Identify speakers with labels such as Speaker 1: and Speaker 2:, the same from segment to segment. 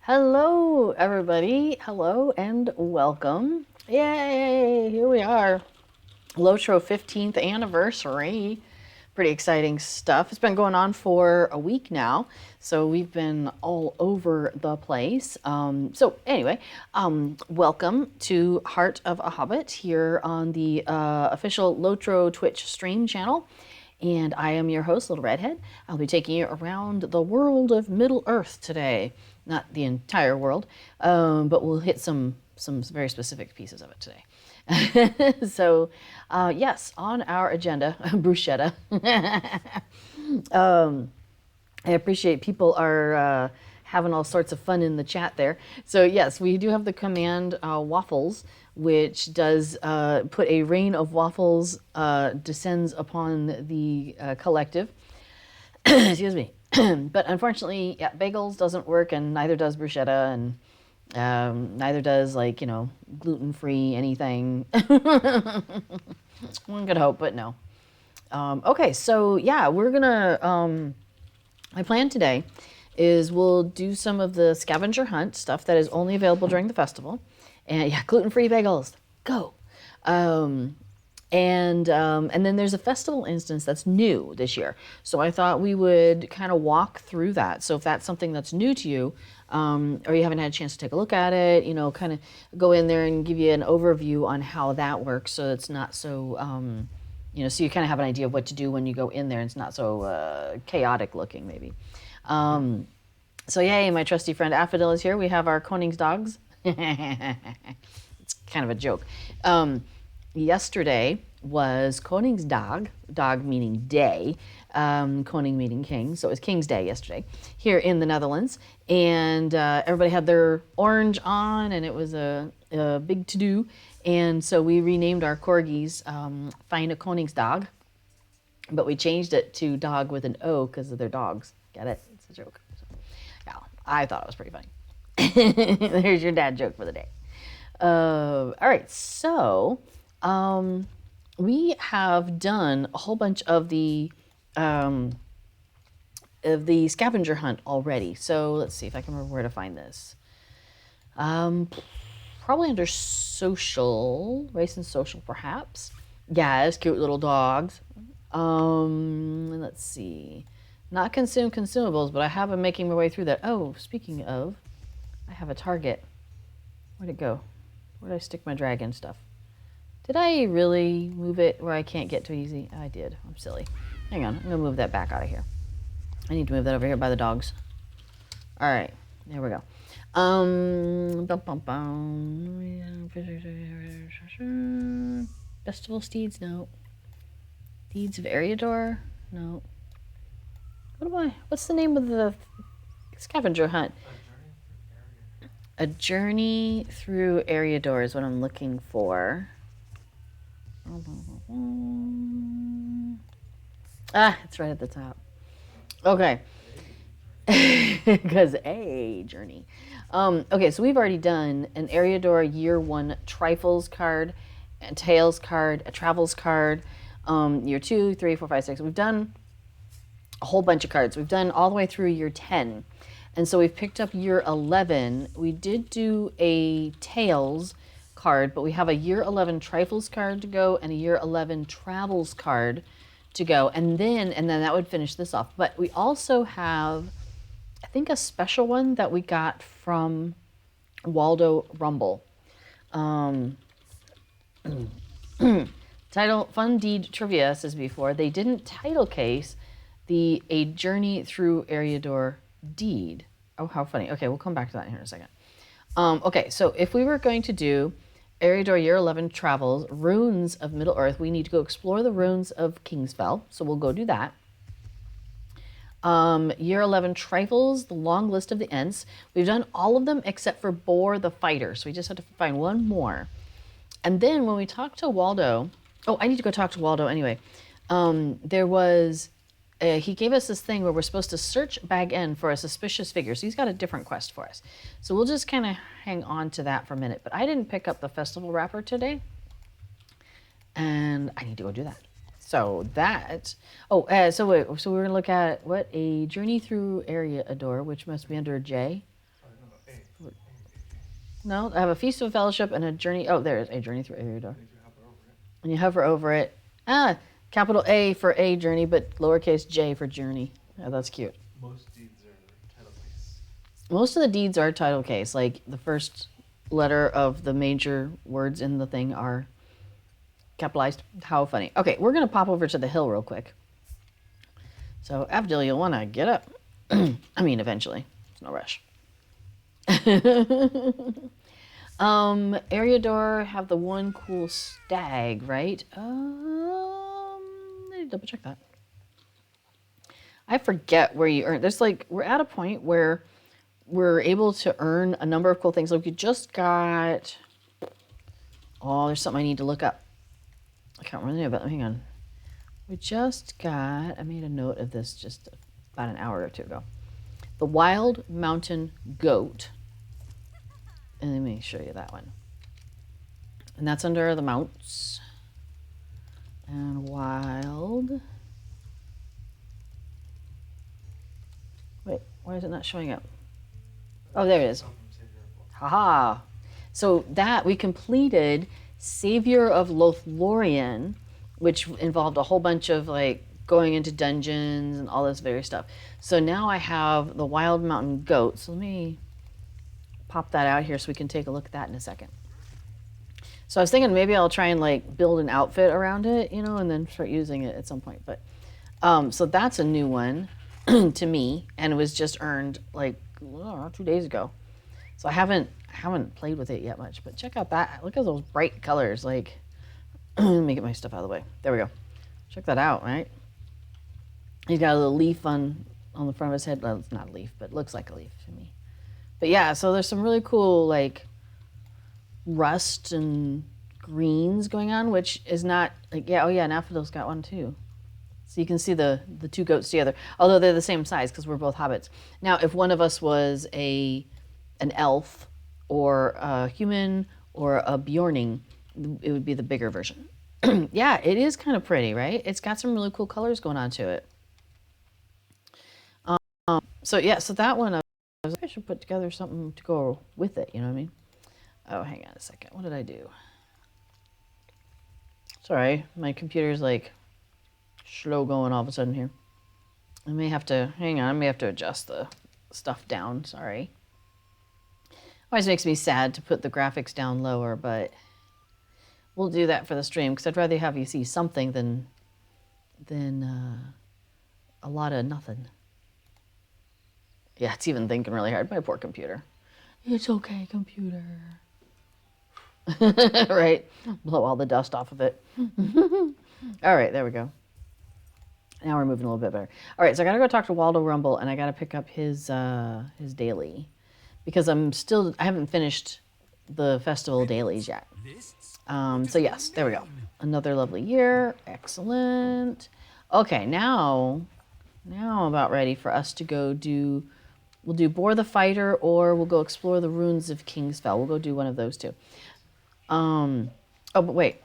Speaker 1: Hello, everybody. Hello and welcome. Yay! Here we are. Lotro 15th anniversary. Pretty exciting stuff. It's been going on for a week now, so we've been all over the place. Welcome to Heart of a Hobbit here on the official Lotro Twitch stream channel. And I am your host, Little Redhead. I'll be taking you around the world of Middle Earth today. Not the entire world, but we'll hit some very specific pieces of it today. So, yes, on our agenda, bruschetta. I appreciate people are having all sorts of fun in the chat there. So yes, we do have the command waffles, which does put a rain of waffles descends upon the collective. Excuse me. But unfortunately, yeah, bagels doesn't work, and neither does bruschetta, and neither does, like, gluten-free anything. One could hope, but no. Okay, so yeah, we're gonna, my plan today is we'll do some of the scavenger hunt stuff that is only available during the festival. And yeah, gluten-free bagels, go. And then there's a festival instance that's new this year. So I thought we would kind of walk through that. So if that's something that's new to you, or you haven't had a chance to take a look at it, kind of go in there and give you an overview on how that works, so it's not so, so you kind of have an idea of what to do when you go in there, and it's not so chaotic looking, maybe. So yay, my trusty friend Affadil is here. We have our Koningsdogs. It's kind of a joke. Yesterday was Koningsdag, dog meaning day, Koning meaning king, so it was King's Day yesterday here in the Netherlands, and everybody had their orange on, and it was a big to-do, and so we renamed our corgis Fijne Koningsdag, but we changed it to dog with an O because of their dogs. Get it? It's a joke. So, yeah, I thought it was pretty funny. There's your dad joke for the day. All right, so we have done a whole bunch of the scavenger hunt already. So let's see if I can remember where to find this. Probably under social, race and social, perhaps. Yes, cute little dogs. Let's see. Not consume consumables, but I have been making my way through that. Oh, speaking of, I have a target. Where'd it go? Where did I stick my dragon stuff? Did I really move it where I can't get to it easy? I did. I'm silly. Hang on. I'm going to move that back out of here. I need to move that over here by the dogs. All right. There we go. Festival steeds? No. Deeds of Eriador? No. What's the name of the scavenger hunt? A Journey Through Eriador is what I'm looking for. Ah, it's right at the top. Okay. Because a journey. Okay, so we've already done an Eriador Year 1 Trifles card, a Tales card, a Travels card, Year 2, 3, 4, 5, 6. We've done a whole bunch of cards. We've done all the way through Year 10. And so we've picked up Year 11. We did do a Tales card, but we have a Year 11 Trifles card to go and a Year 11 Travels card to go. And then that would finish this off. But we also have, I think, a special one that we got from Waldo Rumble. Title Fun Deed Trivia says before, they didn't title case the A Journey Through Eriador deed. Oh, how funny. Okay, we'll come back to that here in a second. Okay, so if we were going to do Eriador Year 11 Travels, Runes of Middle Earth, we need to go explore the runes of Kingsfell, so we'll go do that. Year 11 trifles, the long list of the Ents. We've done all of them except for Boar the Fighter, so we just have to find one more. And then when we talked to Waldo, oh, I need to go talk to Waldo anyway. There was, he gave us this thing where we're supposed to search Bag End for a suspicious figure. So he's got a different quest for us. So we'll just kind of hang on to that for a minute. But I didn't pick up the festival wrapper today. And I need to go do that. So that, so we're going to look at what? A Journey Through Area Adore, which must be under J. No, I have a Feast of Fellowship and a Journey, there is a Journey Through Area Adore. And you hover over it. Capital A for A Journey, but lowercase j for Journey. Oh, that's cute.
Speaker 2: Most deeds are title case.
Speaker 1: Most of the deeds are title case. Like the first letter of the major words in the thing are capitalized. How funny. Okay, we're going to pop over to the hill real quick. So, Abdul, you'll want to get up. I mean, eventually. There's no rush. Area door have the one cool stag, right? Let me double check that. I forget where you earn. There's like, we're at a point where we're able to earn a number of cool things. Like we just got, there's something I need to look up. I can't remember about it. Hang on. We just got, I made a note of this just about an hour or two ago. The Wild Mountain Goat. And let me show you that one. And that's under the mounts. And wild. Wait, why is it not showing up? Oh, there it is. Haha. So that we completed Savior of Lothlorien, which involved a whole bunch of like going into dungeons and all this various stuff. So now I have the Wild Mountain Goat. So let me pop that out here so we can take a look at that in a second. So I was thinking maybe I'll try and like build an outfit around it, you know, and then start using it at some point. But so that's a new one to me, and it was just earned like 2 days ago. So I haven't played with it yet much, but check out that. Look at those bright colors. Like, let me get my stuff out of the way. There we go. Check that out, right? He's got a little leaf on the front of his head. Well, it's not a leaf, but it looks like a leaf to me. But yeah, so there's some really cool like rust and greens going on, which is not like, Nafadil's got one too. So you can see the two goats together, although they're the same size because we're both hobbits. Now, if one of us was an elf or a human or a Bjorning, it would be the bigger version. Yeah, it is kind of pretty, right? It's got some really cool colors going on to it. So that one, I should put together something to go with it, you know what I mean? Oh, hang on a second. What did I do? Sorry, my computer's like slow going all of a sudden here. I may have to, hang on, I may have to adjust the stuff down, sorry. Always makes me sad to put the graphics down lower, but we'll do that for the stream because I'd rather have you see something than a lot of nothing. Yeah, it's even thinking really hard. My poor computer. It's okay, computer. Right? Blow all the dust off of it. All right, there we go. Now we're moving a little bit better. All right, so I gotta go talk to Waldo Rumble, and I gotta pick up his daily because I haven't finished the festival dailies yet. So yes, there we go. Another lovely year. Excellent. Okay, now I'm about ready for us to go do. We'll do Boar the Fighter, or we'll go explore the ruins of Kingsfell. We'll go do one of those two. But wait.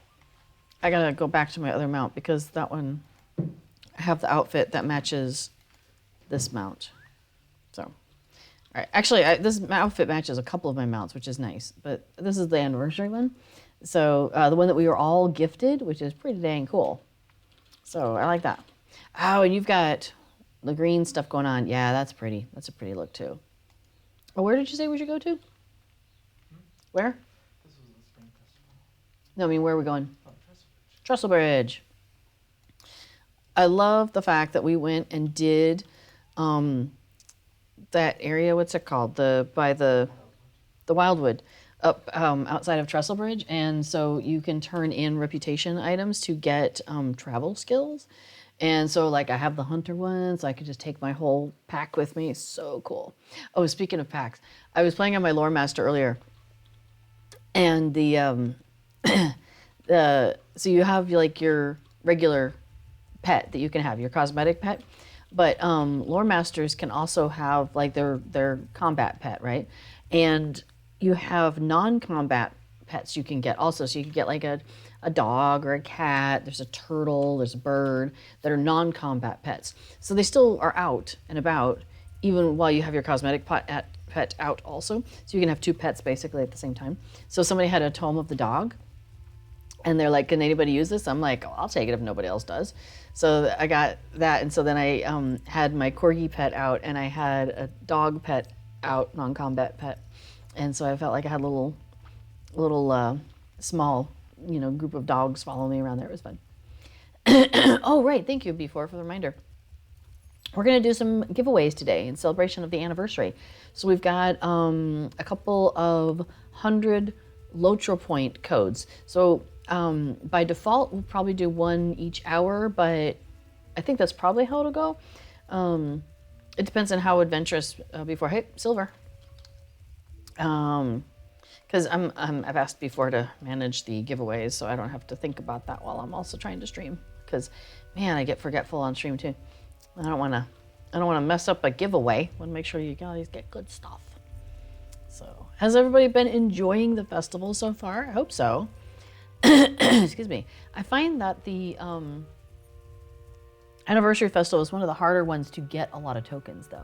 Speaker 1: I gotta go back to my other mount because that one, I have the outfit that matches this mount. So, all right. Actually, this outfit matches a couple of my mounts, which is nice. But this is the anniversary one. So the one that we were all gifted, which is pretty dang cool. So I like that. Oh, and you've got the green stuff going on. Yeah, that's pretty. That's a pretty look too. Oh, where did you say we should go to? Where?
Speaker 2: This was the spring festival.
Speaker 1: No, I mean, where are we going?
Speaker 2: Oh,
Speaker 1: Trestlebridge. I love the fact that we went and did that area. What's it called? By the Wildwood, up outside of Trestlebridge, and so you can turn in reputation items to get travel skills. And so like I have the hunter one, so I could just take my whole pack with me. So cool. Oh, speaking of packs, I was playing on my lore master earlier, and so you have like your regular pet that you can have, your cosmetic pet, but lore masters can also have like their combat pet, right? And you have non-combat pets you can get also. So you can get like a dog or a cat, there's a turtle, there's a bird that are non-combat pets. So they still are out and about even while you have your cosmetic pet out also. So you can have two pets basically at the same time. So somebody had a tome of the dog and they're like, can anybody use this? I'm like, oh, I'll take it if nobody else does. So I got that. And so then I had my Corgi pet out and I had a dog pet out, non-combat pet. And so I felt like I had a little small, group of dogs following me around there. It was fun. Oh, right. Thank you, B4, for the reminder. We're going to do some giveaways today in celebration of the anniversary. So we've got a couple of 100 Lotro point codes. So by default, we'll probably do one each hour, but I think that's probably how it'll go. It depends on how adventurous before. Hey, Silver. Because I've asked before to manage the giveaways, so I don't have to think about that while I'm also trying to stream. Because, man, I get forgetful on stream too. I don't want to mess up a giveaway. I want to make sure you guys get good stuff. So, has everybody been enjoying the festival so far? I hope so. Excuse me. I find that the anniversary festival is one of the harder ones to get a lot of tokens, though.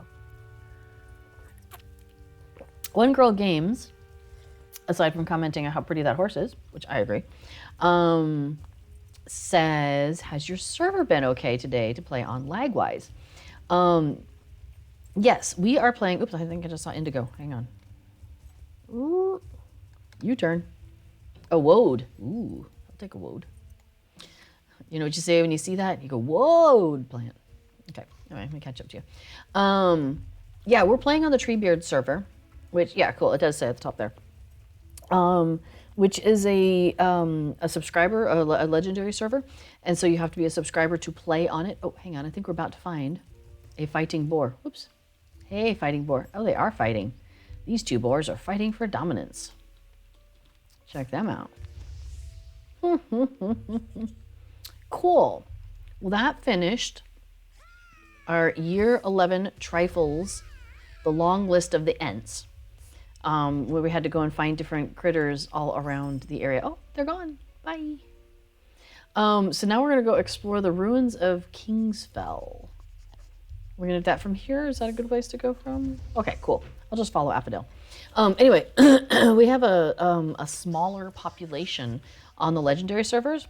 Speaker 1: One Girl Games, aside from commenting on how pretty that horse is, which I agree, says, has your server been okay today to play on Lagwise? Yes, we are playing. Oops, I think I just saw Indigo. Hang on. Ooh, U-turn. A woad. Ooh, I'll take a woad. You know what you say when you see that? You go, woad plant. Okay, anyway, let me catch up to you. Yeah, we're playing on the Treebeard server, which, yeah, cool. It does say at the top there. Which is a subscriber, a legendary server. And so you have to be a subscriber to play on it. Oh, hang on. I think we're about to find a fighting boar. Whoops. Hey, fighting boar. Oh, they are fighting. These two boars are fighting for dominance. Check them out. Cool. Well, that finished our year 11 trifles, the long list of the Ents. Where we had to go and find different critters all around the area. Oh, they're gone. Bye. So now we're going to go explore the ruins of Kingsfell. We're going to do that from here. Is that a good place to go from? Okay, cool. I'll just follow Affadil. Anyway, we have a smaller population on the legendary servers.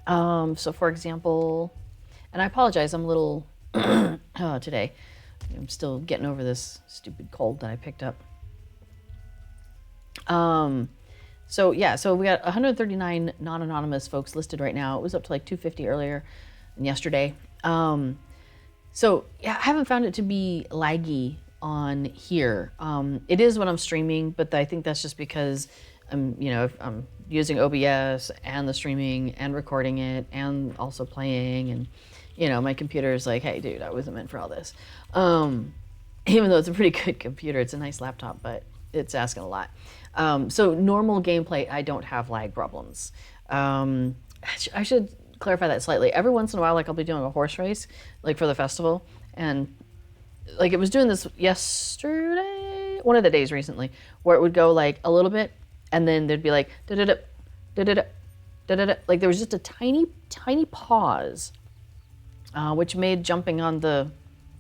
Speaker 1: So for example, and I apologize, I'm a little today. I'm still getting over this stupid cold that I picked up. So we got 139 non-anonymous folks listed right now. It was up to like 250 earlier and yesterday. So yeah, I haven't found it to be laggy on here. It is when I'm streaming, but I think that's just because I'm using OBS and the streaming and recording it and also playing, and my computer is like, hey dude, I wasn't meant for all this. Even though it's a pretty good computer, it's a nice laptop, but it's asking a lot. So normal gameplay, I don't have lag problems. I should clarify that slightly. Every once in a while, like I'll be doing a horse race, like for the festival, and like it was doing this yesterday, one of the days recently, where it would go like a little bit, and then there'd be like da-da-da, da-da-da, da-da-da. Like there was just a tiny, tiny pause, which made jumping on the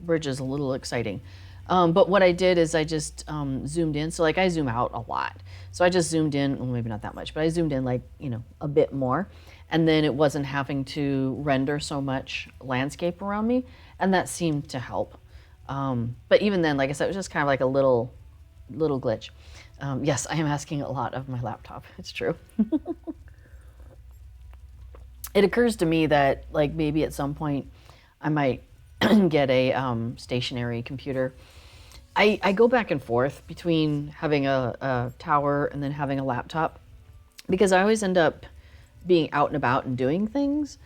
Speaker 1: bridges a little exciting. But what I did is I just zoomed in. So like I zoom out a lot. So I just zoomed in, well, maybe not that much, but I zoomed in like, a bit more. And then it wasn't having to render so much landscape around me. And that seemed to help. But even then, like I said, it was just kind of like a little glitch. Yes, I am asking a lot of my laptop. It's true. It occurs to me that like maybe at some point I might get a stationary computer. I go back and forth between having a tower and then having a laptop because I always end up being out and about and doing things.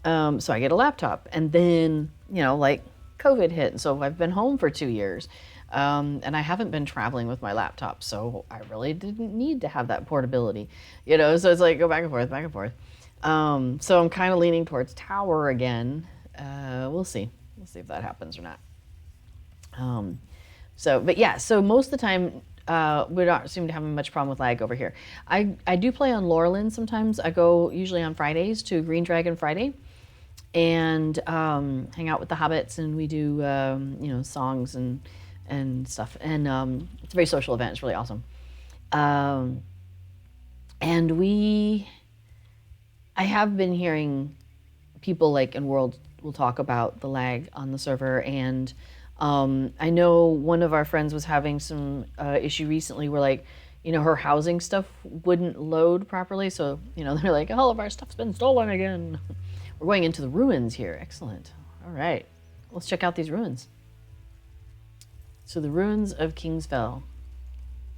Speaker 1: So I get a laptop, and then like COVID hit, and so I've been home for 2 years, and I haven't been traveling with my laptop, so I really didn't need to have that portability, So it's like go back and forth, back and forth. So I'm kind of leaning towards Tower again. We'll see if that happens or not. But yeah, so most of the time, we don't seem to have much problem with lag over here. I do play on Laurelin sometimes. I go usually on Fridays to Green Dragon Friday, and hang out with the Hobbits, and we do songs and stuff. And it's a very social event. It's really awesome. And I have been hearing people like in World will talk about the lag on the server, and I know one of our friends was having some issue recently where like her housing stuff wouldn't load properly, so they're like, all of our stuff's been stolen again. We're going into the ruins here. Excellent. All right, let's check out these ruins. So the ruins of Kingsfell.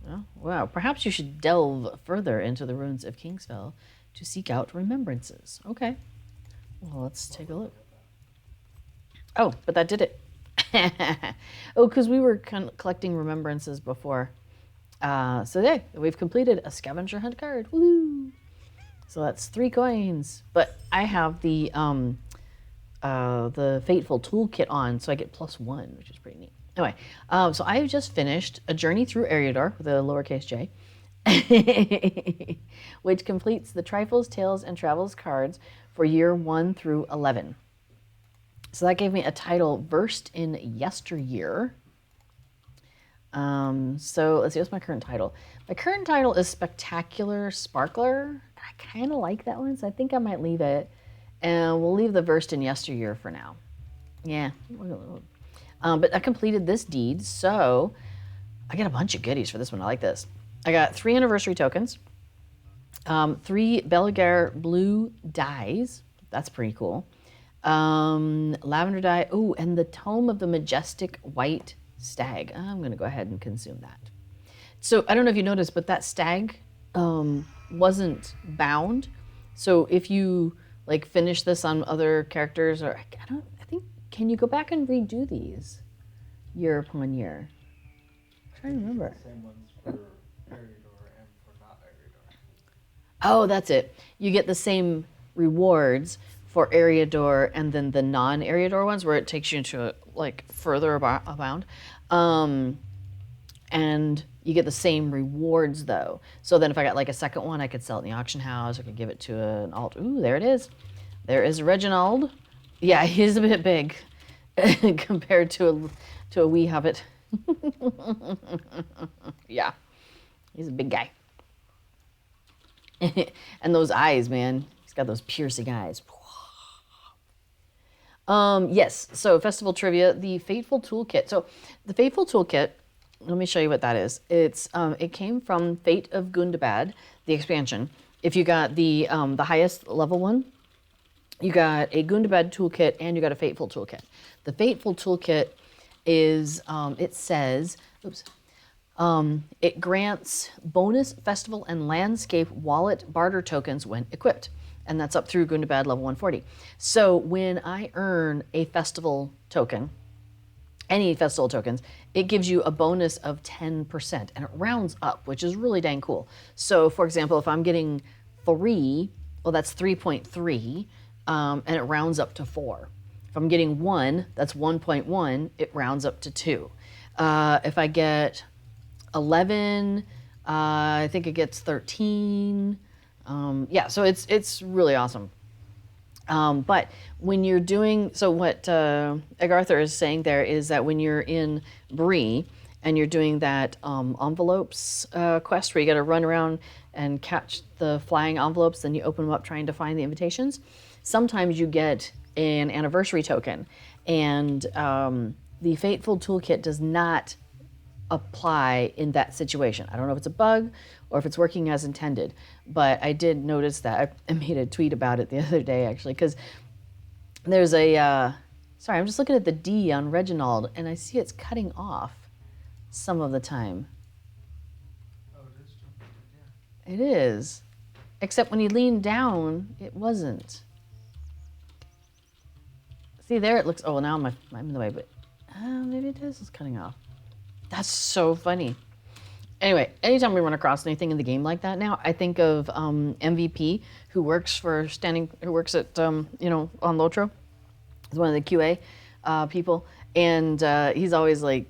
Speaker 1: Oh, wow, perhaps you should delve further into the ruins of Kingsfell to seek out remembrances. Okay, well, let's take a look. Oh, but that did it. Oh, because we were collecting remembrances before. So there, we've completed a scavenger hunt card. Woo! So that's 3 coins. But I have the Faithful Toolkit on, so I get +1, which is pretty neat. Anyway, so I just finished a journey through Eriador with a lowercase j, which completes the Trifles, Tales, and Travels cards for year 1 through 11. So that gave me a title, Versed in Yesteryear. So let's see, what's my current title? My current title is Spectacular Sparkler. I kind of like that one, so I think I might leave it. And we'll leave the Versed in Yesteryear for now. Yeah. But I completed this deed, so I get a bunch of goodies for this one. I like this. I got 3 anniversary tokens, 3 Belgar blue dies. That's pretty cool. Lavender dye. Oh, and the Tome of the Majestic White Stag. I'm going to go ahead and consume that. So I don't know if you noticed, but that stag wasn't bound. So if you like finish this on other characters, or I think, can you go back and redo these year upon year? I'm trying to remember.
Speaker 2: The same ones for Eriador and for not Eriador.
Speaker 1: Oh, that's it. You get the same rewards for Eriador and then the non-Eriador ones where it takes you into like further abound. And you get the same rewards though. So then if I got like a second one, I could sell it in the auction house. I could give it to an alt. Ooh, there it is. There is Reginald. Yeah, he's a bit big compared to a wee hobbit. Yeah, he's a big guy. And those eyes, man. He's got those piercing eyes. Yes, so festival trivia, the Faithful Toolkit. So the Faithful Toolkit, let me show you what that is. It came from Fate of Gundabad, the expansion. If you got the highest level one, you got a Gundabad toolkit and you got a Faithful Toolkit. The Faithful Toolkit is, it says, it grants bonus festival and landscape wallet barter tokens when equipped. And that's up through Gundabad level 140. So when I earn a festival token, any festival tokens, it gives you a bonus of 10%, and it rounds up, which is really dang cool. So for example, if I'm getting 3, well, that's 3.3, and it rounds up to 4. If I'm getting 1, that's 1.1, it rounds up to 2. If I get 11, I think it gets 13. Yeah, so it's really awesome. But when you're doing, so what Egarthur is saying there is that when you're in Bree and you're doing that envelopes quest where you got to run around and catch the flying envelopes, then you open them up trying to find the invitations, sometimes you get an anniversary token. And the Faithful Toolkit does not apply in that situation. I don't know if it's a bug or if it's working as intended, but I did notice that. I made a tweet about it the other day, actually, because there's a, sorry, I'm just looking at the D on Reginald, and I see it's cutting off some of the time.
Speaker 2: Oh, it is jumping, yeah.
Speaker 1: It is, except when you lean down, it wasn't. See there, it looks, oh, now I'm in the way, but maybe it is cutting off. That's so funny. Anyway, anytime we run across anything in the game like that now, I think of MVP, who works at, on Lotro. He's one of the QA people, and he's always like,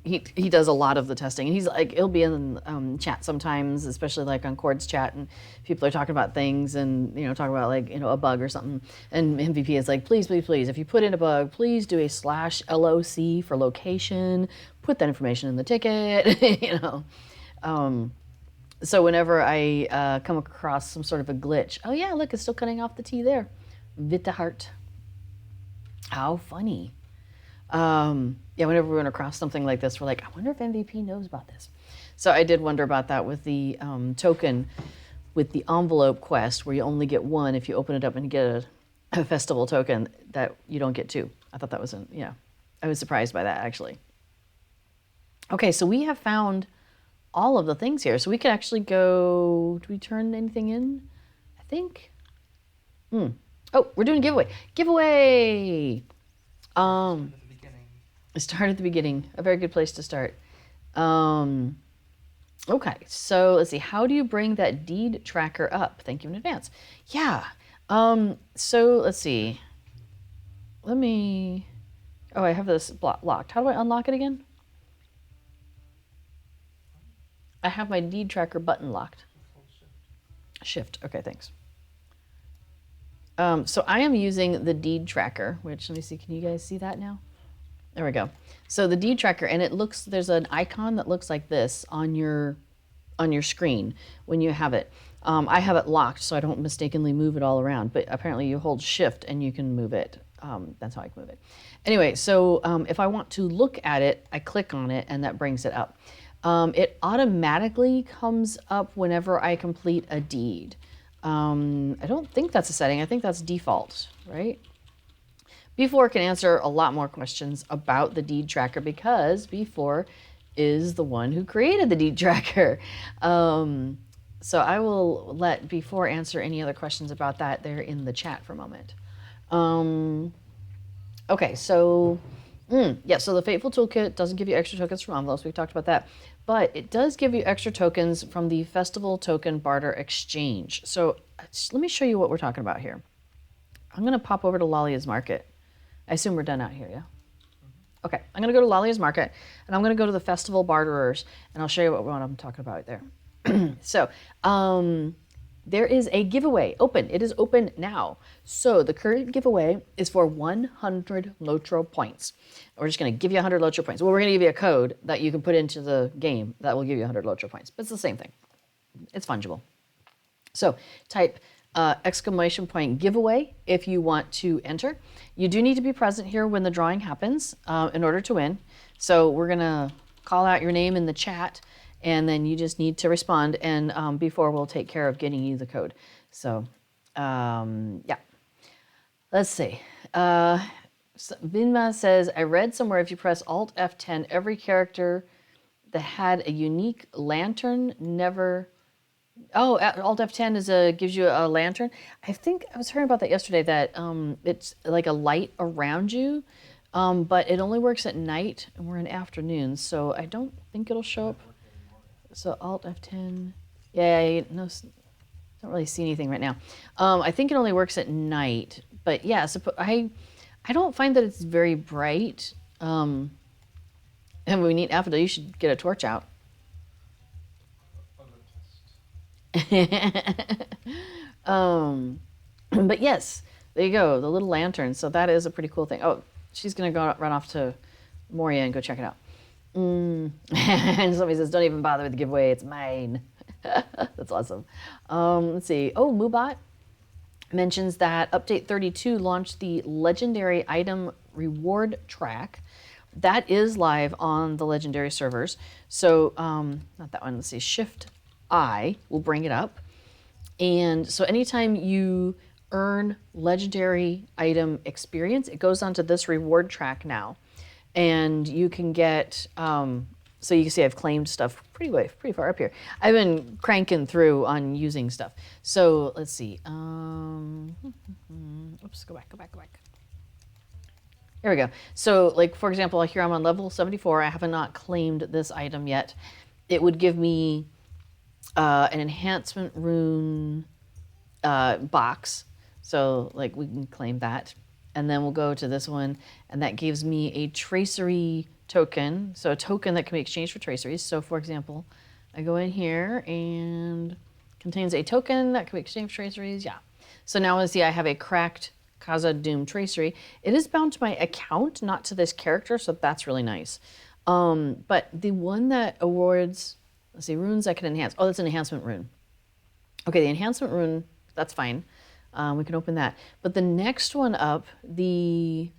Speaker 1: he does a lot of the testing, and he's like, he'll be in chat sometimes, especially like on Chord's chat, and people are talking about things and talking about like a bug or something, and MVP is like, please, if you put in a bug, please do a /LOC for location, put that information in the ticket, So whenever I come across some sort of a glitch, oh yeah, look, it's still cutting off the T there, Vita Heart. How funny. Yeah, whenever we run across something like this, we're like, I wonder if MVP knows about this. So I did wonder about that with the token, with the envelope quest, where you only get one if you open it up and get a festival token, that you don't get two. I thought that was, I was surprised by that, actually. Okay, so we have found all of the things here. So we could actually go, do we turn anything in? I think. Oh, we're doing a giveaway. Giveaway! Start at the beginning. A very good place to start. Okay, so let's see. How do you bring that deed tracker up? Thank you in advance. Yeah. So let's see. Oh, I have this locked. How do I unlock it again? I have my deed tracker button locked. Shift. Okay, thanks. So I am using the deed tracker, which, let me see, can you guys see that now? There we go. So the deed tracker, and there's an icon that looks like this on your screen when you have it. I have it locked so I don't mistakenly move it all around, but apparently you hold shift and you can move it. That's how I can move it. Anyway, so if I want to look at it, I click on it and that brings it up. It automatically comes up whenever I complete a deed. I don't think that's a setting. I think that's default, right? B4 can answer a lot more questions about the deed tracker because B4 is the one who created the deed tracker. So I will let B4 answer any other questions about that there in the chat for a moment. Okay, so yeah, so the Faithful Toolkit doesn't give you extra tokens from envelopes. We talked about that. But it does give you extra tokens from the Festival Token Barter Exchange. So let me show you what we're talking about here. I'm going to pop over to Lalia's Market. I assume we're done out here, yeah? Okay, I'm going to go to Lalia's Market, and I'm going to go to the Festival Barterers, and I'll show you what I'm talking about there. So there is a giveaway open. It is open now. So the current giveaway is for 100 Lotro points. We're just going to give you 100 Lotro points. Well, we're going to give you a code that you can put into the game that will give you 100 Lotro points. But it's the same thing. It's fungible. So type exclamation point giveaway if you want to enter. You do need to be present here when the drawing happens in order to win. So we're going to call out your name in the chat, and then you just need to respond, and before we'll take care of getting you the code. So, yeah. Let's see. Vinma says, I read somewhere if you press Alt F10, every character that had a unique lantern never... Oh, Alt F10 gives you a lantern. I think I was hearing about that yesterday, that it's like a light around you, but it only works at night, and we're in afternoons, so I don't think it'll show up. So Alt F10, yeah, no, don't really see anything right now. I think it only works at night, but yeah, I don't find that it's very bright. And we need Affidel, you should get a torch out. But yes, there you go, the little lantern. So that is a pretty cool thing. Oh, she's gonna run off to Moria and go check it out. And somebody says, don't even bother with the giveaway, it's mine. That's awesome. Let's see. Oh, Mubot mentions that Update 32 launched the Legendary Item Reward track. That is live on the Legendary servers. So, not that one, let's see, Shift I will bring it up. And so anytime you earn Legendary Item experience, it goes onto this reward track now. And you can get, so you can see I've claimed stuff pretty far up here. I've been cranking through on using stuff. So let's see. Oops, go back. Here we go. So like, for example, here I'm on level 74. I have not claimed this item yet. It would give me an enhancement rune box. So like we can claim that. And then we'll go to this one, and that gives me a tracery token. So a token that can be exchanged for traceries. So for example, I go in here and contains a token that can be exchanged for traceries. Yeah. So now I see I have a cracked Khazad-dûm tracery. It is bound to my account, not to this character, so that's really nice. But the one that awards, let's see, runes that can enhance. Oh, that's an enhancement rune. Okay, the enhancement rune, that's fine. We can open that. But the next one up, the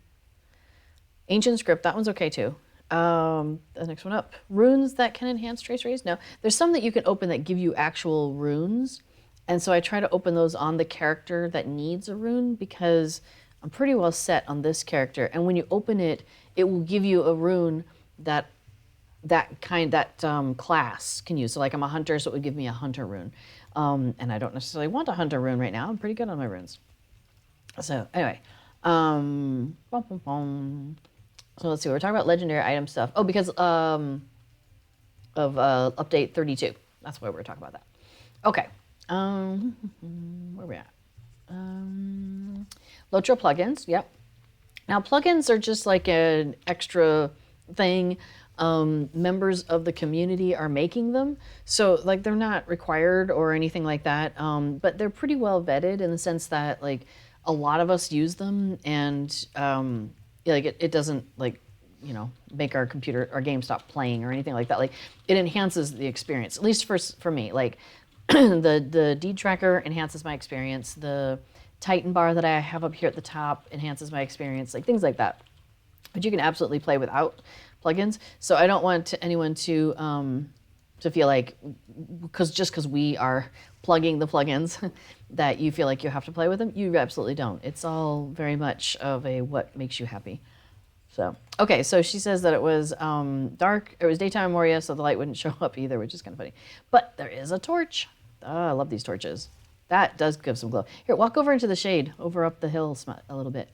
Speaker 1: ancient script, that one's okay too. The next one up, runes that can enhance traceries. No, there's some that you can open that give you actual runes. And so I try to open those on the character that needs a rune because I'm pretty well set on this character. And when you open it, it will give you a rune that class can use. So like I'm a hunter, so it would give me a hunter rune. And I don't necessarily want a hunter rune right now. I'm pretty good on my runes. So anyway, so let's see. We're talking about legendary item stuff. Oh, because of update 32. That's why we're talking about that. Okay. Where are we at? Lotro plugins. Yep. Now plugins are just like an extra thing. Members of the community are making them, so like they're not required or anything like that. But they're pretty well vetted in the sense that like a lot of us use them, and like it doesn't like make our game stop playing or anything like that. Like it enhances the experience, at least for me. Like the deed tracker enhances my experience. The Titan bar that I have up here at the top enhances my experience, like things like that. But you can absolutely play without plugins. So I don't want anyone to feel like because we are plugging the plugins that you feel like you have to play with them. You absolutely don't. It's all very much of a what makes you happy. So okay, so she says that it was dark. It was daytime in Moria, so the light wouldn't show up either, which is kind of funny. But there is a torch. Oh, I love these torches. That does give some glow. Here, walk over into the shade, over up the hill a little bit.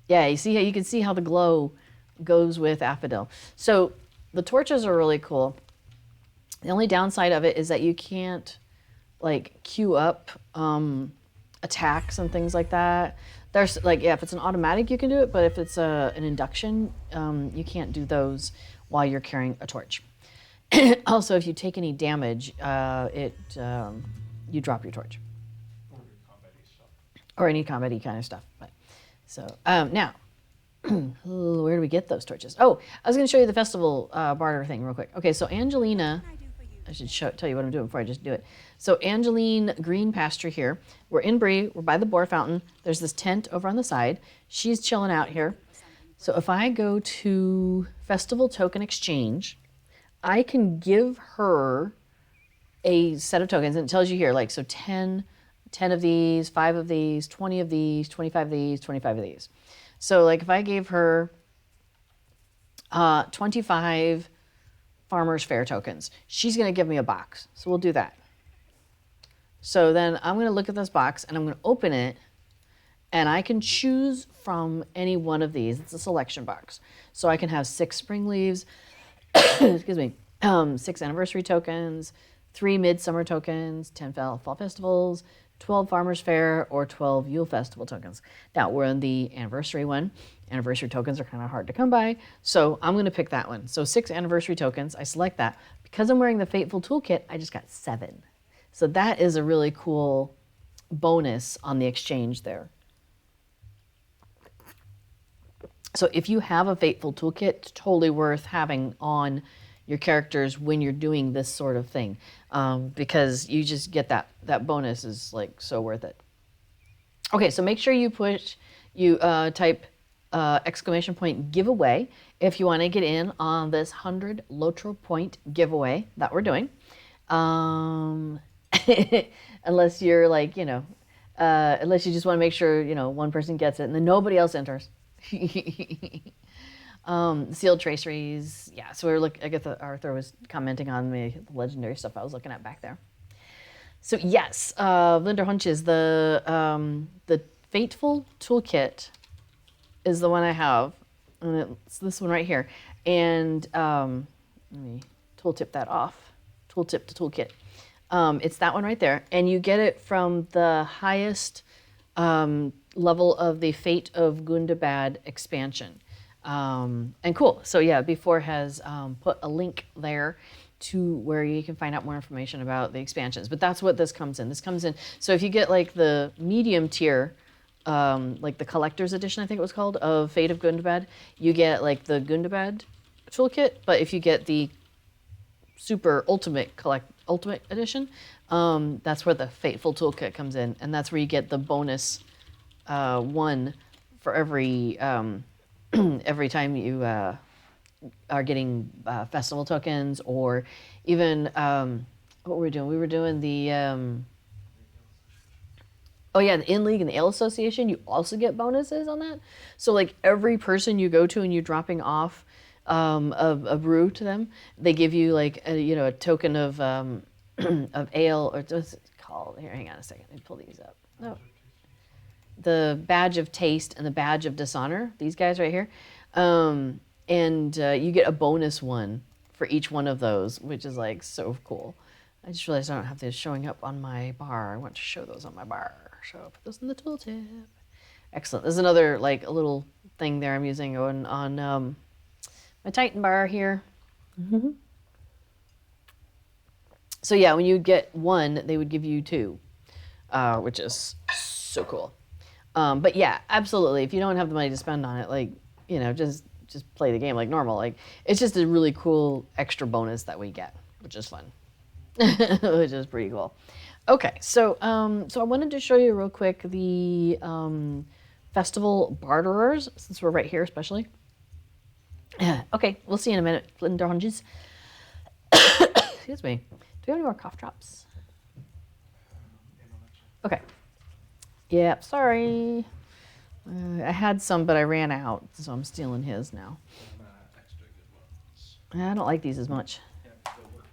Speaker 1: Yeah, you can see how the glow goes with Affodil. So the torches are really cool. The only downside of it is that you can't like queue up attacks and things like that. There's like, yeah, if it's an automatic, you can do it, but if it's an induction, you can't do those while you're carrying a torch. Also, if you take any damage, you drop your torch. Or any combat-y kind of stuff. But, so now, where do we get those torches? Oh, I was going to show you the festival barter thing real quick. Okay, so Angelina, I should tell you what I'm doing before I just do it. So Angeline Green Pasture here. We're in Bree. We're by the boar fountain. There's this tent over on the side. She's chilling out here. So if I go to Festival Token Exchange, I can give her a set of tokens, and it tells you here, like, so 10 of these, 5 of these, 20 of these, 25 of these, 25 of these. So like if I gave her 25 Farmers Fair tokens, she's going to give me a box. So we'll do that. So then I'm going to look at this box and I'm going to open it, and I can choose from any one of these. It's a selection box. So I can have 6 spring leaves, excuse me, 6 anniversary tokens, 3 midsummer tokens, 10 fall festivals, 12 Farmers Fair, or 12 Yule Festival tokens. Now, we're in the anniversary one. Anniversary tokens are kind of hard to come by, so I'm going to pick that one. So 6 anniversary tokens, I select that. Because I'm wearing the Faithful Toolkit, I just got 7. So that is a really cool bonus on the exchange there. So if you have a Faithful Toolkit, it's totally worth having on your characters when you're doing this sort of thing, because you just get that bonus is like so worth it. Okay, so make sure you type exclamation point giveaway if you want to get in on this 100 Lotro point giveaway that we're doing. Unless you're like, unless you just want to make sure, one person gets it and then nobody else enters. Sealed traceries. Yeah, so I guess Arthur was commenting on the legendary stuff I was looking at back there. So yes, Linda Hunches, the Faithful Toolkit is the one I have, and it's this one right here. And let me tooltip that off. Tooltip to toolkit. It's that one right there, and you get it from the highest level of the Fate of Gundabad expansion. And cool. So yeah, B4 has put a link there to where you can find out more information about the expansions. But that's what this comes in. This comes in. So if you get like the medium tier, like the collector's edition, I think it was called, of Fate of Gundabad, you get like the Gundabad toolkit. But if you get the super ultimate edition, that's where the Faithful Toolkit comes in, and that's where you get the bonus one for every every time you are getting festival tokens, or even what were we doing? We were doing the the In League and the Ale Association. You also get bonuses on that. So like every person you go to and you're dropping off a brew to them, they give you like a token of of ale, or what's it called? Here, hang on a second. Let me pull these up. No. The badge of taste and the badge of dishonor, these guys right here. And you get a bonus one for each one of those, which is like so cool. I just realized I don't have this showing up on my bar. I want to show those on my bar. So I'll put those in the tooltip. Excellent. There's another like a little thing there I'm using on my Titan bar here. Mm-hmm. So yeah, when you get one, they would give you two, which is so cool. But yeah, absolutely. If you don't have the money to spend on it, like, just play the game like normal. Like, it's just a really cool extra bonus that we get, which is fun, which is pretty cool. Okay, so I wanted to show you real quick the festival barterers, since we're right here, especially. Okay, we'll see in a minute, Flindronges. Excuse me. Do we have any more cough drops? Okay. Yeah, sorry. I had some, but I ran out, so I'm stealing his now.
Speaker 2: Extra good ones.
Speaker 1: I don't like these as much.
Speaker 2: Yeah, they'll work.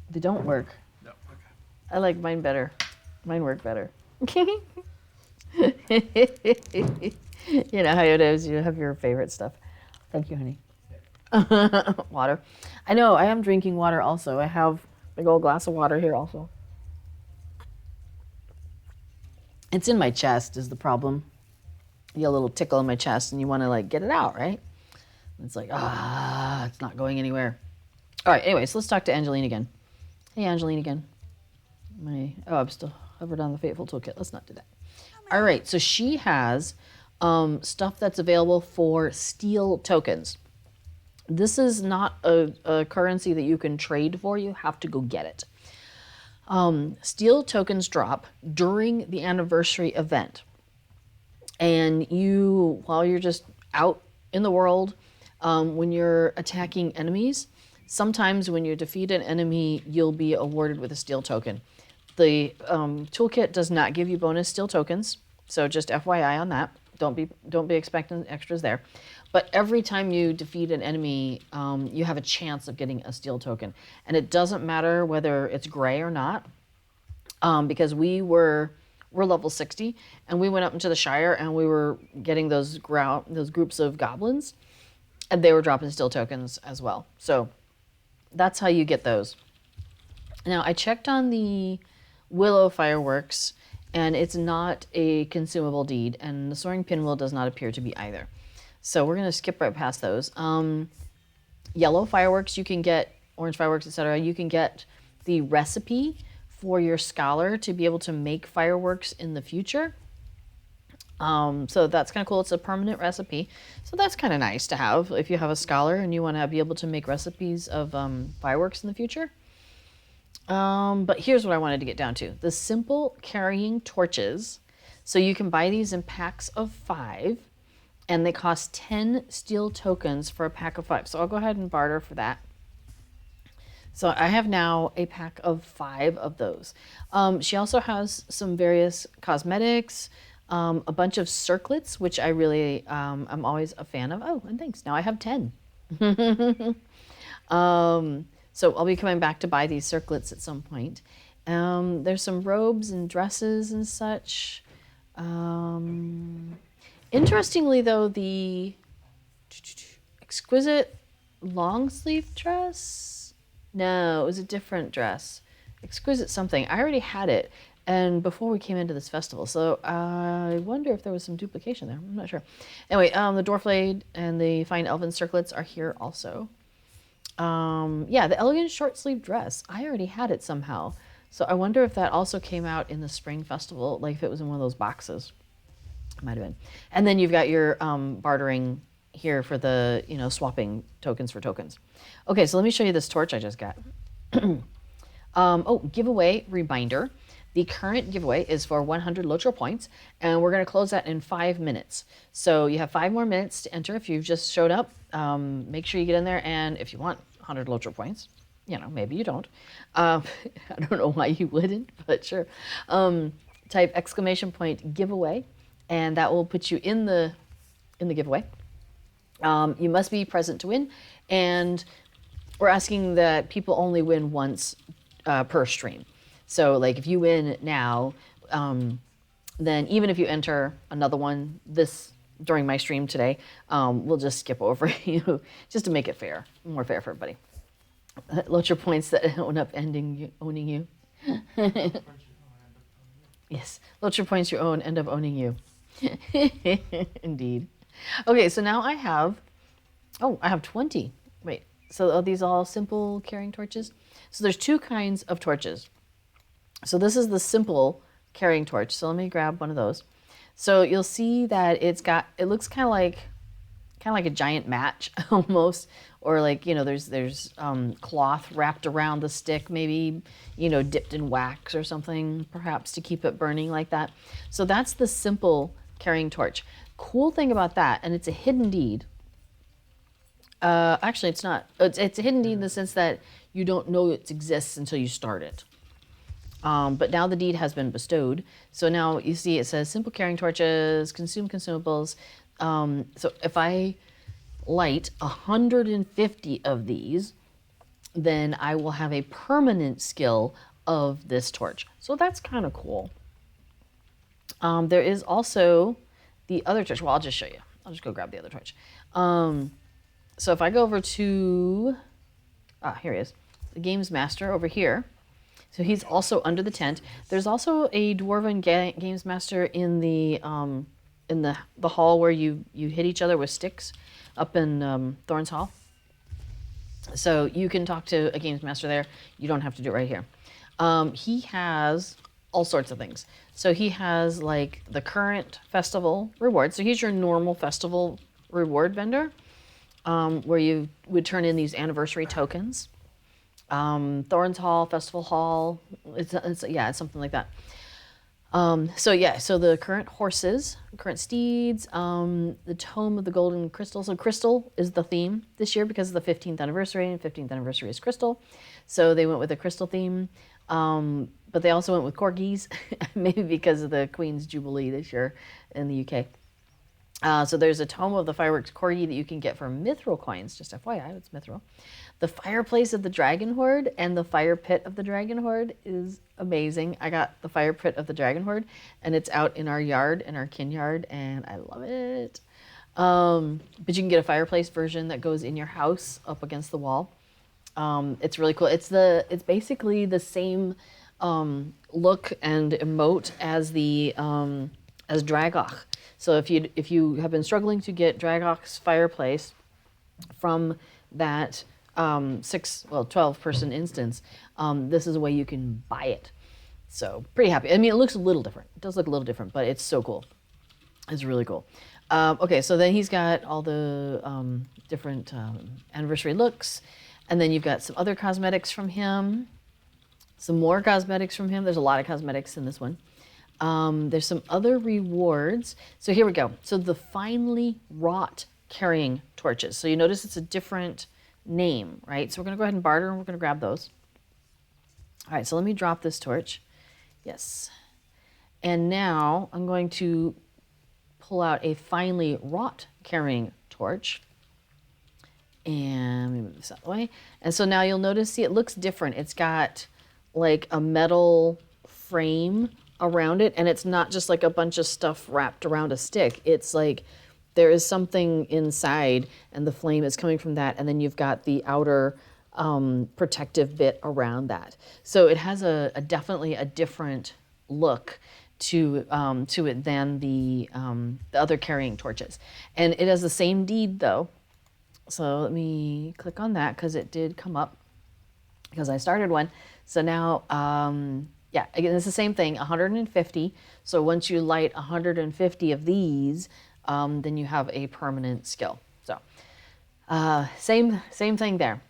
Speaker 1: They don't work.
Speaker 2: No, okay.
Speaker 1: I like mine better. Mine work better. You know how it is. You have your favorite stuff. Thank you, honey. Water. I know, I am drinking water also. I have a big old glass of water here also. It's in my chest is the problem. You get a little tickle in my chest and you want to like get it out, right? It's like, it's not going anywhere. All right, anyway, so let's talk to Angeline again. Hey, Angeline again. I'm still hovered on the Faithful Toolkit. Let's not do that. All right, so she has stuff that's available for steel tokens. This is not a currency that you can trade for. You have to go get it. Steel tokens drop during the anniversary event. And while you're just out in the world, when you're attacking enemies, sometimes when you defeat an enemy, you'll be awarded with a steel token. The toolkit does not give you bonus steel tokens, so just FYI on that. Don't be expecting extras there. But every time you defeat an enemy, you have a chance of getting a steel token. And it doesn't matter whether it's gray or not, because we're level 60, and we went up into the Shire, and we were getting those groups of goblins, and they were dropping steel tokens as well. So that's how you get those. Now, I checked on the Willow Fireworks, and it's not a consumable deed, and the Soaring Pinwheel does not appear to be either. So we're going to skip right past those. Yellow Fireworks, you can get, orange fireworks, etc. You can get the recipe for your scholar to be able to make fireworks in the future. So that's kind of cool. It's a permanent recipe. So that's kind of nice to have if you have a scholar and you want to be able to make recipes of fireworks in the future. But here's what I wanted to get down to. The simple carrying torches. So you can buy these in packs of 5, and they cost 10 steel tokens for a pack of 5. So I'll go ahead and barter for that. So I have now a pack of 5 of those. She also has some various cosmetics, a bunch of circlets, which I really, I'm always a fan of. Oh, and thanks. Now I have 10. So I'll be coming back to buy these circlets at some point. There's some robes and dresses and such. Interestingly, though, the exquisite long sleeve dress. No, it was a different dress. Exquisite something. I already had it, and before we came into this festival, so I wonder if there was some duplication there. I'm not sure. Anyway, the dwarf blade and the fine elven circlets are here also. Yeah, the elegant short sleeve dress. I already had it somehow, so I wonder if that also came out in the spring festival, like if it was in one of those boxes. Might have been. And then you've got your bartering here for the, swapping tokens for tokens. Okay, so let me show you this torch I just got. Giveaway reminder. The current giveaway is for 100 Lotro points, and we're going to close that in 5 minutes. So you have 5 more minutes to enter if you've just showed up. Make sure you get in there, and if you want 100 Lotro points, maybe you don't. I don't know why you wouldn't, but sure. Type ! giveaway, and that will put you in the giveaway. You must be present to win, and we're asking that people only win once per stream. So like if you win now, then even if you enter another one during my stream today, we'll just skip over you just to make it fair, more fair for everybody. Lotro points that end up owning you. Yes, Lotro points you own end up owning you. Indeed. Okay, so now I have 20. Wait, so are these all simple carrying torches? So there's 2 kinds of torches. So this is the simple carrying torch. So let me grab one of those. So you'll see that it looks kind of like a giant match almost, or like, there's cloth wrapped around the stick, maybe, dipped in wax or something, perhaps to keep it burning like that. So that's the simple carrying torch. Cool thing about that, and it's a hidden deed. Actually, it's not. It's a hidden deed in the sense that you don't know it exists until you start it. But now the deed has been bestowed. So now you see it says simple carrying torches, consume consumables. So if I light 150 of these, then I will have a permanent skill of this torch. So that's kind of cool. There is also the other torch. Well, I'll just show you. I'll just go grab the other torch. So if I go over to, here he is, the Games Master over here. So he's also under the tent. There's also a Dwarven Games Master in the hall where you hit each other with sticks up in Thorns Hall. So you can talk to a Games Master there. You don't have to do it right here. He has all sorts of things. So he has like the current festival reward. So he's your normal festival reward vendor, where you would turn in these anniversary tokens. Thorns Hall, Festival Hall, it's something like that. So the current horses, current steeds, the Tome of the Golden Crystal. So crystal is the theme this year because of the 15th anniversary, and 15th anniversary is crystal. So they went with a crystal theme, but they also went with corgis, maybe because of the Queen's Jubilee this year in the UK. So there's a Tome of the Fireworks Corgi that you can get for mithril coins, just FYI, it's mithril. The Fireplace of the Dragon Horde and the Fire Pit of the Dragon Horde is amazing. I got the Fire Pit of the Dragon Horde, and it's out in our yard, in our kin yard, and I love it. But you can get a fireplace version that goes in your house up against the wall. It's really cool. It's basically the same look and emote as the as Dragoch. So if you have been struggling to get Dragoch's fireplace from that 12-person instance, this is a way you can buy it. So pretty happy. I mean, it looks a little different. It does look a little different, but it's so cool. It's really cool. Okay, so then he's got all the different anniversary looks, and then you've got some other cosmetics from him, some more cosmetics from him. There's a lot of cosmetics in this one. There's some other rewards. So here we go. So the finely wrought carrying torches. So you notice it's a different name, right? So we're going to go ahead and barter, and we're going to grab those. All right, so let me drop this torch. Yes. And now I'm going to pull out a finely wrought carrying torch. And let me move this out of the way. And so now you'll notice, see, it looks different. It's got like a metal frame around it, and it's not just like a bunch of stuff wrapped around a stick. It's like there is something inside, and the flame is coming from that, and then you've got the outer protective bit around that. So it has a definitely a different look to it than the other carrying torches, and it has the same deed though. So let me click on that because it did come up because I started one. So now, yeah, again, it's the same thing, 150. So once you light 150 of these, then you have a permanent skill. So same thing there.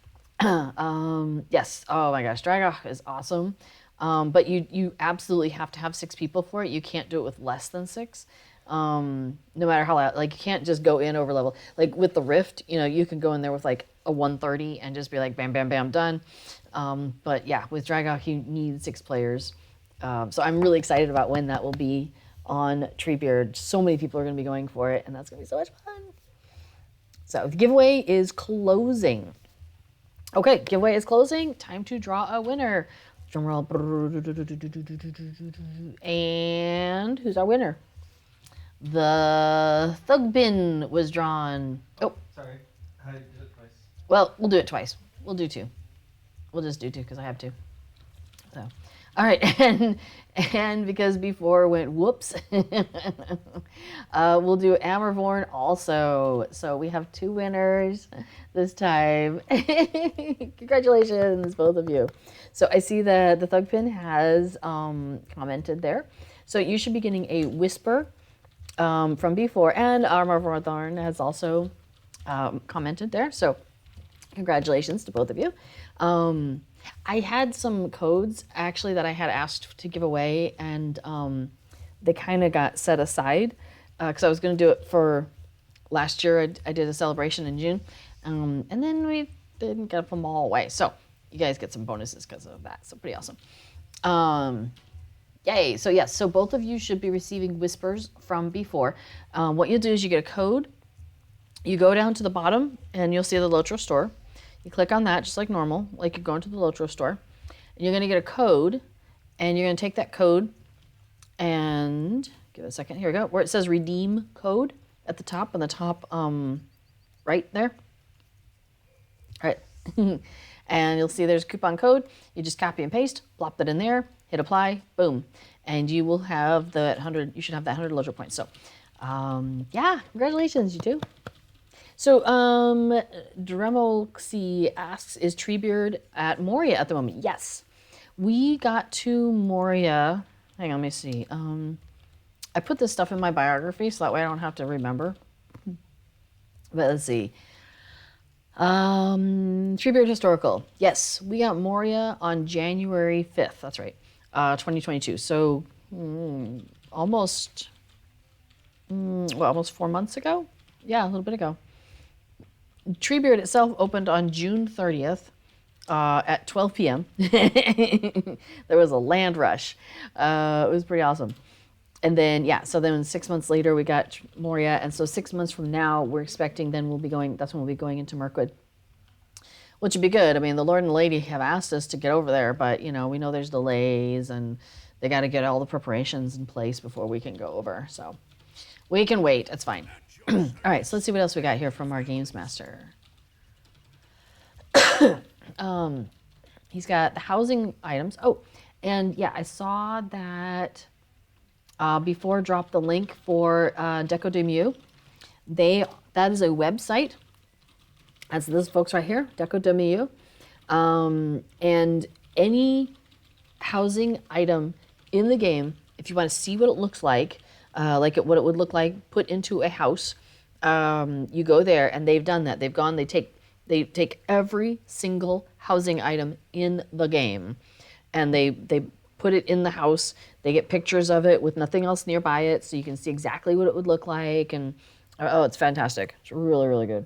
Speaker 1: Yes, oh my gosh, Dragok is awesome. But you absolutely have to have 6 people for it. You can't do it with less than 6. No matter how loud, like you can't just go in over level. Like with the Rift, you know, you can go in there with like a 130 and just be like bam, bam, bam, done. But yeah, with Dragok, you need 6 players. So I'm really excited about when that will be on Treebeard. So many people are going to be going for it, and that's going to be so much fun. So the giveaway is closing. Okay, giveaway is closing. Time to draw a winner. Drum roll. And who's our winner? The Thug Bin was drawn. Oh,
Speaker 2: sorry. I did it twice.
Speaker 1: Well, we'll do it twice. We'll do 2. We'll just do 2 because I have to. So, all right, and because before went whoops, we'll do Amervorn also. So we have 2 winners this time. Congratulations, both of you. So I see that the Thugpin has commented there. So you should be getting a whisper from before, and Amervorn has also commented there. So congratulations to both of you. I had some codes actually that I had asked to give away, and they kind of got set aside because I was going to do it for last year. I did a celebration in June, and then we didn't get them all away. So you guys get some bonuses because of that. So pretty awesome. Yay. So yes, so both of you should be receiving whispers from before. What you'll do is you get a code. You go down to the bottom, and you'll see the Lotro store. You click on that just like normal, like you're going to the Lotro store. And you're going to get a code, and you're going to take that code and give it a second. Here we go. Where it says redeem code at the top, on the top right there. All right. And you'll see there's a coupon code. You just copy and paste, plop that in there, hit apply, boom. And you will have that 100, you should have that 100 Lotro points. So yeah, congratulations, you two. So, Dremoxy asks, is Treebeard at Moria at the moment? Yes. We got to Moria. Hang on, let me see. I put this stuff in my biography so that way I don't have to remember. But let's see. Treebeard Historical. Yes, we got Moria on January 5th. That's right. 2022. So, almost 4 months ago? Yeah, a little bit ago. Treebeard itself opened on June 30th at 12 p.m. There was a land rush. It was pretty awesome. And then, yeah, so then 6 months later we got Moria. And so 6 months from now, we're expecting then that's when we'll be going into Mirkwood, which would be good. I mean, the Lord and Lady have asked us to get over there, but, you know, we know there's delays and they got to get all the preparations in place before we can go over. So we can wait. It's fine. All right, so let's see what else we got here from our Games Master. He's got the housing items. Oh, and yeah, I saw that before dropped the link for Deco de Mieux. That is a website. That's those folks right here, Deco de Mieux. And any housing item in the game, if you want to see what it looks like what it would look like put into a house, you go there, and they've done that. They take every single housing item in the game, and they put it in the house. They get pictures of it with nothing else nearby it, so you can see exactly what it would look like. And oh, it's fantastic. It's really, really good.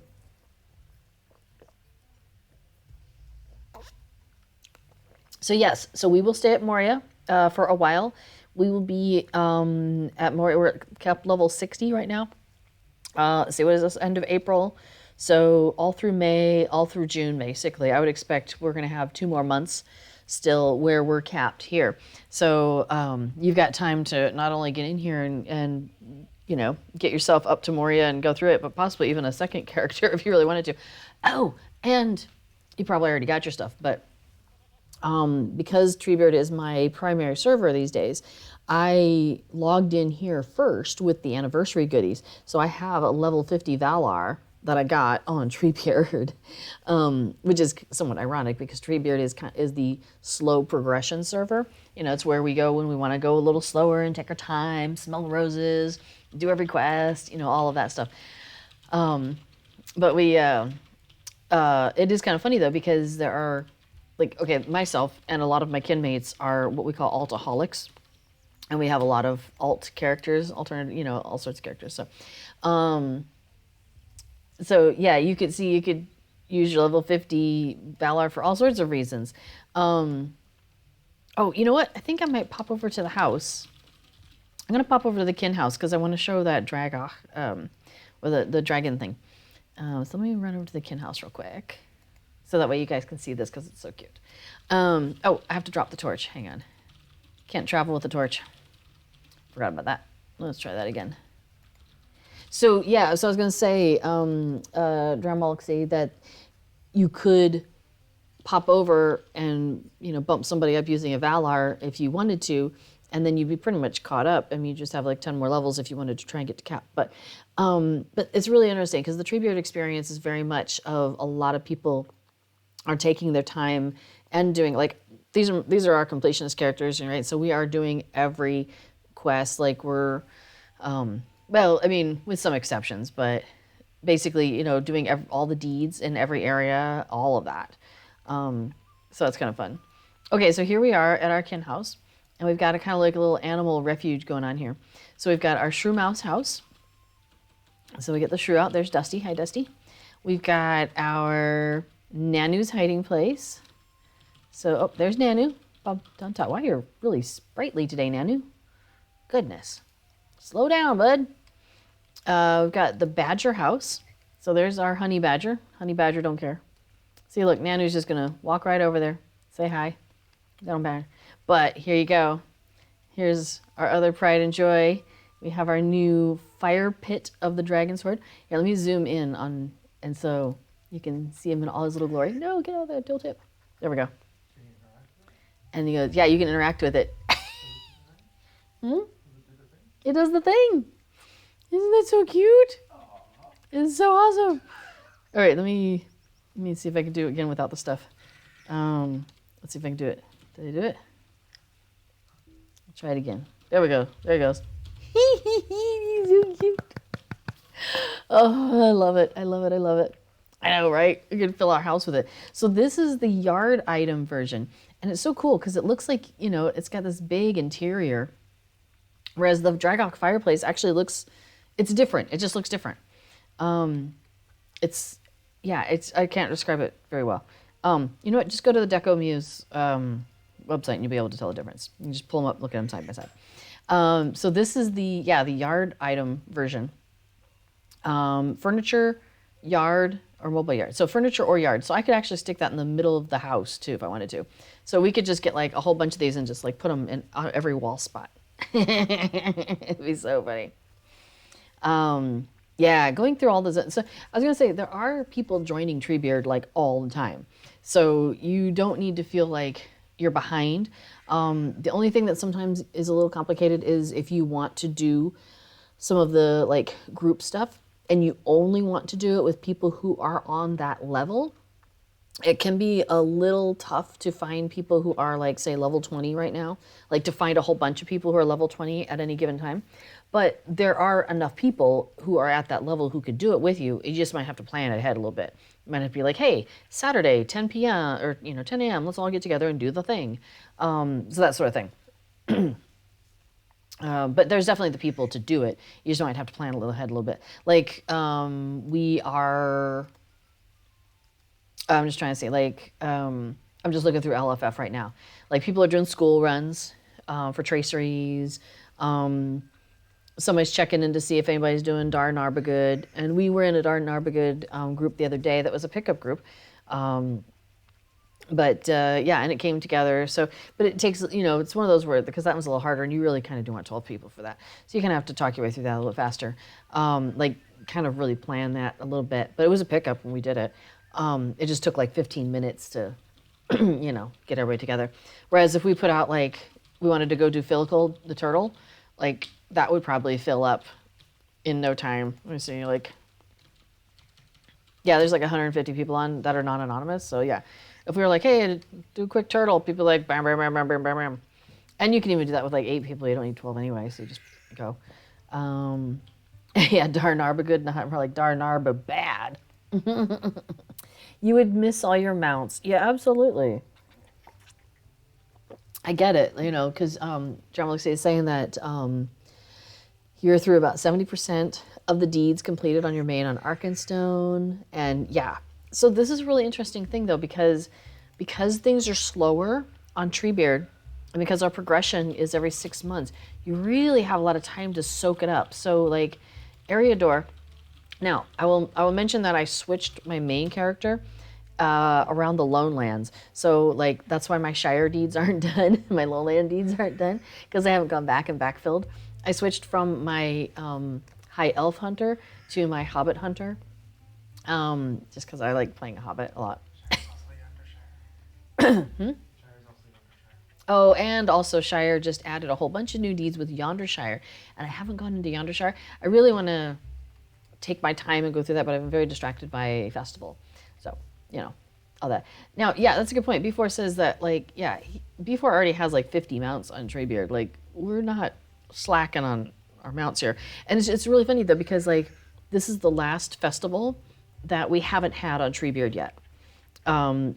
Speaker 1: So yes, so we will stay at Moria for a while. We will be at Moria. We're at cap level 60 right now. See, what is this? End of April. So all through May, all through June, basically. I would expect we're going to have 2 more months. still where we're capped here. So you've got time to not only get in here and get yourself up to Moria and go through it, but possibly even a second character if you really wanted to. Oh, and you probably already got your stuff, but because Treebeard is my primary server these days, I logged in here first with the anniversary goodies. So I have a level 50 Valar that I got on Treebeard, which is somewhat ironic because Treebeard is the slow progression server. It's where we go when we want to go a little slower and take our time, smell the roses, do every quest, all of that stuff. But it is kind of funny though because there are, myself and a lot of my kinmates are what we call altaholics, and we have a lot of alt characters, alternate, all sorts of characters. So yeah, you could use your level 50 Valar for all sorts of reasons. Oh, you know what? I think I might pop over to the house. I'm gonna pop over to the kin house because I want to show that Dragach, or the dragon thing. So let me run over to the kin house real quick, so that way you guys can see this because it's so cute. Oh, I have to drop the torch. Hang on. Can't travel with the torch. Forgot about that. Let's try that again. So yeah, so I was gonna say, Dramolic say that you could pop over and bump somebody up using a Valar if you wanted to, and then you'd be pretty much caught up. I mean, you just have like 10 more levels if you wanted to try and get to cap. But it's really interesting because the Treebeard experience is very much of a lot of people are taking their time and doing these are our completionist characters, right? So we are doing every quest we're well, I mean, with some exceptions, but basically, doing all the deeds in every area, all of that. So it's kind of fun. Okay, so here we are at our kin house, and we've got a kind of like a little animal refuge going on here. So we've got our shrew mouse house. So we get the shrew out. There's Dusty. Hi, Dusty. We've got our Nanu's hiding place. So, there's Nanu. Bob on top. Wow, you're really sprightly today, Nanu. Goodness. Slow down, bud. We've got the badger house. So there's our honey badger. Honey badger don't care. See, look, Nanu's just going to walk right over there. Say hi. They don't matter. But here you go. Here's our other pride and joy. We have our new fire pit of the dragon sword. Here, let me zoom in on, and so you can see him in all his little glory. No, get out of there, tilt tip. There we go. And he goes, yeah, you can interact with it. It does the thing. Isn't that so cute? It's so awesome. All right, let me see if I can do it again without the stuff. Let's see if I can do it. Did I do it? I'll try it again. There we go. There he goes. He's so cute. Oh, I love it. I love it. I love it. I know, right? We can fill our house with it. So this is the yard item version. And it's so cool because it looks like, it's got this big interior. Whereas the Dragok fireplace actually it's different. It just looks different. I can't describe it very well. You know what? Just go to the Deco Muse website and you'll be able to tell the difference. You can just pull them up, look at them side by side. So this is the yard item version. Furniture, yard, or mobile yard. So furniture or yard. So I could actually stick that in the middle of the house too if I wanted to. So we could just get a whole bunch of these and just put them in every wall spot. It'd be so funny. Going through all this. So I was gonna say there are people joining Treebeard all the time. So you don't need to feel like you're behind. The only thing that sometimes is a little complicated is if you want to do some of the group stuff and you only want to do it with people who are on that level. It can be a little tough to find people who are say level 20 right now, to find a whole bunch of people who are level 20 at any given time. But there are enough people who are at that level who could do it with you. You just might have to plan ahead a little bit. You might have to be like, hey, Saturday, 10 p.m. or 10 a.m., let's all get together and do the thing. So that sort of thing. But there's definitely the people to do it. You just might have to plan a little ahead a little bit. We are... I'm just trying to say, I'm just looking through LFF right now. People are doing school runs for traceries. Somebody's checking in to see if anybody's doing Dar Narbagud. And we were in a Dar Narbagud group the other day that was a pickup group. But yeah, and it came together. So, but it takes, it's one of those where, because that one's a little harder, and you really kind of do want 12 people for that. So you kind of have to talk your way through that a little bit faster. Like, kind of really plan that a little bit. But it was a pickup when we did it. It just took like 15 minutes to, get everybody together. Whereas if we put out, like, we wanted to go do Philical the turtle, like, that would probably fill up in no time. Let me see, like, yeah, there's like 150 people on that are non-anonymous. So yeah, if we were like, hey, do a quick turtle, people are like, bam, bam, bam, bam, bam, bam, bam. And you can even do that with like 8 people. You don't need 12 anyway, so you just go. Yeah, Darnarba good, not like Darnarba bad. You would miss all your mounts. Yeah, absolutely. I get it, because John Alexei is saying that you're through about 70% of the deeds completed on your main on Arkenstone. And yeah, so this is a really interesting thing though, because things are slower on Treebeard, and because our progression is every 6 months, you really have a lot of time to soak it up. So like Eriador, now I will mention that I switched my main character around the Lone Lands. So like that's why my Shire deeds aren't done, my Lowland deeds aren't done, because I haven't gone back and backfilled. I switched from my High Elf Hunter to my Hobbit Hunter, just because I like playing a Hobbit a lot. Oh, and also Shire just added a whole bunch of new deeds with Yondershire, and I haven't gone into Yondershire. I really want to take my time and go through that, but I've been very distracted by a festival. So, all that. Now, yeah, that's a good point. B4 says that, like, yeah, B4 already has like 50 mounts on Treebeard. Like, we're not slacking on our mounts here. And it's really funny, though, because, like, this is the last festival that we haven't had on Treebeard yet.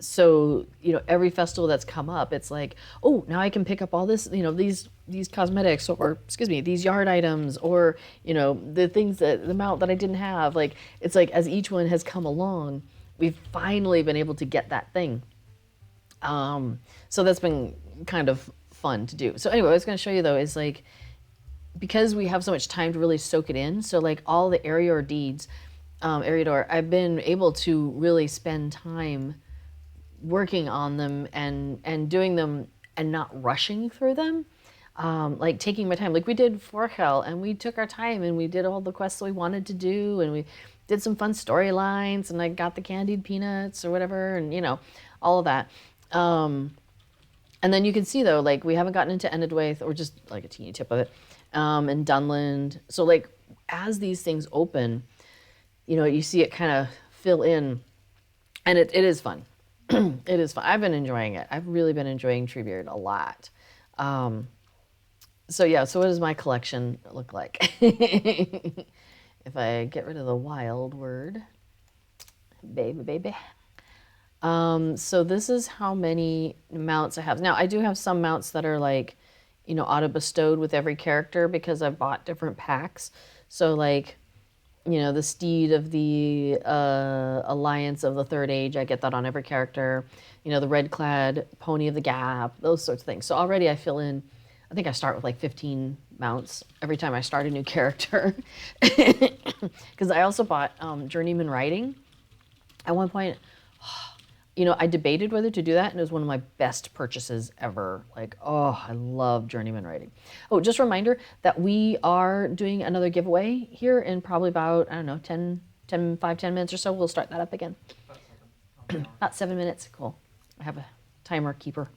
Speaker 1: So, every festival that's come up, it's like, oh, now I can pick up all this, these cosmetics, or, excuse me, these yard items, or, the things the mount that I didn't have. Like, it's like, as each one has come along, we've finally been able to get that thing. So that's been kind of fun to do. So anyway, what I was going to show you though is like, because we have so much time to really soak it in. So like all the Eriador deeds, Eriador, I've been able to really spend time working on them and doing them and not rushing through them. Like taking my time, like we did Forhel, and we took our time and we did all the quests we wanted to do, and we did some fun storylines, and I got the candied peanuts or whatever, and all of that. And then you can see though, like we haven't gotten into Enedwaith, or just like a teeny tip of it, and Dunland. So like as these things open, you see it kind of fill in, and it is fun. It is fun. I've been enjoying it. I've really been enjoying Treebeard a lot. So yeah, so what does my collection look like? If I get rid of the wild word, baby. So this is how many mounts I have. Now I do have some mounts that are like, auto bestowed with every character because I've bought different packs. So like, the steed of the Alliance of the Third Age, I get that on every character. The red clad pony of the Gap, those sorts of things. So already I fill in, I think I start with like 15 mounts every time I start a new character. Because I also bought Journeyman Riding. At one point, I debated whether to do that, and it was one of my best purchases ever. Like, oh, I love Journeyman Riding. Oh, just a reminder that we are doing another giveaway here in probably about, 10 minutes or so. We'll start that up again. About 7 minutes. Cool. I have a timer keeper.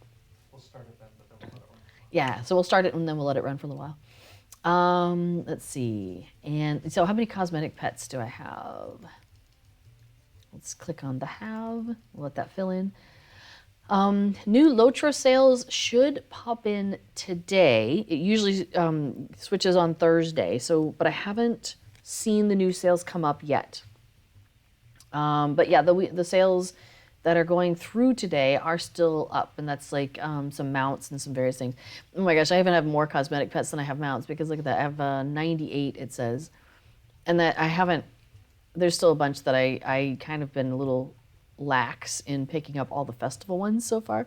Speaker 2: We'll start it then, but then we'll let it run.
Speaker 1: Yeah, so we'll start it and then we'll let it run for a little while. Let's see. And so how many cosmetic pets do I have? Let's click on the have. We'll let that fill in. New Lotro sales should pop in today. It usually switches on Thursday, but I haven't seen the new sales come up yet. But yeah, the sales that are going through today are still up, and that's like some mounts and some various things. Oh my gosh, I even have more cosmetic pets than I have mounts, because look at that, I have 98, it says. And that I haven't, there's still a bunch that I kind of been a little lax in picking up all the festival ones so far.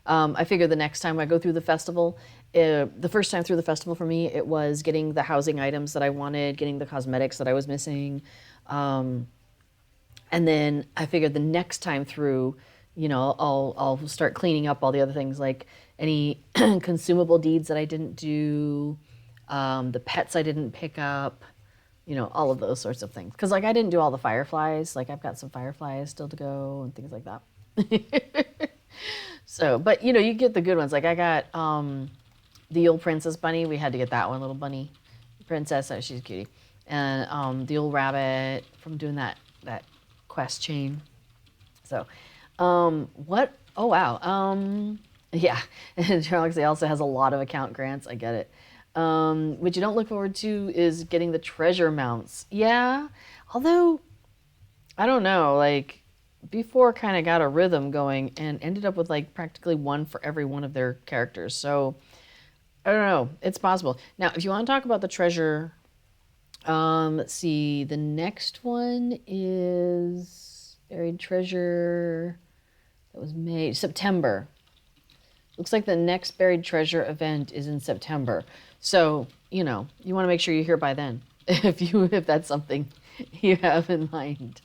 Speaker 1: I figure the next time I go through the festival, the first time through the festival for me, it was getting the housing items that I wanted, getting the cosmetics that I was missing. And then I figured the next time through I'll start cleaning up all the other things, like any consumable deeds that I didn't do, the pets I didn't pick up, all of those sorts of things. Because like I didn't do all the fireflies. Like I've got some fireflies still to go and things like that. So, but you get the good ones. Like I got the old princess bunny. We had to get that one, little bunny princess. Oh, she's a cutie. And the old rabbit from doing that quest chain. So, what? Oh wow. Yeah. And Galaxy also has a lot of account grants. I get it. What you don't look forward to is getting the treasure mounts. Yeah. Although, I don't know, like, before kind of got a rhythm going and ended up with like practically one for every one of their characters. So, I don't know. It's possible. Now, if you want to talk about the treasure, let's see. The next one is Buried Treasure. That was May, September. Looks like the next Buried Treasure event is in September. So, you want to make sure you're here by then if that's something you have in mind.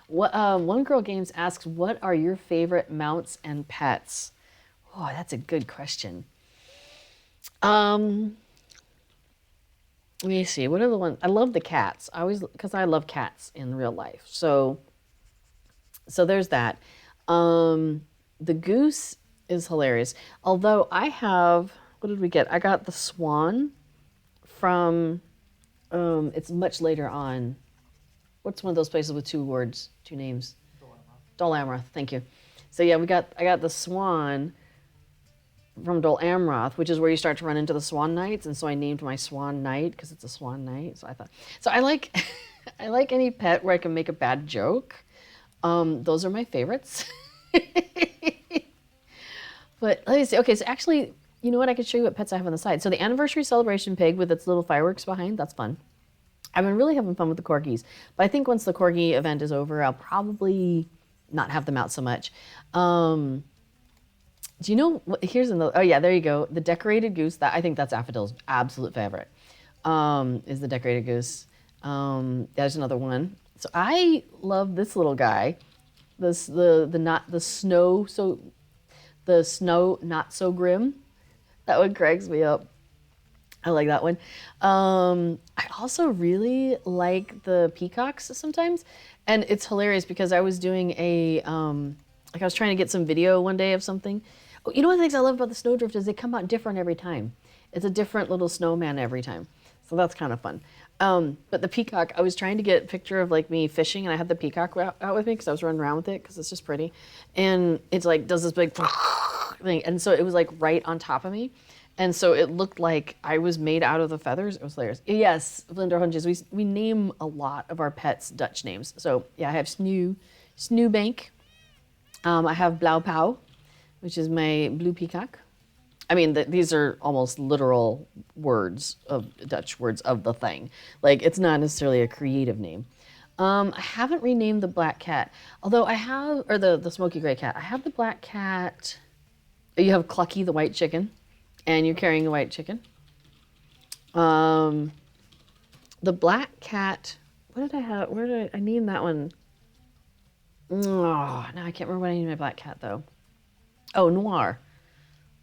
Speaker 1: One Girl Games asks, what are your favorite mounts and pets? Oh, that's a good question. Let me see. What are the ones? I love the cats. Because I love cats in real life. So there's that. The goose is hilarious. Although what did we get? I got the swan from, it's much later on. What's one of those places with two words, two names? Dol Amroth, thank you. So yeah, I got the swan from Dol Amroth, which is where you start to run into the Swan Knights, and so I named my Swan Knight because it's a Swan Knight. So I like, I like any pet where I can make a bad joke. Those are my favorites. But let me see. Okay, so actually, you know what? I could show you what pets I have on the side. So the anniversary celebration pig with its little fireworks behind, that's fun. I've been really having fun with the corgis. But I think once the corgi event is over, I'll probably not have them out so much. Do you know what? Oh yeah, there you go. The decorated goose. I think that's Affodil's absolute favorite. Is the decorated goose. There's another one. So I love this little guy. The snow not so grim. That one cracks me up. I like that one. I also really like the peacocks sometimes, and it's hilarious because I was doing I was trying to get some video one day of something. Oh, you know one of the things I love about the snowdrift is they come out different every time. It's a different little snowman every time, so that's kind of fun. But the peacock, I was trying to get a picture of like me fishing, and I had the peacock out with me because I was running around with it because it's just pretty, and it's like does this big thing, and so it was like right on top of me. And so it looked like I was made out of the feathers. It was hilarious. Yes, Vlinder Hunches. We name a lot of our pets Dutch names. So yeah, I have Snoobank. I have Blauwpauw, which is my blue peacock. I mean, these are almost literal words of Dutch words of the thing. Like it's not necessarily a creative name. I haven't renamed the black cat, although I have, or the smoky gray cat. I have the black cat. You have Clucky, the white chicken. And you're carrying a white chicken. The black cat, what did I have? Where did I name that one? Oh, no, I can't remember what I named my black cat, though. Oh, Noir.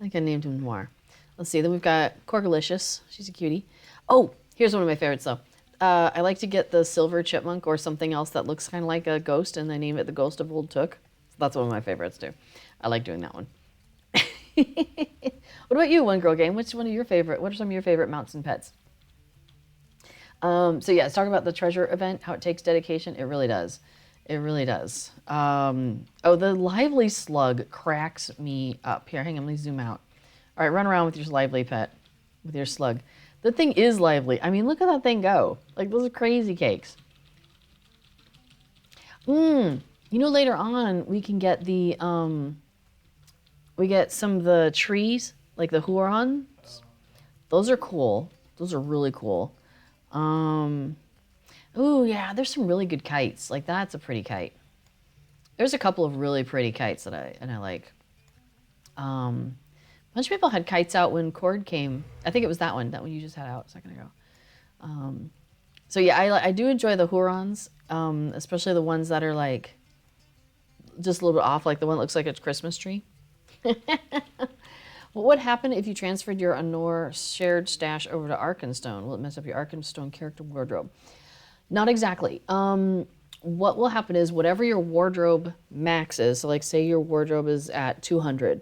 Speaker 1: I think I named him Noir. Let's see, then we've got Corgalicious. She's a cutie. Oh, here's one of my favorites, though. I like to get the silver chipmunk or something else that looks kind of like a ghost, and I name it the Ghost of Old Took. So that's one of my favorites, too. I like doing that one. What about you, One Girl Game? What are some of your favorite mounts and pets? So yeah, let's talk about the treasure event, how it takes dedication. It really does. It really does. The lively slug cracks me up. Here, hang on, let me zoom out. All right, run around with your lively pet, with your slug. The thing is lively. I mean, look at that thing go. Like, those are crazy cakes. Later on, we can get we get some of the trees, like the Hurons. Those are cool. Those are really cool. Oh yeah, there's some really good kites. Like that's a pretty kite. There's a couple of really pretty kites that I like. A bunch of people had kites out when Cord came. I think it was that one you just had out a second ago. So yeah, I do enjoy the Hurons, especially the ones that are like just a little bit off, like the one that looks like a Christmas tree. What would happen if you transferred your Anor shared stash over to Arkenstone? Will it mess up your Arkenstone character wardrobe? Not exactly. What will happen is whatever your wardrobe max is, so like say your wardrobe is at 200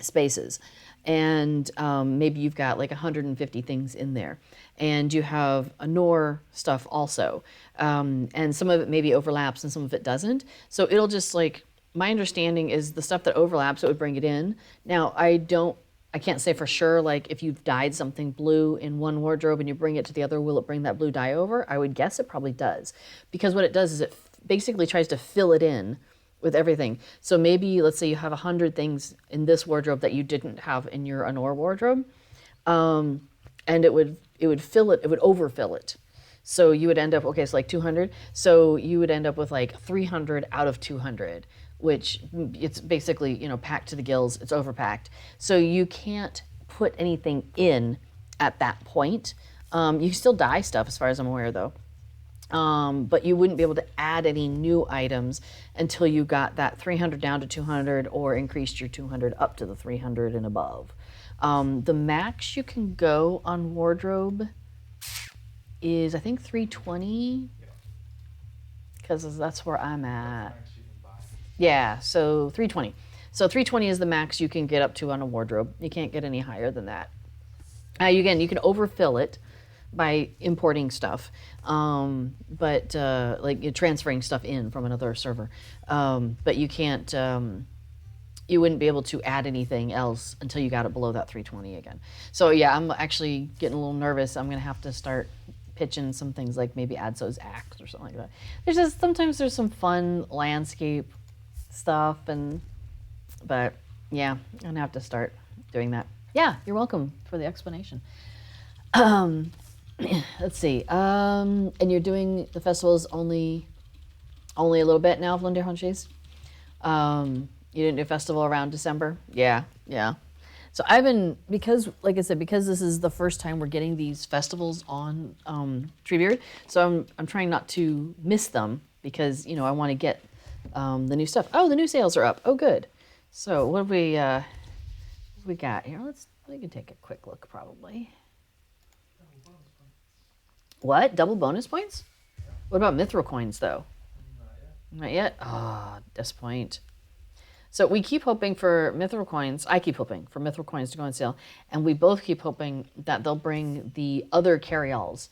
Speaker 1: spaces, and maybe you've got like 150 things in there, and you have Anor stuff also, and some of it maybe overlaps and some of it doesn't. So it'll just like, my understanding is the stuff that overlaps, it would bring it in. Now, I can't say for sure, like if you've dyed something blue in one wardrobe and you bring it to the other, will it bring that blue dye over? I would guess it probably does. Because what it does is it basically tries to fill it in with everything. So maybe, let's say you have 100 things in this wardrobe that you didn't have in your Anor wardrobe, and it would fill it, it would overfill it. So you would end up, okay, so like 200, so you would end up with like 300 out of 200, which it's basically, packed to the gills, it's overpacked. So you can't put anything in at that point. You can still dye stuff as far as I'm aware though. But you wouldn't be able to add any new items until you got that 300 down to 200 or increased your 200 up to the 300 and above. The max you can go on wardrobe is I think 320, because that's where I'm at. Yeah, so 320. So 320 is the max you can get up to on a wardrobe. You can't get any higher than that. Again, you can overfill it by importing stuff, but like you're transferring stuff in from another server. But you can't, you wouldn't be able to add anything else until you got it below that 320 again. So yeah, I'm actually getting a little nervous. I'm gonna have to start pitching some things like maybe Adso's Axe or something like that. Sometimes there's some fun landscape stuff, but yeah, I'm gonna have to start doing that. Yeah, you're welcome for the explanation. Let's see. And you're doing the festivals only a little bit now, Vlinda Hunches. You didn't do a festival around December? Yeah. So I've been, because like I said, because this is the first time we're getting these festivals on Treebeard, so I'm trying not to miss them because I want to get the new stuff. Oh, the new sales are up. Oh, good. So what have we got here? We can take a quick look probably. What? Double bonus points? What about mithril coins though? Not yet. Oh, disappoint. So we keep hoping for mithril coins. I keep hoping for mithril coins to go on sale, and we both keep hoping that they'll bring the other carryalls,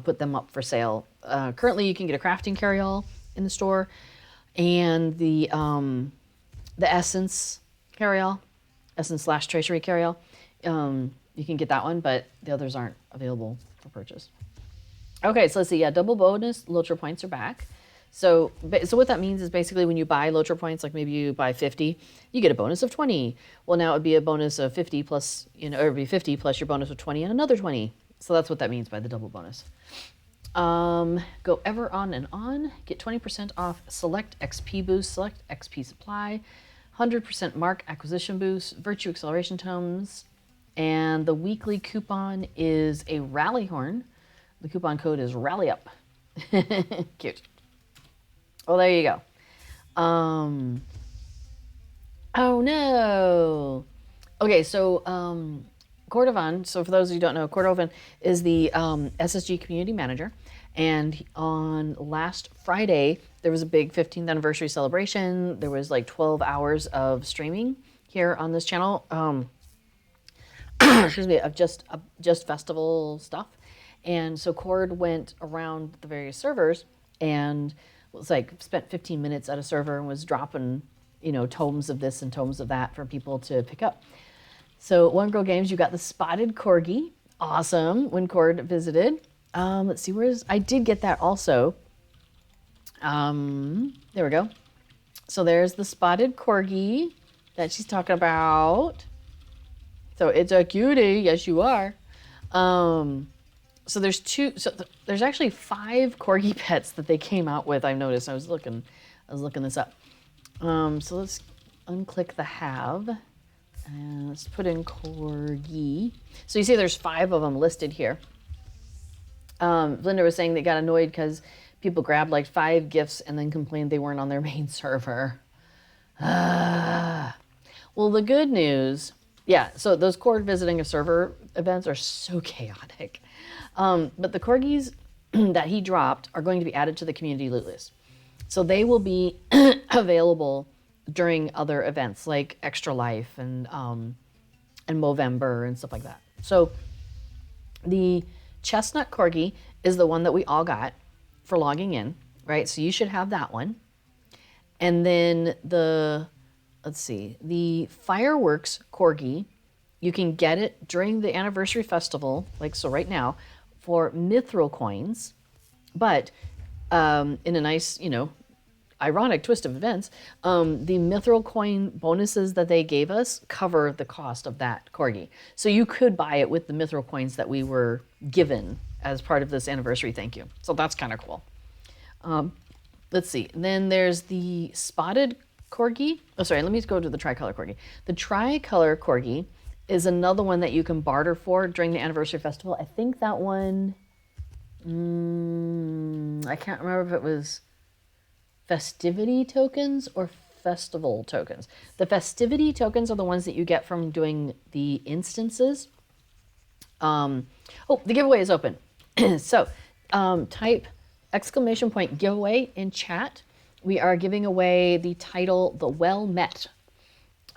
Speaker 1: put them up for sale. Currently, you can get a crafting carryall in the store, and the essence carryall, essence/treasury carryall. You can get that one, but the others aren't available for purchase. Okay, so let's see. Yeah, double bonus Lotro points are back. So what that means is basically when you buy Lotro points, like maybe you buy 50, you get a bonus of 20. Well, now it would be a bonus of 50 plus, or it would be 50 plus your bonus of 20 and another 20. So that's what that means by the double bonus. Go ever on and on. Get 20% off select XP boost, select XP supply, 100% mark acquisition boost, virtue acceleration tomes, and the weekly coupon is a rally horn. The coupon code is rally up. Cute. Well, there you go. Oh no. Okay, so Cordovan, so for those of you who don't know, Cordovan is the SSG community manager. And on last Friday, there was a big 15th anniversary celebration. There was like 12 hours of streaming here on this channel. Excuse me, of just festival stuff. And so Cord went around the various servers and was like spent 15 minutes at a server and was dropping, tomes of this and tomes of that for people to pick up. So One Girl Games, you got the spotted Corgi. Awesome. When Cord visited. Let's see, I did get that also. There we go. So there's the spotted Corgi that she's talking about. So it's a cutie. Yes, you are. So there's there's actually 5 Corgi pets that they came out with. I've noticed. I was looking this up. So let's unclick the have, and let's put in Corgi. So you see, there's 5 of them listed here. Linda was saying they got annoyed because people grabbed like 5 gifts and then complained they weren't on their main server. Well, the good news, yeah, so those Cord visiting a server events are so chaotic. But the Corgis that he dropped are going to be added to the community loot list. So they will be available during other events like Extra Life and Movember and stuff like that. So the Chestnut Corgi is the one that we all got for logging in, right? So you should have that one. And then the Fireworks Corgi, you can get it during the anniversary festival, like so right now, for mithril coins. But in a nice, ironic twist of events, the mithril coin bonuses that they gave us cover the cost of that Corgi. So you could buy it with the mithril coins that we were given as part of this anniversary thank you. So that's kind of cool. Let's see. Then there's the spotted Corgi. Oh, sorry. Let me go to the tricolor Corgi. The tricolor Corgi is another one that you can barter for during the anniversary festival. I think that one, I can't remember if it was festivity tokens or festival tokens. The festivity tokens are the ones that you get from doing the instances. The giveaway is open. So type !giveaway in chat. We are giving away the title, The Well Met.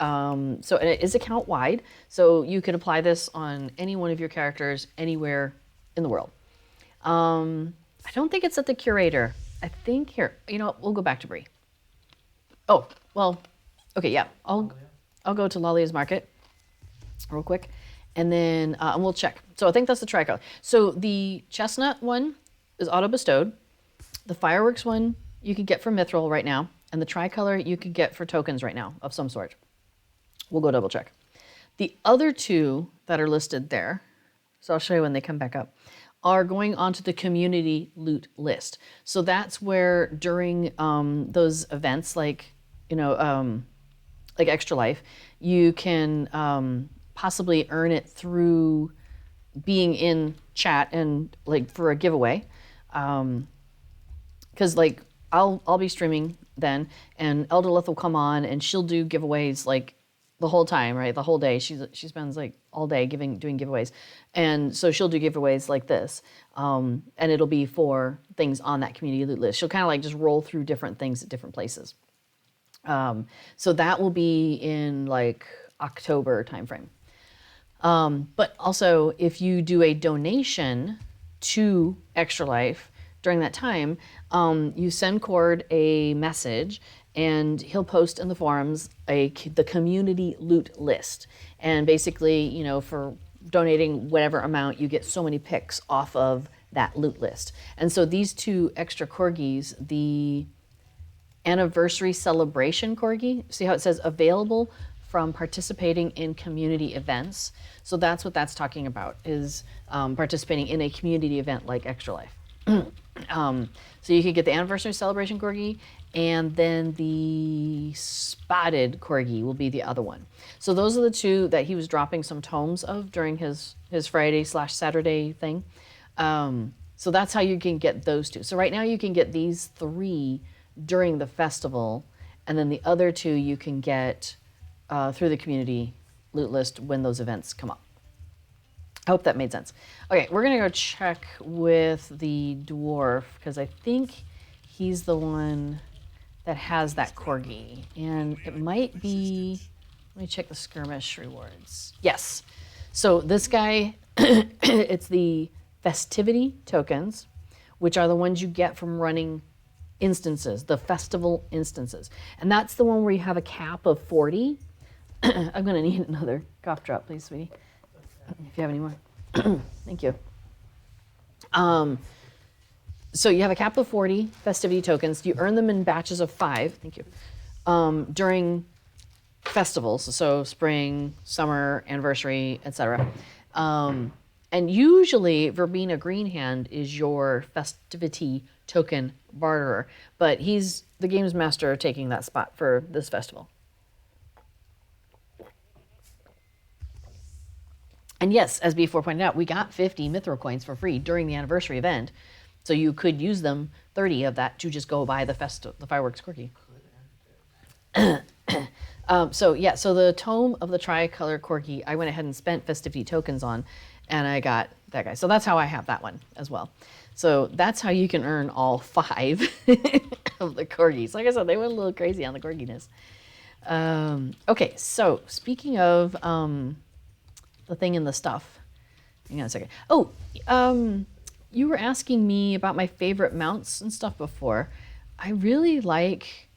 Speaker 1: So it is account wide, so you can apply this on any one of your characters anywhere in the world. I don't think it's at the curator. I think here, we'll go back to Bree. Oh, well, okay, yeah. I'll go to Lalia's Market real quick, and then we'll check. So I think that's the tricolor. So the chestnut one is auto bestowed. The fireworks one you can get for mithril right now, and the tricolor you can get for tokens right now of some sort. We'll go double check. The other two that are listed there, so I'll show you when they come back up, are going onto the community loot list. So that's where during those events like Extra Life, you can possibly earn it through being in chat and like for a giveaway. Because like I'll be streaming then, and Elderlith will come on and she'll do giveaways like the whole time, right? The whole day. She spends like all day doing giveaways. And so she'll do giveaways like this. And it'll be for things on that community loot list. She'll kind of like just roll through different things at different places. So that will be in like October timeframe. But also if you do a donation to Extra Life during that time, you send Cord a message and he'll post in the forums the community loot list. And basically, for donating whatever amount, you get so many picks off of that loot list. And so these two extra Corgis, the anniversary celebration Corgi, see how it says available from participating in community events? So that's what that's talking about, is participating in a community event like Extra Life. So you could get the anniversary celebration Corgi, and then the spotted Corgi will be the other one. So those are the two that he was dropping some tomes of during his Friday/Saturday thing. So that's how you can get those two. So right now you can get these three during the festival, and then the other two you can get through the community loot list when those events come up. I hope that made sense. Okay, we're gonna go check with the dwarf because I think he's the one that has that Corgi, and it might be, let me check the skirmish rewards. Yes, so this guy, it's the festivity tokens, which are the ones you get from running instances, the festival instances. And that's the one where you have a cap of 40. I'm gonna need another cough drop, please, sweetie, if you have any more. Thank you. So you have a cap of 40 festivity tokens. You earn them in batches of 5, thank you, during festivals, so spring, summer, anniversary, etc. And usually Verbena Greenhand is your festivity token barterer, but he's the games master taking that spot for this festival. And yes, as B4 pointed out, we got 50 mithril coins for free during the anniversary event. So you could use them, 30 of that, to just go buy the fireworks Corgi. So yeah, so the Tome of the Tricolor Corgi, I went ahead and spent festivity tokens on, and I got that guy. So that's how I have that one as well. So that's how you can earn all 5 of the corgis. Like I said, they went a little crazy on the corginess. Okay, so speaking of the thing in the stuff, hang on a second. Oh, you were asking me about my favorite mounts and stuff before. I really like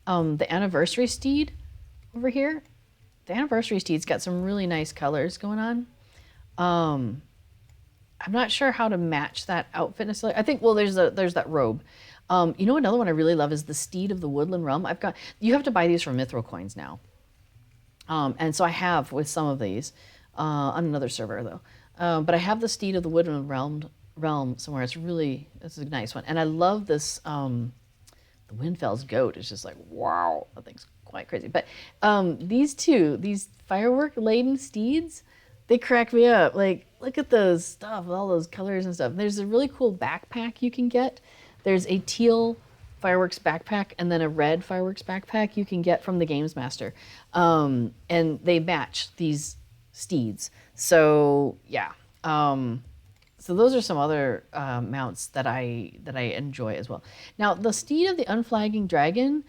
Speaker 1: the Anniversary Steed over here. The Anniversary Steed's got some really nice colors going on. I'm not sure how to match that outfit necessarily. I think, well, there's that robe. You know, another one I really love is the Steed of the Woodland Realm. You have to buy these from Mithril Coins now. And so I have with some of these on another server though. But I have the Steed of the Woodland Realm somewhere. It's a nice one. And I love this, the Windfell's goat is just like, wow, that thing's quite crazy. But these firework laden steeds, they crack me up. Like, look at those stuff, all those colors and stuff. There's a really cool backpack you can get. There's a teal fireworks backpack and then a red fireworks backpack you can get from the Games Master. And they match these steeds. So yeah. So those are some other mounts that I enjoy as well. Now the Steed of the Unflagging Dragon,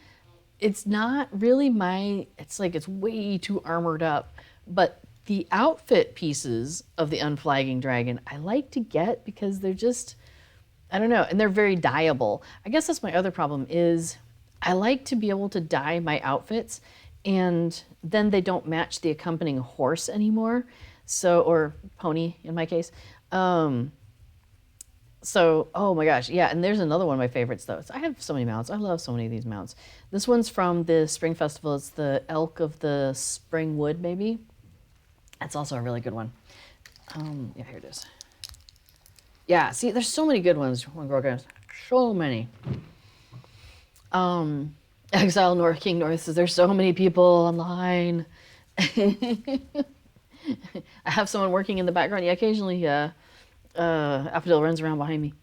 Speaker 1: it's not really it's way too armored up, but the outfit pieces of the Unflagging Dragon I like to get because they're just, I don't know, and they're very dyeable. I guess that's my other problem is I like to be able to dye my outfits and then they don't match the accompanying horse anymore. So, or pony in my case. So, oh my gosh, yeah, and there's another one of my favorites though. I have so many mounts. I love so many of these mounts. This one's from the Spring Festival. It's the Elk of the Spring Wood, maybe. That's also a really good one. Yeah, here it is. Yeah, see, there's so many good ones. So many. Exile North King North says there's so many people online. I have someone working in the background. Yeah, occasionally, Affadil runs around behind me.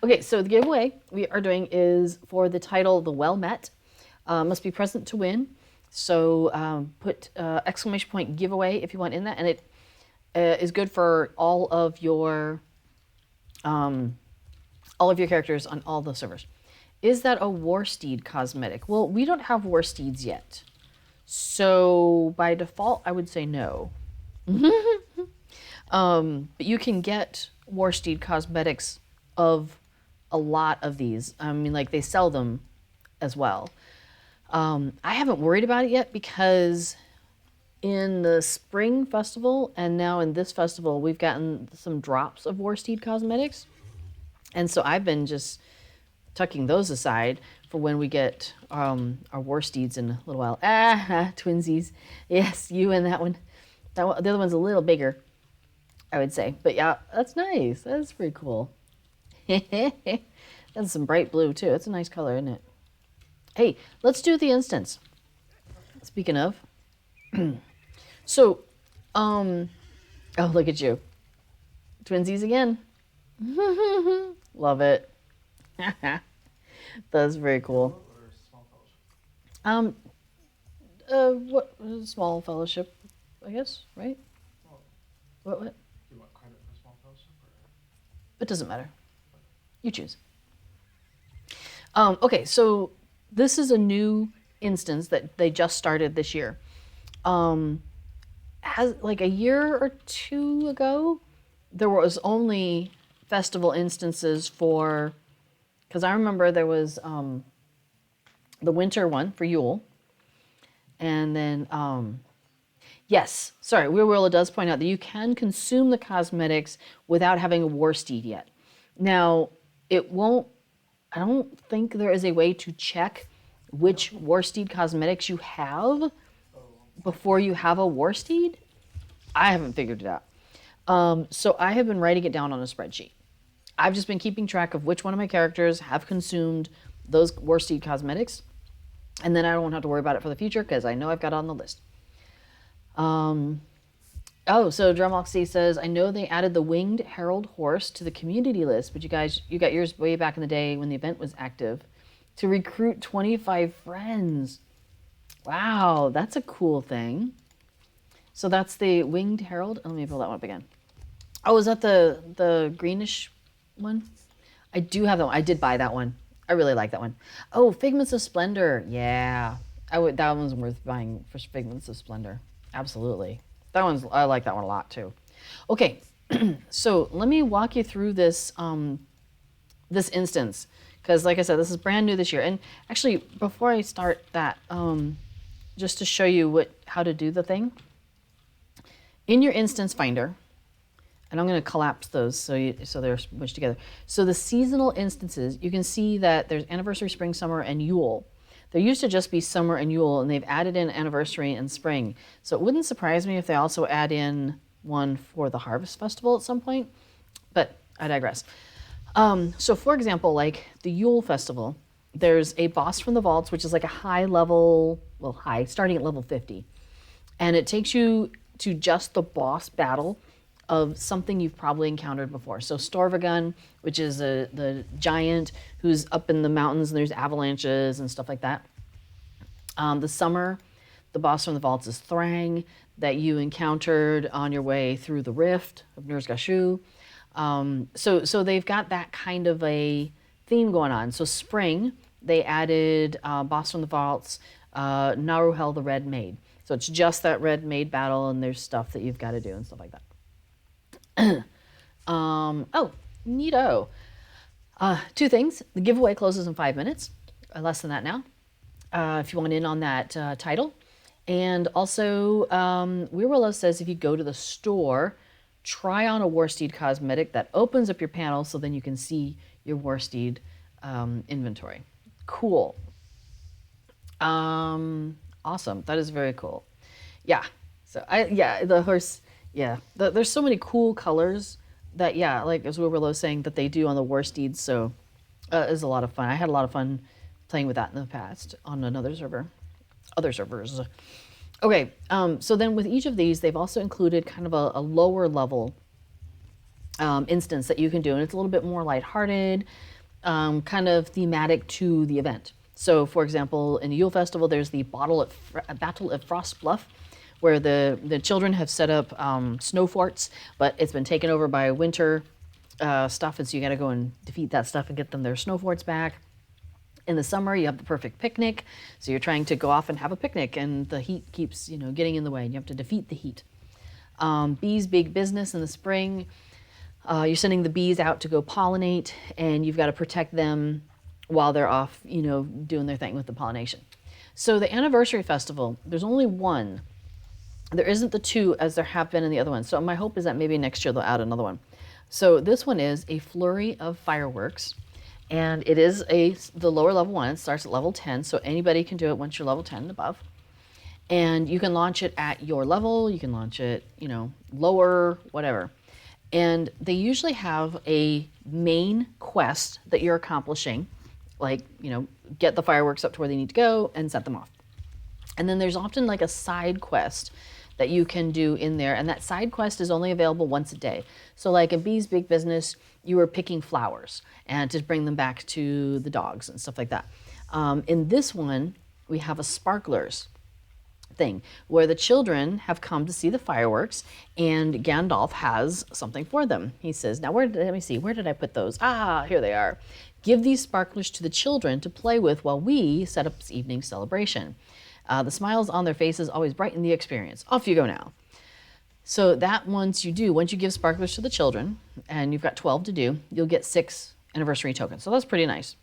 Speaker 1: Okay, so the giveaway we are doing is for the title The Well Met. Must be present to win. So put exclamation point giveaway if you want in that, and it is good for all of your characters on all the servers. Is that a War Steed cosmetic? Well, we don't have War Steeds yet, so by default I would say no. But you can get War Steed cosmetics of a lot of these. I mean, like they sell them as well. I haven't worried about it yet because in the Spring Festival and now in this festival, we've gotten some drops of War Steed cosmetics. And so I've been just tucking those aside for when we get our War Steeds in a little while. Twinsies. Yes, you and that one. The other one's a little bigger, I would say. But yeah, that's nice. That's pretty cool. That's some bright blue too. It's a nice color, isn't it? Hey, let's do the instance. Speaking of. So, oh, look at you. Twinsies again. Love it. That's very cool. What small fellowship, I guess, right? What?
Speaker 2: Do you want credit for small fellowship?
Speaker 1: It doesn't matter. You choose. Okay, so this is a new instance that they just started this year. Has like a year or two ago, there was only festival instances for, because I remember there was the winter one for Yule, and then yes, sorry, Willa does point out that you can consume the cosmetics without having a War Steed yet. Now, it won't, I don't think there is a way to check which War Steed cosmetics you have before you have a War Steed. I haven't figured it out. So I have been writing it down on a spreadsheet. I've just been keeping track of which one of my characters have consumed those War Steed cosmetics. And then I don't have to worry about it for the future because I know I've got it on the list. Oh, so Drumoxy says, I know they added the Winged Herald horse to the community list, but you got yours way back in the day when the event was active to recruit 25 friends. Wow, that's a cool thing. So that's the Winged Herald. Let me pull that one up again. Oh, is that the greenish one? I do have that one. I did buy that one. I really like that one. Oh, Figments of Splendor. Yeah. That one's worth buying for Figments of Splendor. Absolutely. I like that one a lot too. Okay. So let me walk you through this this instance, because like I said, this is brand new this year. And actually, before I start that, just to show you how to do the thing, in your instance finder, and I'm going to collapse those so they're smushed together. So the seasonal instances, you can see that there's anniversary, spring, summer, and Yule. There used to just be summer and Yule, and they've added in anniversary and spring. So it wouldn't surprise me if they also add in one for the Harvest Festival at some point, but I digress. So for example, like the Yule Festival, there's a boss from the vaults, which is like a high level, starting at level 50. And it takes you to just the boss battle of something you've probably encountered before. So Storvagun, which is the giant who's up in the mountains and there's avalanches and stuff like that. The summer, the boss from the vaults is Thrang, that you encountered on your way through the rift of Nurzgashu. So they've got that kind of a theme going on. So spring, they added boss from the vaults, Naruhel the Red Maid. So it's just that Red Maid battle, and there's stuff that you've got to do and stuff like that. Oh, neato. Two things. The giveaway closes in 5 minutes, less than that now, if you want in on that title. And also, Willow says if you go to the store, try on a Warsteed cosmetic that opens up your panel so then you can see your Warsteed inventory. Cool. Awesome. That is very cool. Yeah. So the horse. Yeah. There's so many cool colors that like as Willow was saying that they do on the Warsteeds. So is a lot of fun. I had a lot of fun playing with that in the past on another server, other servers. Okay. So then with each of these, they've also included kind of a lower level instance that you can do, and it's a little bit more lighthearted, kind of thematic to the event. So, for example, in the Yule Festival, there's the Battle at Frost Bluff, where the children have set up snow forts, but it's been taken over by winter stuff, and so you got to go and defeat that stuff and get them their snow forts back. In the summer, you have the perfect picnic, so you're trying to go off and have a picnic, and the heat keeps getting in the way, and you have to defeat the heat. Bees Big Business in the spring, you're sending the bees out to go pollinate, and you've got to protect them while they're off, doing their thing with the pollination. So the Anniversary Festival, there's only one. There isn't the two as there have been in the other ones. So my hope is that maybe next year they'll add another one. So this one is a Flurry of Fireworks, and it is the lower level one. It starts at level 10, so anybody can do it once you're level 10 and above. And you can launch it at your level. You can launch it, lower, whatever. And they usually have a main quest that you're accomplishing, like, get the fireworks up to where they need to go and set them off. And then there's often like a side quest that you can do in there, and that side quest is only available once a day. So like in Bee's Big Business, you were picking flowers and to bring them back to the dogs and stuff like that. In this one, we have a sparklers thing where the children have come to see the fireworks, and Gandalf has something for them. He says, now let me see, where did I put those? Here they are. Give these sparklers to the children to play with while we set up this evening celebration. The smiles on their faces always brighten the experience. Off you go now. So that once you give sparklers to the children, and you've got 12 to do, you'll get 6 anniversary tokens. So that's pretty nice.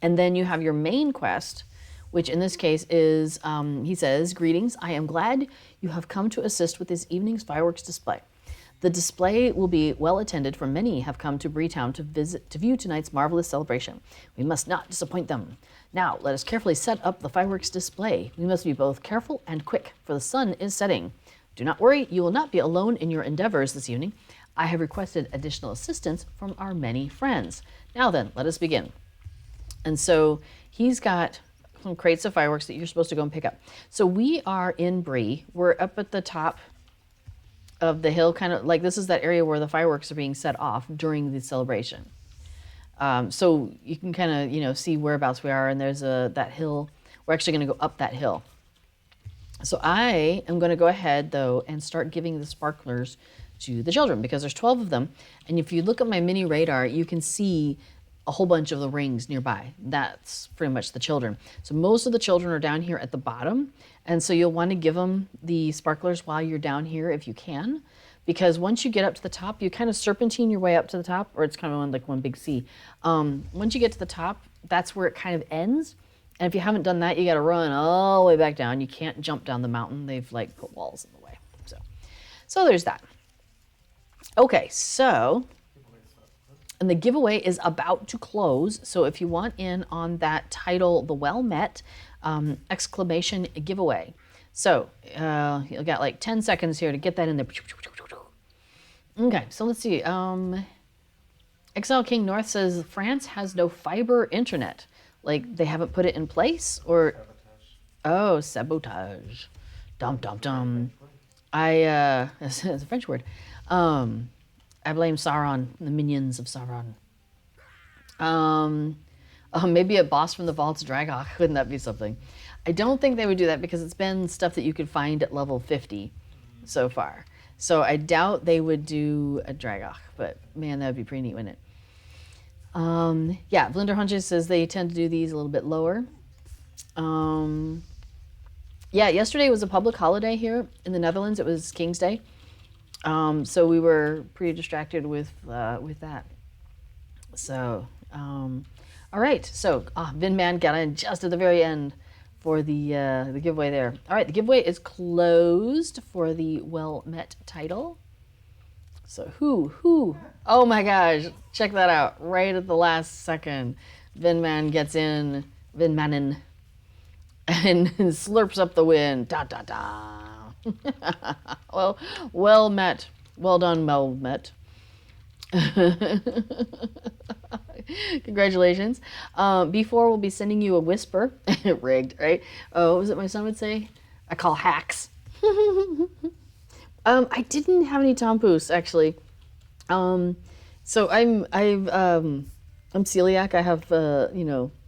Speaker 1: And then you have your main quest, which in this case is, he says, greetings, I am glad you have come to assist with this evening's fireworks display. The display will be well attended, for many have come to Breetown to view tonight's marvelous celebration. We must not disappoint them. Now, let us carefully set up the fireworks display. We must be both careful and quick, for the sun is setting. Do not worry, you will not be alone in your endeavors this evening. I have requested additional assistance from our many friends. Now then, let us begin. And so he's got some crates of fireworks that you're supposed to go and pick up. So we are in Bree. We're up at the top of the hill, kind of like this is that area where the fireworks are being set off during the celebration. So you can kind of see whereabouts we are, and there's that hill We're actually going to go up that hill. So I am going to go ahead, though, and start giving the sparklers to the children because there's 12 of them. And if you look at my mini radar, you can see a whole bunch of the rings nearby. That's pretty much the children. So most of the children are down here at the bottom. And so you'll want to give them the sparklers while you're down here if you can. Because once you get up to the top, you kind of serpentine your way up to the top, or it's kind of like one big C. Once you get to the top, that's where it kind of ends. And if you haven't done that, you got to run all the way back down. You can't jump down the mountain. They've like put walls in the way. So there's that. Okay, so, and the giveaway is about to close. So if you want in on that title, The Well Met, exclamation giveaway. So you got like 10 seconds here to get that in there. Okay, so let's see. Exile King North says France has no fiber internet. Like they haven't put it in place, or oh, sabotage. Dum dum dum. It's a French word. I blame Sauron, the minions of Sauron. Maybe a boss from the Vaults of Dragok. Wouldn't that be something? I don't think they would do that because it's been stuff that you could find at level 50 so far. So I doubt they would do a Dragok, but man, that would be pretty neat, wouldn't it? Yeah, Blender Hunches says they tend to do these a little bit lower. Yeah, yesterday was a public holiday here in the Netherlands. It was King's Day. So we were pretty distracted with that. So, all right. So, Vinman got in just at the very end for the giveaway there. All right, the giveaway is closed for the Well Met title. So who? Oh my gosh, check that out. Right at the last second, Vinman gets in, Vinmanin, and slurps up the win. Da da da. Well met. Well done, well met. Congratulations. B4 will be sending you a whisper. Rigged, right? Oh, what was it my son would say? I call hacks. I didn't have any Tompoos actually. So I'm celiac. I have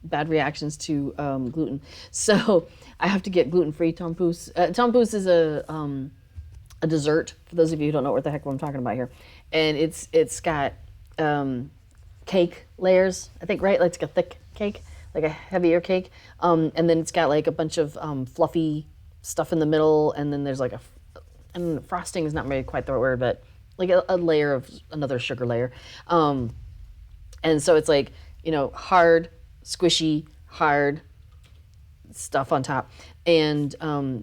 Speaker 1: bad reactions to gluten. So I have to get gluten-free Tompoos. Tompoos is a dessert for those of you who don't know what the heck I'm talking about here, and it's got cake layers. I think right, like it's like a thick cake, like a heavier cake, and then it's got like a bunch of fluffy stuff in the middle, and then there's like and frosting is not maybe quite the right word, but like a layer of another sugar layer. And so it's like, hard, squishy, hard stuff on top. And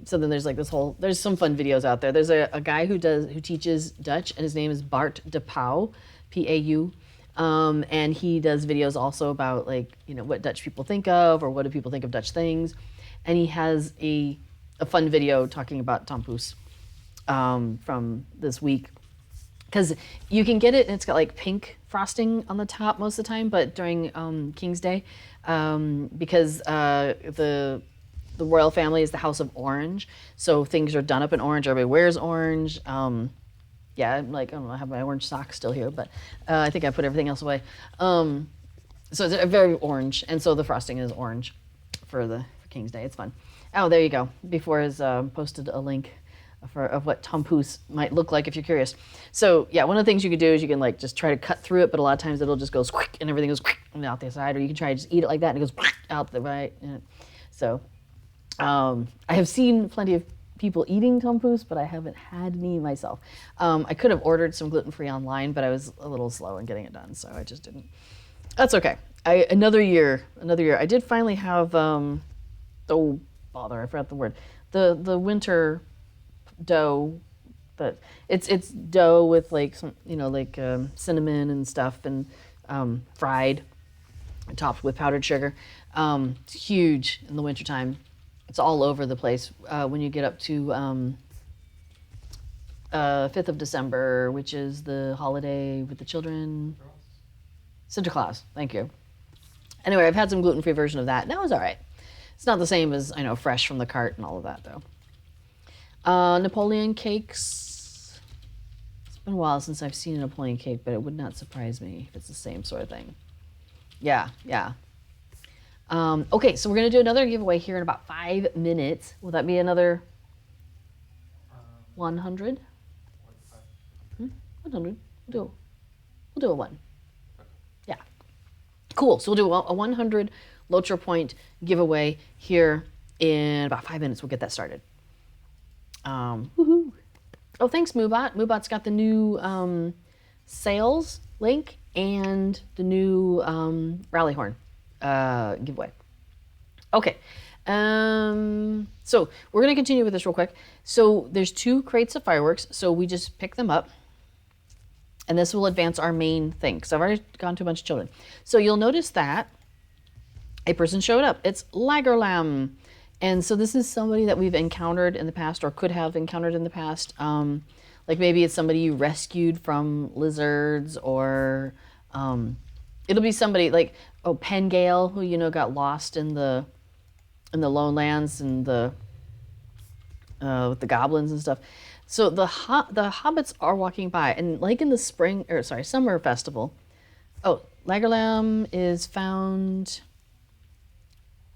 Speaker 1: so then there's like there's some fun videos out there. There's a guy who teaches Dutch, and his name is Bart de Pauw, P-A-U. And he does videos also about what Dutch people think of, or what do people think of Dutch things. And he has a fun video talking about Tompoos from this week, because you can get it and it's got like pink frosting on the top most of the time, but during King's Day, because the royal family is the House of Orange, so things are done up in orange. Everybody wears orange. Yeah, I'm like, I don't know, I have my orange socks still here, but I think I put everything else away. So it's very orange, and so the frosting is orange for King's Day. It's fun. Oh, there you go. Before has posted a link of what Tompoos might look like if you're curious. So yeah, one of the things you could do is you can like just try to cut through it, but a lot of times it'll just go squick and everything goes out the side, or you can try to just eat it like that and it goes out the right. So I have seen plenty of people eating Tompoos, but I haven't had any myself. I could have ordered some gluten-free online, but I was a little slow in getting it done, so I just didn't. That's okay. Another year. I did finally have oh bother, I forgot the word. The winter dough, but it's dough with like some cinnamon and stuff, and fried, topped with powdered sugar. It's huge in the wintertime. It's all over the place when you get up to 5th of December, which is the holiday with the children. Sinterklaas, thank you. Anyway, I've had some gluten-free version of that, and that was all right. It's not the same as, fresh from the cart and all of that, though. Napoleon cakes. It's been a while since I've seen a Napoleon cake, but it would not surprise me if it's the same sort of thing. Yeah. Okay, so we're going to do another giveaway here in about 5 minutes. Will that be another
Speaker 2: Um,
Speaker 1: 100?
Speaker 2: what,
Speaker 1: 100. We'll do a 1. Yeah. Cool. So we'll do a 100 Lotro point giveaway here in about 5 minutes. We'll get that started. Woohoo. Oh, thanks, Moobot. Moobot's got the new sales link and the new rally horn giveaway. Okay. So we're going to continue with this real quick. So there's 2 crates of fireworks. So we just pick them up. And this will advance our main thing. So I've already gone to a bunch of children. So you'll notice that a person showed up. It's Lagerlam. And so this is somebody that we've encountered in the past or could have encountered in the past. Like maybe it's somebody you rescued from lizards, or it'll be somebody like, Pengale, who, you know, got lost in the lone lands and with the goblins and stuff. So the hobbits are walking by, and like in the summer festival. Oh, Lagerlam is found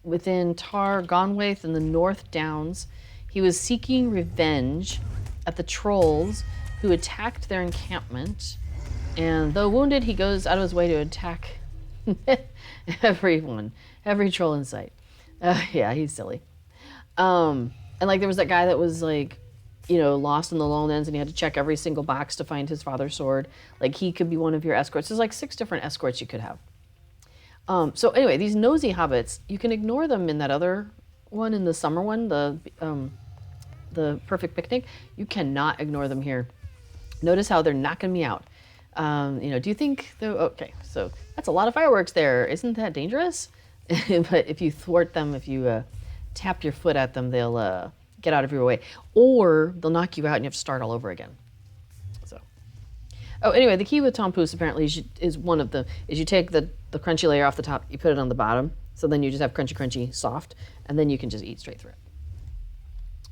Speaker 1: within Tar Gonwaith in the North Downs. He was seeking revenge at the trolls who attacked their encampment, and though wounded, he goes out of his way to attack every troll in sight. Yeah, he's silly. And like there was that guy that was like, you know, lost in the lowlands, and he had to check every single box to find his father's sword. Like he could be one of your escorts. There's like 6 different escorts you could have. So anyway, these nosy hobbits, you can ignore them in that other one, in the summer one, the perfect picnic. You cannot ignore them here. Notice how they're knocking me out. You know, do you think okay, so that's a lot of fireworks there. Isn't that dangerous? But if you thwart them, if you tap your foot at them, they'll get out of your way, or they'll knock you out and you have to start all over again. So, anyway, the key with Tompoos apparently is one of them is you take the crunchy layer off the top, you put it on the bottom, so then you just have crunchy, soft, and then you can just eat straight through it.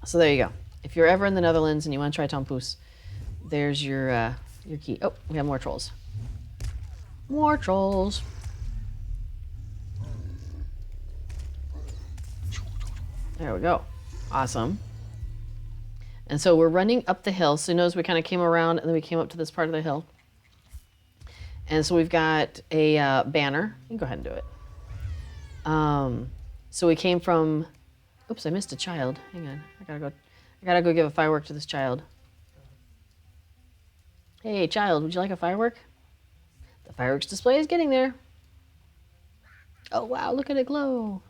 Speaker 1: So there you go. If you're ever in the Netherlands and you want to try Tompoos, there's your key. Oh, we have more trolls. More trolls. There we go. Awesome. And so we're running up the hill. So notice we kind of came around and then we came up to this part of the hill. And so we've got a banner. You can go ahead and do it. So we came from, oops, I missed a child. Hang on, I gotta go give a firework to this child. Hey child, would you like a firework? The fireworks display is getting there. Oh wow, look at it glow.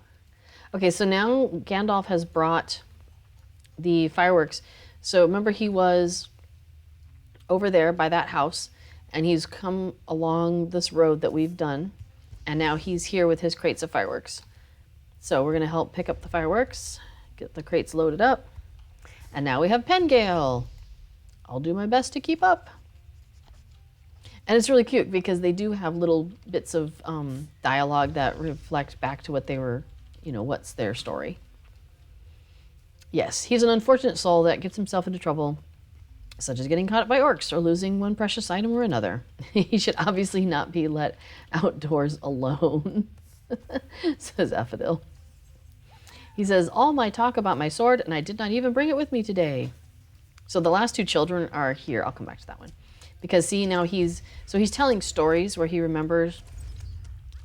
Speaker 1: Okay, so now Gandalf has brought the fireworks. So remember, he was over there by that house, and he's come along this road that we've done, and now he's here with his crates of fireworks. So we're gonna help pick up the fireworks, get the crates loaded up, and now we have Pengale. I'll do my best to keep up. And it's really cute because they do have little bits of dialogue that reflect back to what they were, you know, what's their story. Yes, he's an unfortunate soul that gets himself into trouble, such as getting caught by orcs or losing one precious item or another. He should obviously not be let outdoors alone, says Affadil. He says, all my talk about my sword, and I did not even bring it with me today. So the last 2 children are here. I'll come back to that one. Because see, now he's telling stories where he remembers.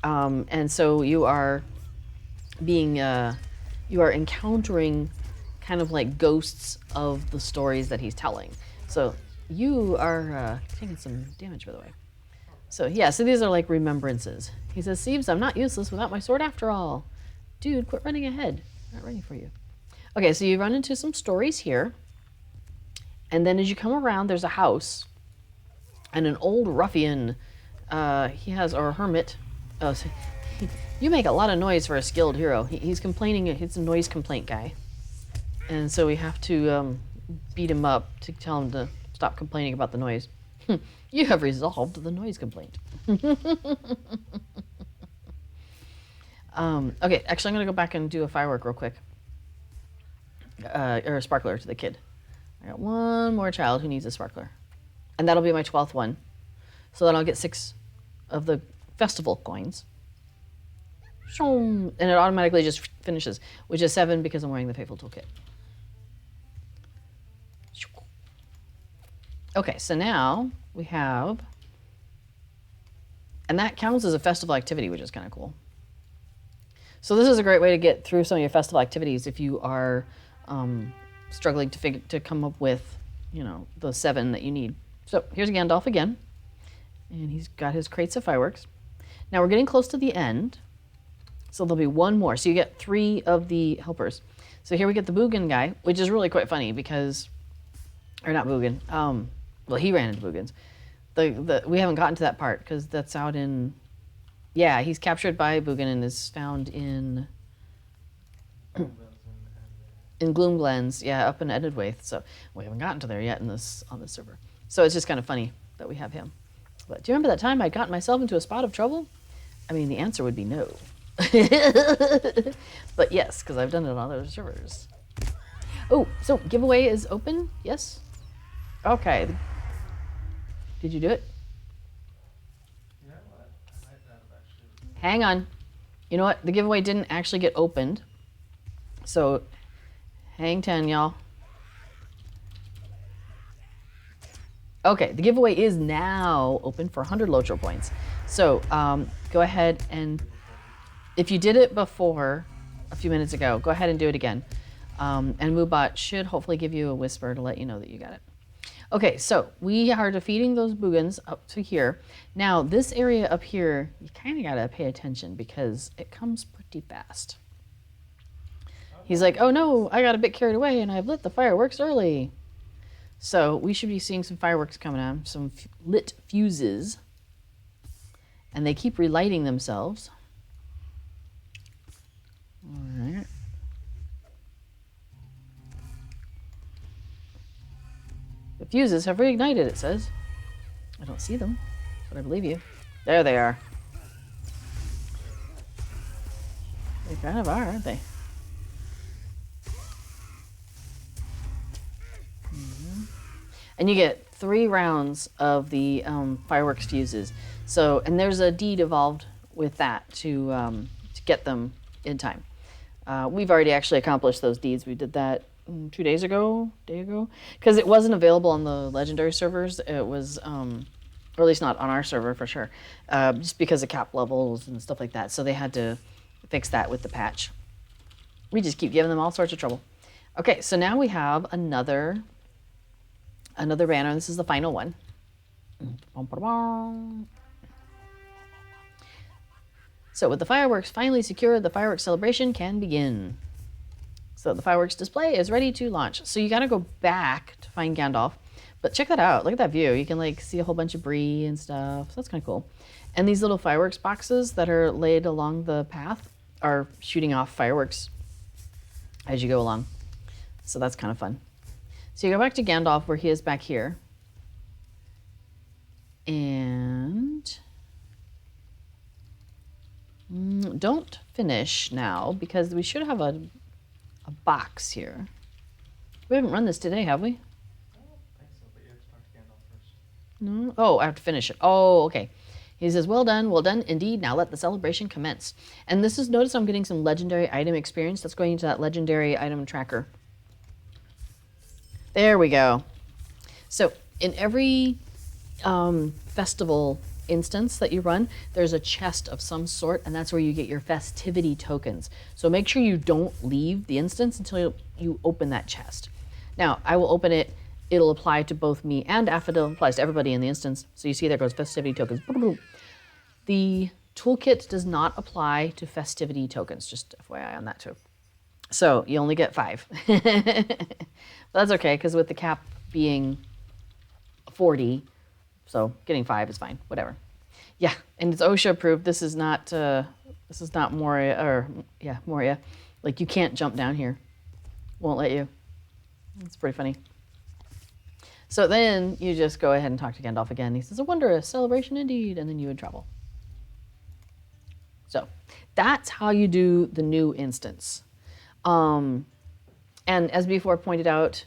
Speaker 1: And so you are encountering kind of like ghosts of the stories that he's telling. So you are taking some damage, by the way. So yeah, so these are like remembrances. He says, Seems I'm not useless without my sword after all. Dude, quit running ahead. I'm not ready for you. Okay, so you run into some stories here. And then as you come around, there's a house. And an old ruffian, or a hermit. Oh, so you make a lot of noise for a skilled hero. He's complaining, he's a noise complaint guy. And so we have to beat him up to tell him to stop complaining about the noise. You have resolved the noise complaint. Okay, actually I'm gonna go back and do a firework real quick. Or a sparkler to the kid. I got one more child who needs a sparkler. And that'll be my 12th one. So then I'll get 6 of the festival coins. and it automatically just finishes, which is 7 because I'm wearing the Faithful Toolkit. Okay, so now we have, and that counts as a festival activity, which is kind of cool. So this is a great way to get through some of your festival activities if you are struggling to come up with, the 7 that you need. So here's Gandalf again, and he's got his crates of fireworks. Now we're getting close to the end, so there'll be one more. So you get 3 of the helpers. So here we get the Boogan guy, which is really quite funny because, or not Boogan. Well, he ran into Boogans. We haven't gotten to that part because that's out in. Yeah, he's captured by Boogan and is found in Gloomglens, up in Edidwaith. So we haven't gotten to there yet on this server. So it's just kind of funny that we have him. But do you remember that time I'd gotten myself into a spot of trouble? I mean, the answer would be no. But yes, because I've done it on other servers. Oh, so giveaway is open? Yes? Okay. Did you do it?
Speaker 2: Yeah, I might not have actually.
Speaker 1: Hang on. You know what? The giveaway didn't actually get opened. So hang 10, y'all. Okay, the giveaway is now open for 100 Lotro points. So go ahead and, if you did it before, a few minutes ago, go ahead and do it again. And Moobot should hopefully give you a whisper to let you know that you got it. Okay, so we are defeating those Boogans up to here. Now, this area up here, you kind of got to pay attention because it comes pretty fast. He's like, oh no, I got a bit carried away and I've lit the fireworks early. So we should be seeing some fireworks coming on, some lit fuses. And they keep relighting themselves. All right. The fuses have reignited, it says. I don't see them, but I believe you. There they are. They kind of are, aren't they? And you get 3 rounds of the fireworks fuses. So, and there's a deed involved with that to get them in time. We've already actually accomplished those deeds. We did that 2 days ago, because it wasn't available on the legendary servers. It was, or at least not on our server for sure, just because of cap levels and stuff like that. So they had to fix that with the patch. We just keep giving them all sorts of trouble. Okay, so now we have another banner. This is the final one. So with the fireworks finally secured, the fireworks celebration can begin. So the fireworks display is ready to launch. So you got to go back to find Gandalf. But check that out. Look at that view. You can like see a whole bunch of brie and stuff. So that's kind of cool. And these little fireworks boxes that are laid along the path are shooting off fireworks as you go along. So that's kind of fun. So you go back to Gandalf where he is back here. And don't finish now because we should have a box here. We haven't run this today, have we?
Speaker 2: I don't think so, but you have to talk to Gandalf first.
Speaker 1: No? Oh, I have to finish it. Oh, okay. He says, well done, indeed. Now let the celebration commence. And this is, notice I'm getting some legendary item experience. That's going into that legendary item tracker. There we go. So in every festival instance that you run, there's a chest of some sort, and that's where you get your festivity tokens. So make sure you don't leave the instance until you open that chest. Now, I will open it. It'll apply to both me and Affodil. It applies to everybody in the instance. So you see there goes festivity tokens. The toolkit does not apply to festivity tokens, just FYI on that too. So you only get 5. But that's okay, because with the cap being 40, so getting 5 is fine, whatever. Yeah, and it's OSHA approved. This is not Moria, or yeah, Moria. Like you can't jump down here. Won't let you. It's pretty funny. So then you just go ahead and talk to Gandalf again. He says, a wondrous celebration indeed, and then you would travel. So that's how you do the new instance. And as before pointed out,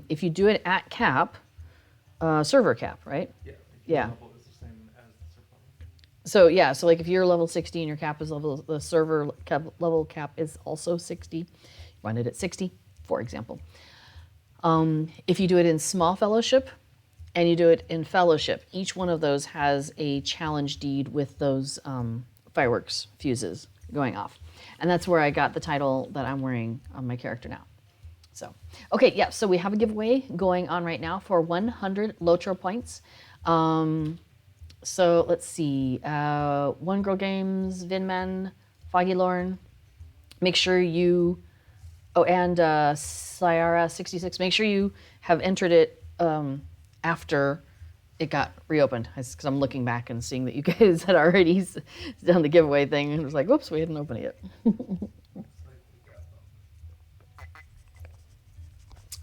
Speaker 1: if you do it at cap, server cap, right?
Speaker 2: Yeah.
Speaker 1: Yeah.
Speaker 2: The level is the same as the server level.
Speaker 1: So yeah, so like if you're level 60 and your cap is level, the server level cap is also 60, run it at 60, for example. If you do it in small fellowship and you do it in fellowship, each one of those has a challenge deed with those fireworks fuses going off. And that's where I got the title that I'm wearing on my character now. So, okay, yeah, so we have a giveaway going on right now for 100 Lotro points. So let's see, One Girl Games, Vinman, Foggy Lauren. Make sure you, oh, and Ciara66, make sure you have entered it after it got reopened. Because I'm looking back and seeing that you guys had already done the giveaway thing. And it was like, whoops, we hadn't opened it yet.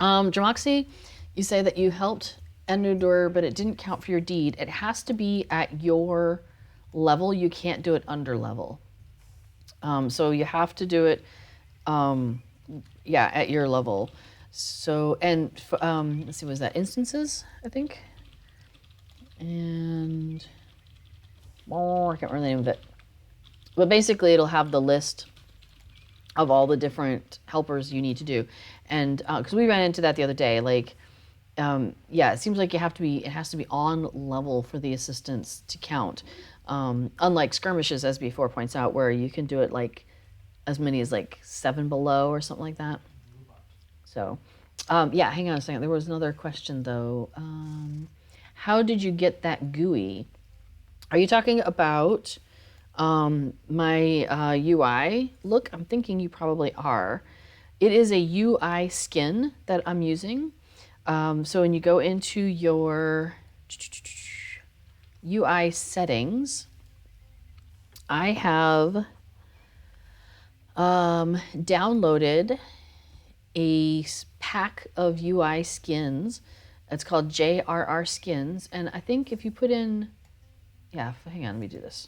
Speaker 1: Dramoxy, you say that you helped Enudor, but it didn't count for your deed. It has to be at your level. You can't do it under level. So you have to do it, yeah, at your level. So, and let's see, was that instances, I think? And, oh, I can't remember the name of it. But basically, it'll have the list of all the different helpers you need to do. And because we ran into that the other day, like, yeah, it seems like it has to be on level for the assistants to count. Unlike skirmishes, as before points out, where you can do it like as many as like 7 below or something like that. So, yeah, hang on a second. There was another question though. How did you get that GUI? Are you talking about my UI look? I'm thinking you probably are. It is a UI skin that I'm using. So when you go into your UI settings, I have downloaded a pack of UI skins. It's called JRR skins. And I think if you put in, yeah, hang on, let me do this.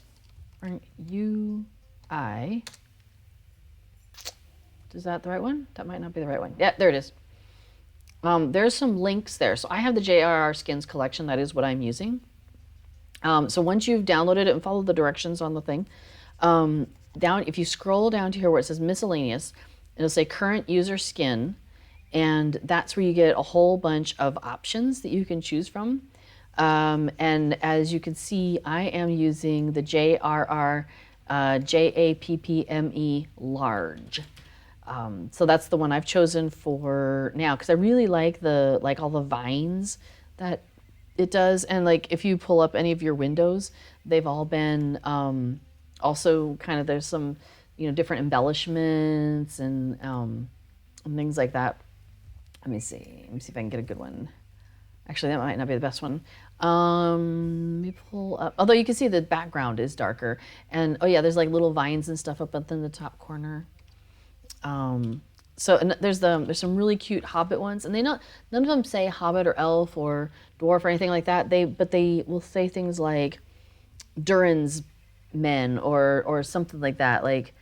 Speaker 1: UI, is that the right one? That might not be the right one. Yeah, there it is. There's some links there. So I have the JRR skins collection. That is what I'm using. So once you've downloaded it and followed the directions on the thing, down, if you scroll down to here where it says miscellaneous, it'll say current user skin, and that's where you get a whole bunch of options that you can choose from. And as you can see, I am using the JRR JAPPME large. So that's the one I've chosen for now because I really like all the vines that it does. And like if you pull up any of your windows, they've all been also kind of, there's some different embellishments and things like that. Let me see if I can get a good one. Actually, that might not be the best one. Let me pull up. Although you can see the background is darker, and oh yeah, there's like little vines and stuff up in the top corner. So and there's some really cute Hobbit ones, and none of them say Hobbit or Elf or Dwarf or anything like that. But they will say things like Durin's men or something like that. Like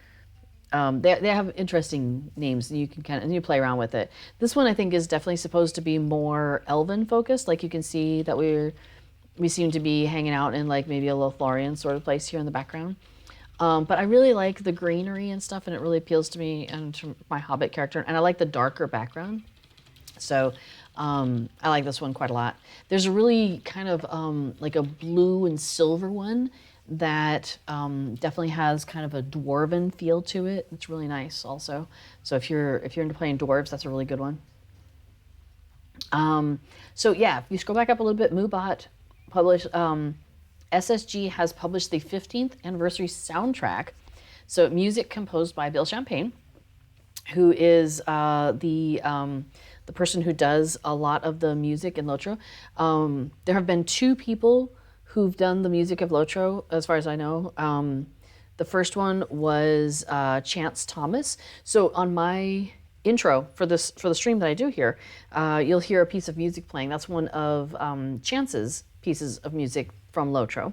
Speaker 1: they have interesting names, and you can you play around with it. This one I think is definitely supposed to be more Elven focused. Like you can see that we seem to be hanging out in like maybe a Lothlorien sort of place here in the background. But I really like the greenery and stuff, and it really appeals to me and to my Hobbit character. And I like the darker background. So I like this one quite a lot. There's a really kind of like a blue and silver one that definitely has kind of a dwarven feel to it. It's really nice also. So if you're into playing dwarves, that's a really good one. So yeah, if you scroll back up a little bit, Moobot published, SSG has published the 15th anniversary soundtrack. So music composed by Bill Champagne, who is the person who does a lot of the music in Lotro. There have been 2 people who've done the music of Lotro, as far as I know. The first one was Chance Thomas. So on my intro for the stream that I do here, you'll hear a piece of music playing. That's one of Chance's pieces of music from Lotro.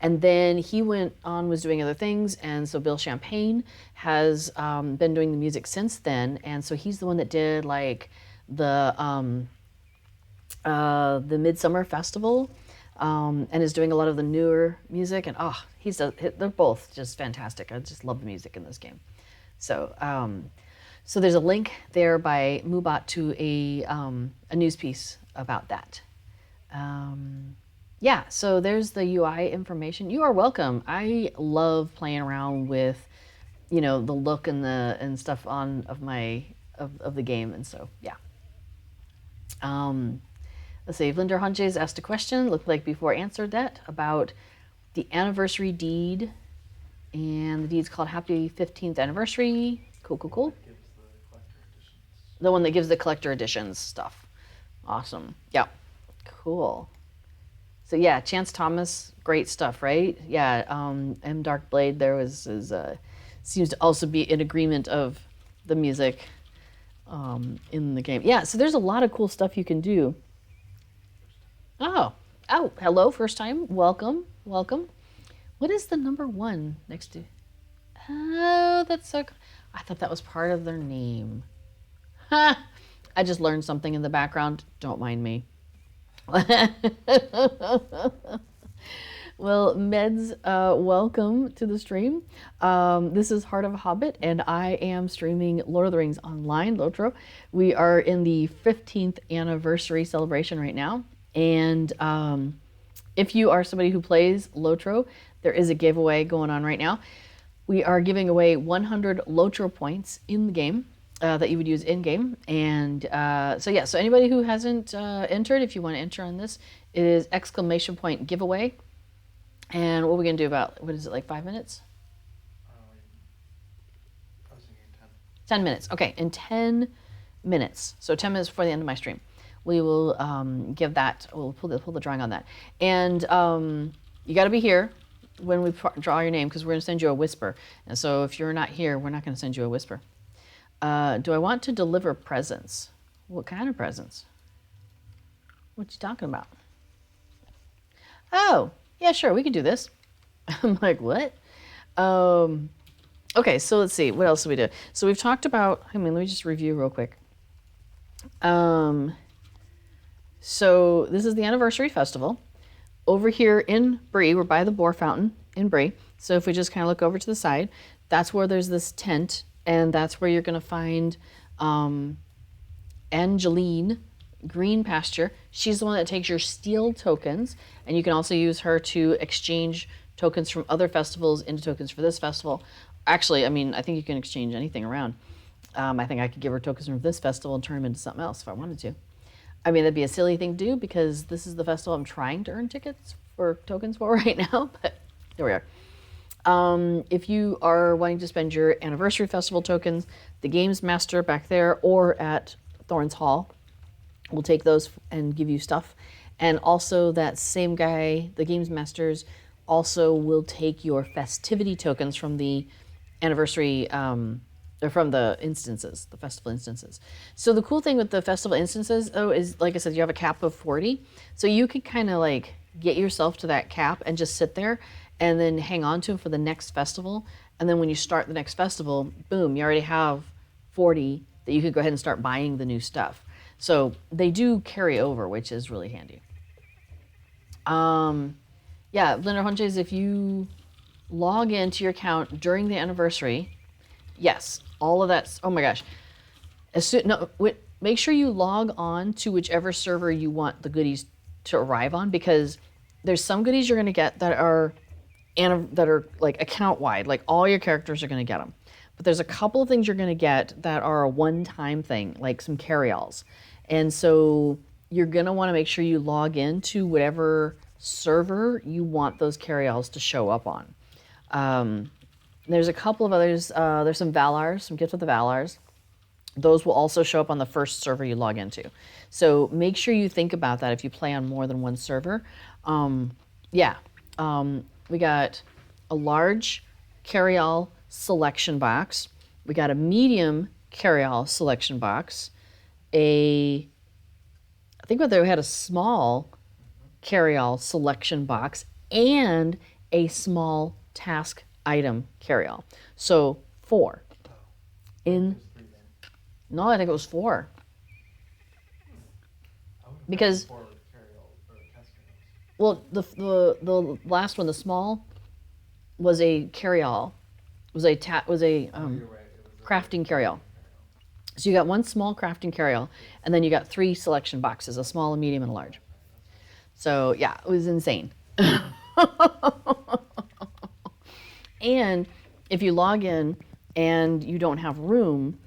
Speaker 1: And then he went on, was doing other things, and so Bill Champagne has been doing the music since then, and so he's the one that did like the Midsummer Festival and is doing a lot of the newer music. And they're both just fantastic. I just love the music in this game. So, so there's a link there by Moobot to a news piece about that. Yeah, so there's the UI information. You are welcome. I love playing around with, the look and stuff of the game, and so yeah. Let's see. Linder Hunches asked a question. Looked like before I answered that about the anniversary deed, and the deed's called Happy 15th Anniversary. Cool. The one that gives the collector editions stuff. Awesome. Yeah. Cool. So yeah, Chance Thomas, great stuff, right? Yeah. M Darkblade there seems to also be in agreement of the music in the game. Yeah. So there's a lot of cool stuff you can do. Oh, hello, first time. Welcome. What is the number 1 next to? Oh, that's so. I thought that was part of their name. I just learned something in the background. Don't mind me. Well, Meds, welcome to the stream. This is Heart of Hobbit, and I am streaming Lord of the Rings Online, Lotro. We are in the 15th anniversary celebration right now. And if you are somebody who plays Lotro, there is a giveaway going on right now. We are giving away 100 Lotro points in the game that you would use in-game. And so anybody who hasn't entered, if you want to enter on this, it is ! giveaway. And what are we going to do about, what is it, like 5 minutes?
Speaker 2: I was thinking 10.
Speaker 1: 10 minutes. Okay, in 10 minutes. So 10 minutes before the end of my stream. We will we'll pull the drawing on that. And you got to be here when we draw your name, because we're going to send you a whisper. And so if you're not here, we're not going to send you a whisper. Do I want to deliver presents? What kind of presents? What you talking about? Oh, yeah, sure, we could do this. I'm like, what? Okay, so let's see. What else do we do? So we've talked about, let me just review real quick. So this is the anniversary festival. Over here in Bree, we're by the Boar Fountain in Bree. So if we just kind of look over to the side, that's where there's this tent, and that's where you're going to find Angeline Green Pasture. She's the one that takes your steel tokens, and you can also use her to exchange tokens from other festivals into tokens for this festival. Actually, I think you can exchange anything around. I think I could give her tokens from this festival and turn them into something else if I wanted to. That'd be a silly thing to do because this is the festival I'm trying to earn tickets for tokens for right now, but there we are. If you are wanting to spend your anniversary festival tokens, the Games Master back there or at Thorns Hall will take those and give you stuff. And also that same guy, the Games Masters, also will take your festivity tokens from the anniversary or from the instances, the festival instances. So the cool thing with the festival instances, though, is, like I said, you have a cap of 40. So you could kind of like get yourself to that cap and just sit there and then hang on to them for the next festival. And then when you start the next festival, boom, you already have 40 that you could go ahead and start buying the new stuff. So they do carry over, which is really handy. Yeah, Blender Hunches, if you log into your account during the anniversary, yes, all of that. Oh my gosh. Make sure you log on to whichever server you want the goodies to arrive on, because there's some goodies you're going to get that are like account wide, like all your characters are going to get them. But there's a couple of things you're going to get that are a one-time thing, like some carry-alls. And so you're going to want to make sure you log in to whatever server you want those carry-alls to show up on. There's a couple of others. There's some Valars, some gifts with the Valars. Those will also show up on the first server you log into. So make sure you think about that if you play on more than one server. We got a large carry-all selection box. We got a medium carry-all selection box. I think they had a small carry-all selection box and a small task item carry-all. So 4. No, I think it was 4. Because Well, the last one, the small, was a carry-all. Was a
Speaker 2: You're right. It was
Speaker 1: crafting carry-all.
Speaker 2: carry-all.
Speaker 1: So you got one small crafting carry-all, and then you got 3 selection boxes: a small, a medium, and a large. So yeah, it was insane. And if you log in and you don't have room,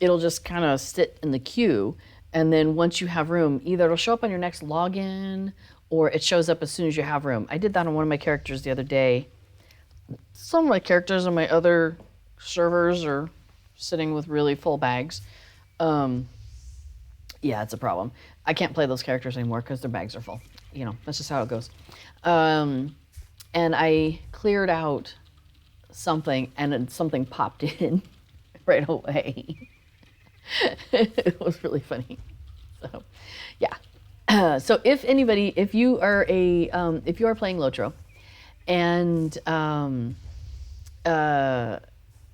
Speaker 1: it'll just kind of sit in the queue. And then once you have room, either it'll show up on your next login or it shows up as soon as you have room. I did that on one of my characters the other day. Some of my characters on my other servers are sitting with really full bags. Yeah, it's a problem. I can't play those characters anymore because their bags are full. You know, that's just how it goes. And I cleared out something, and then something popped in right away. It was really funny. So, yeah. So if anybody, if you are playing Lotro, and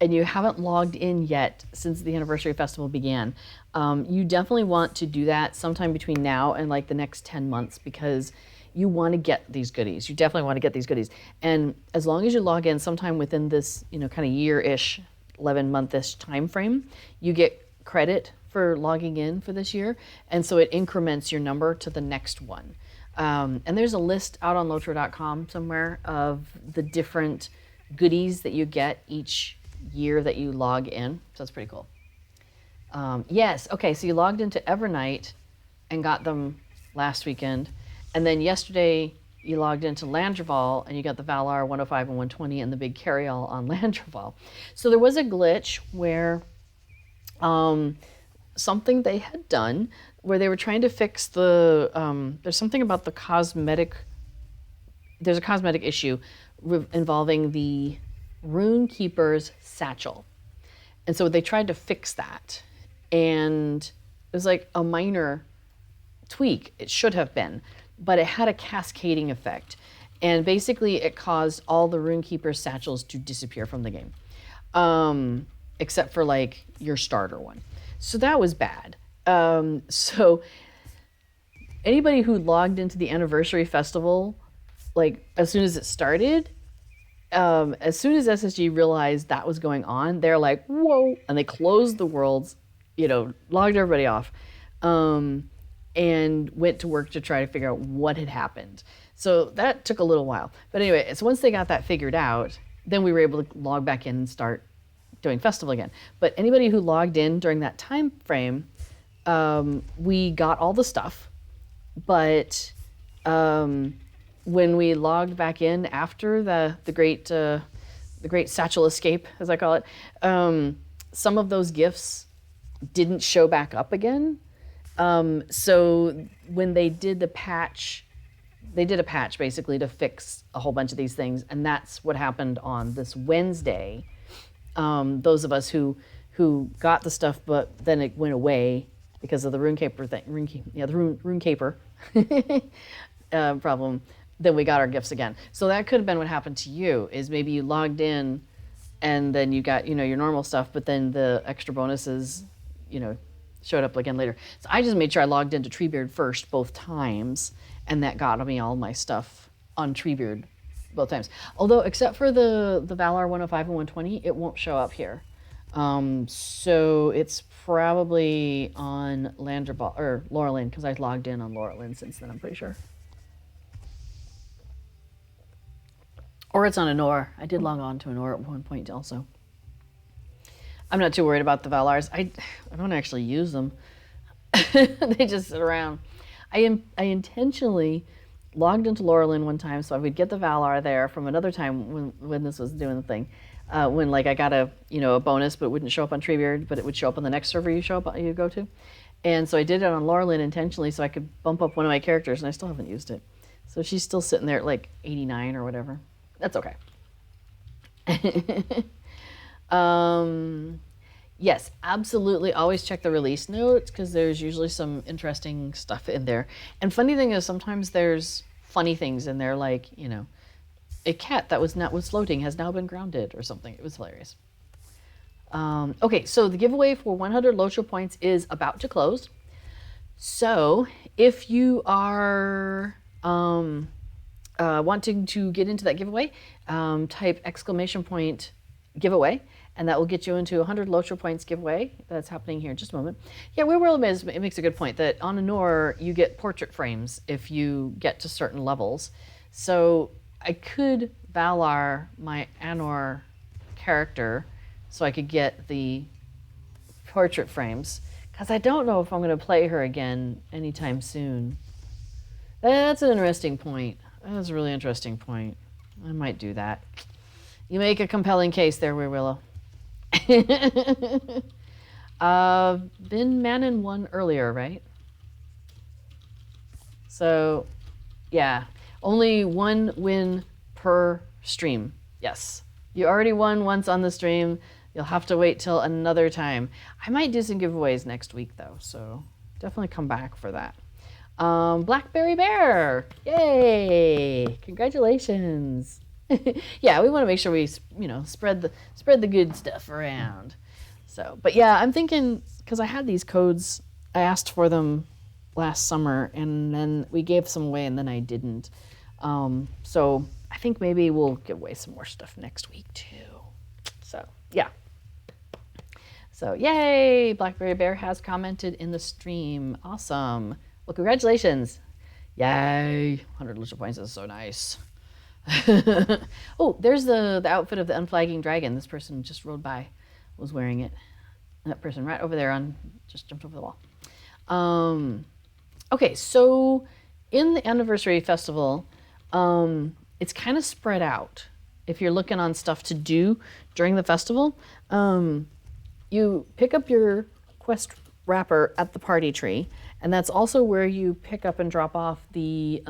Speaker 1: you haven't logged in yet since the anniversary festival began, you definitely want to do that sometime between now and like the next 10 months, because you want to get these goodies. You definitely want to get these goodies. And as long as you log in sometime within this, kind of year-ish, 11-month-ish time frame, you get credit for logging in for this year. And so it increments your number to the next one. And there's a list out on Lotro.com somewhere of the different goodies that you get each year that you log in. So that's pretty cool. Yes, okay, so you logged into Evernight and got them last weekend. And then yesterday you logged into Landreval and you got the Valar 105 and 120 and the big carry-all on Landreval. So there was a glitch where something they had done where they were trying to fix there's something about the there's a cosmetic issue involving the Rune Keeper's satchel. And so they tried to fix that. And it was like a minor tweak, it should have been, but it had a cascading effect. And basically it caused all the Runekeeper satchels to disappear from the game. Except for like your starter one. So that was bad. So anybody who logged into the anniversary festival, like as soon as it started, as soon as SSG realized that was going on, they're like, whoa, and they closed the worlds, logged everybody off. And went to work to try to figure out what had happened. So that took a little while. But anyway, so once they got that figured out, then we were able to log back in and start doing festival again. But anybody who logged in during that time frame, we got all the stuff. But when we logged back in after the great satchel escape, as I call it, some of those gifts didn't show back up again. So when they did the patch, they did a patch basically to fix a whole bunch of these things, and that's what happened on this Wednesday. Those of us who got the stuff, but then it went away because of the Runekeeper thing. The Runekeeper problem. Then we got our gifts again. So that could have been what happened to you. Is maybe you logged in, and then you got your normal stuff, but then the extra bonuses, showed up again later. So I just made sure I logged into Treebeard first both times, and that got me all my stuff on Treebeard both times. Although, except for the Valar 105 and 120, it won't show up here. So it's probably on Landreval or Laurelin, because I logged in on Laurelin since then, I'm pretty sure. Or it's on Anor. I did log on to Anor at one point also. I'm not too worried about the Valars. I don't actually use them. They just sit around. I intentionally logged into Laurelin one time so I would get the Valar there from another time when this was doing the thing. When like I got a bonus, but it wouldn't show up on Treebeard, but it would show up on the next server you go to. And so I did it on Laurelin intentionally so I could bump up one of my characters, and I still haven't used it. So she's still sitting there at like 89 or whatever. That's okay. Yes, absolutely. Always check the release notes, because there's usually some interesting stuff in there. And funny thing is, sometimes there's funny things in there, like, a cat that was floating has now been grounded or something. It was hilarious. Okay, so the giveaway for 100 Lotro points is about to close. So if you are wanting to get into that giveaway, type !giveaway, and that will get you into 100 Lotro points giveaway. That's happening here in just a moment. Yeah, Where Will is, it makes a good point that on Anor you get portrait frames if you get to certain levels. So I could Valar my Anor character so I could get the portrait frames, because I don't know if I'm going to play her again anytime soon. That's an interesting point. That's a really interesting point. I might do that. You make a compelling case there, Weir Willow. Been Manon won earlier, right? So, yeah, only one win per stream. Yes. You already won once on the stream. You'll have to wait till another time. I might do some giveaways next week, though, so definitely come back for that. Blackberry Bear, yay! Congratulations. Yeah, we want to make sure we, spread the good stuff around. So, but yeah, I'm thinking, because I had these codes, I asked for them last summer, and then we gave some away, and then I didn't. So I think maybe we'll give away some more stuff next week too. So yeah. So yay! Blackberry Bear has commented in the stream. Awesome. Well, congratulations. Yay! 100 Lotro points is so nice. Oh, there's the outfit of the Unflagging Dragon. This person just rode by, was wearing it. That person right over there just jumped over the wall. Okay, so in the anniversary festival, it's kind of spread out. If you're looking on stuff to do during the festival, you pick up your quest wrapper at the party tree, and that's also where you pick up and drop off the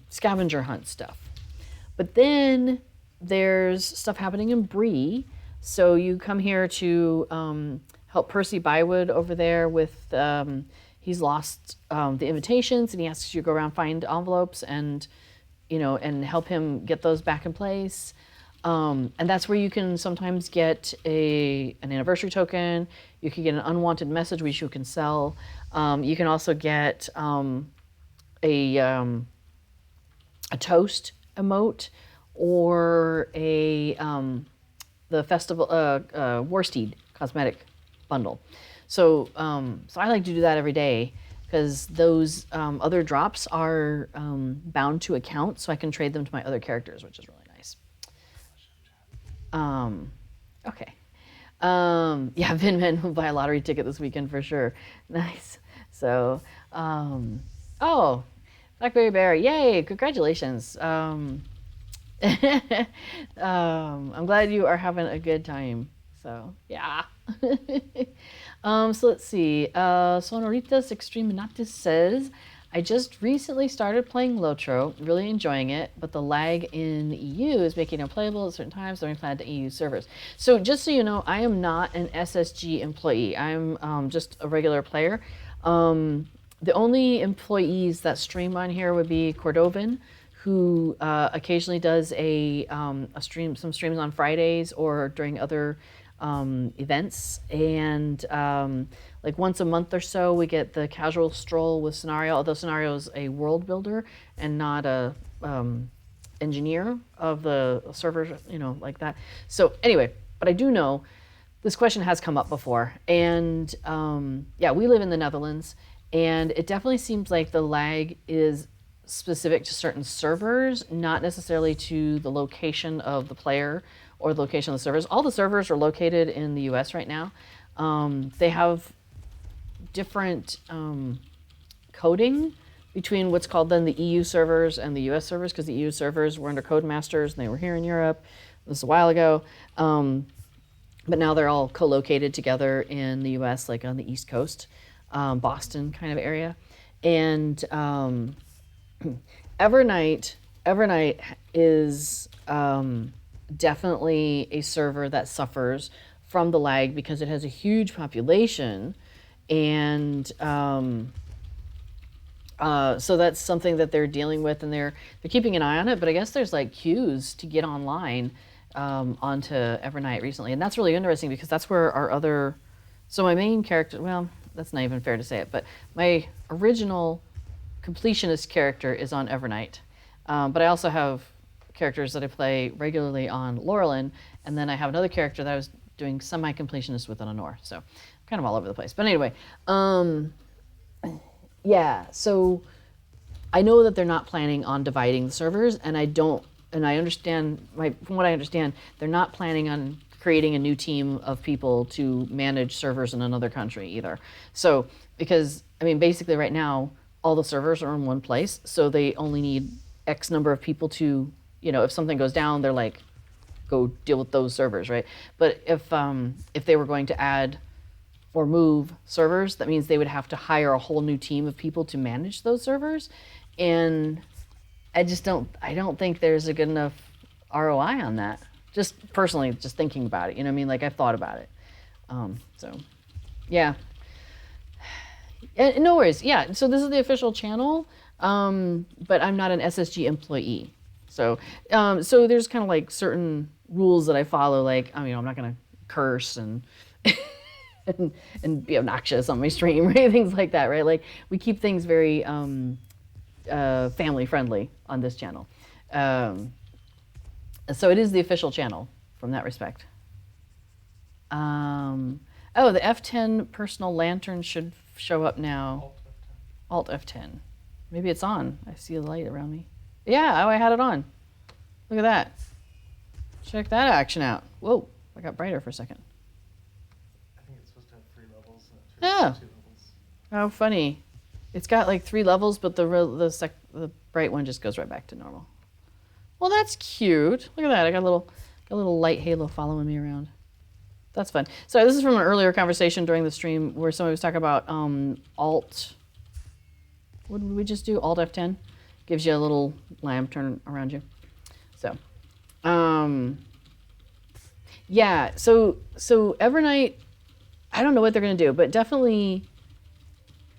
Speaker 1: scavenger hunt stuff. But then there's stuff happening in Bree, so you come here to help Percy Bywood over there with, he's lost the invitations, and he asks you to go around find envelopes and help him get those back in place. And that's where you can sometimes get an anniversary token. You can get an unwanted message which you can sell. You can also get a toast emote or the festival Warsteed cosmetic bundle. So I like to do that every day because those other drops are bound to account, so I can trade them to my other characters, which is really nice. Okay. Yeah, Vinman will buy a lottery ticket this weekend for sure. Nice. So, oh, Blackberry Bear, yay, congratulations. I'm glad you are having a good time. So, yeah. So let's see. Sonoritas Extreminatis says, I just recently started playing Lotro, really enjoying it, but the lag in EU is making it unplayable at certain times, so I'm glad to EU servers. So just so you know, I am not an SSG employee. I'm just a regular player. The only employees that stream on here would be Cordovan, who occasionally does some streams on Fridays or during other events, and like once a month or so we get the casual stroll with Scenario, although Scenario is a world builder and not a engineer of the server, like that. So anyway, but I do know this question has come up before, and yeah, we live in the Netherlands, and it definitely seems like the lag is specific to certain servers, not necessarily to the location of the player or the location of the servers. All the servers are located in the US right now. They have different coding between what's called then the EU servers and the US servers, because the EU servers were under Codemasters and they were here in Europe. This is a while ago. But now they're all co-located together in the US, like on the East Coast, Boston kind of area. And Evernight is definitely a server that suffers from the lag because it has a huge population, and so that's something that they're dealing with, and they're keeping an eye on it. But I guess there's like queues to get online onto Evernight recently, and that's really interesting because that's where so my main character, well, that's not even fair to say it, but my original completionist character is on Evernight, but I also have characters that I play regularly on Laurelin, and then I have another character that I was doing semi-completionist with on Honor. So I'm kind of all over the place. But anyway, yeah. So I know that they're not planning on dividing the servers, and I understand, from what I understand, they're not planning on creating a new team of people to manage servers in another country either. So, because, I mean, basically right now, all the servers are in one place, so they only need X number of people to, if something goes down, they're like, go deal with those servers, right? But if they were going to add or move servers, that means they would have to hire a whole new team of people to manage those servers. And I don't think there's a good enough ROI on that. Just personally, just thinking about it, like I've thought about it. So yeah. No worries. Yeah. So this is the official channel, but I'm not an SSG employee. So there's kind of like certain rules that I follow. Like, I'm not going to curse and and be obnoxious on my stream, right? Things like that, right? Like we keep things very family friendly on this channel. So it is the official channel from that respect. Oh, the F10 personal lantern should show up now. Alt F10. Maybe it's on. I see a light around me. Yeah, I had it on. Look at that. Check that action out. Whoa, I got brighter for a second.
Speaker 2: I think it's supposed to have 3 levels. And it turns into 2 levels.
Speaker 1: How funny. It's got like 3 levels, but the bright one just goes right back to normal. Well, that's cute. Look at that. I got a little light halo following me around. That's fun. So this is from an earlier conversation during the stream where somebody was talking about Alt. What did we just do? Alt F10 gives you a little lantern around you. So, yeah. So Evernight, I don't know what they're gonna do, but definitely,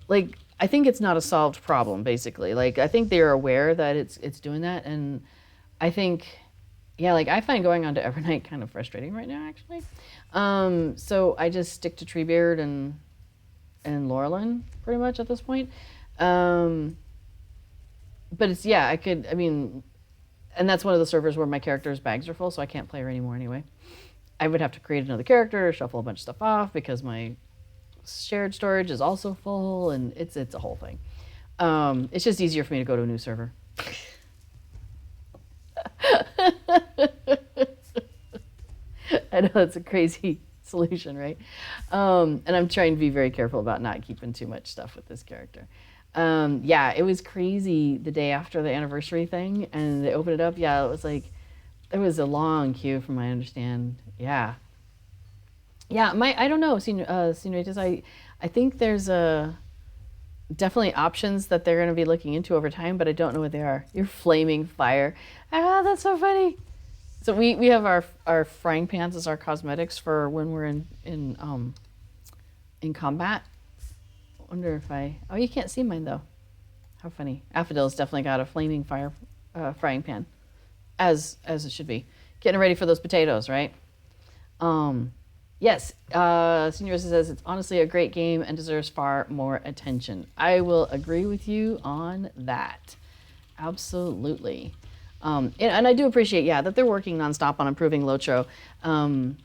Speaker 1: like, I think it's not a solved problem. Basically, like I think they're aware that it's doing that, and I think, yeah, like I find going on to Evernight kind of frustrating right now, actually. So I just stick to Treebeard and Laurelin pretty much at this point. But it's, yeah, and that's one of the servers where my character's bags are full, so I can't play her anymore anyway. I would have to create another character, shuffle a bunch of stuff off because my shared storage is also full, and it's a whole thing. It's just easier for me to go to a new server. I know it's a crazy solution, right? And I'm trying to be very careful about not keeping too much stuff with this character. Yeah, it was crazy the day after the anniversary thing, and they opened it up. Yeah, it was like, there was a long queue from what I understand. Yeah. Yeah, I don't know, Senoritas, I think there's definitely options that they're going to be looking into over time, but I don't know what they are. You're flaming fire. Ah, that's so funny. So we have our frying pans as our cosmetics for when we're in combat. I wonder if oh, you can't see mine though. How funny. Affodil's definitely got a flaming fire frying pan, as it should be. Getting ready for those potatoes, right? Yes, Senor says it's honestly a great game and deserves far more attention. I will agree with you on that. Absolutely. And I do appreciate, yeah, that they're working nonstop on improving Lotro. And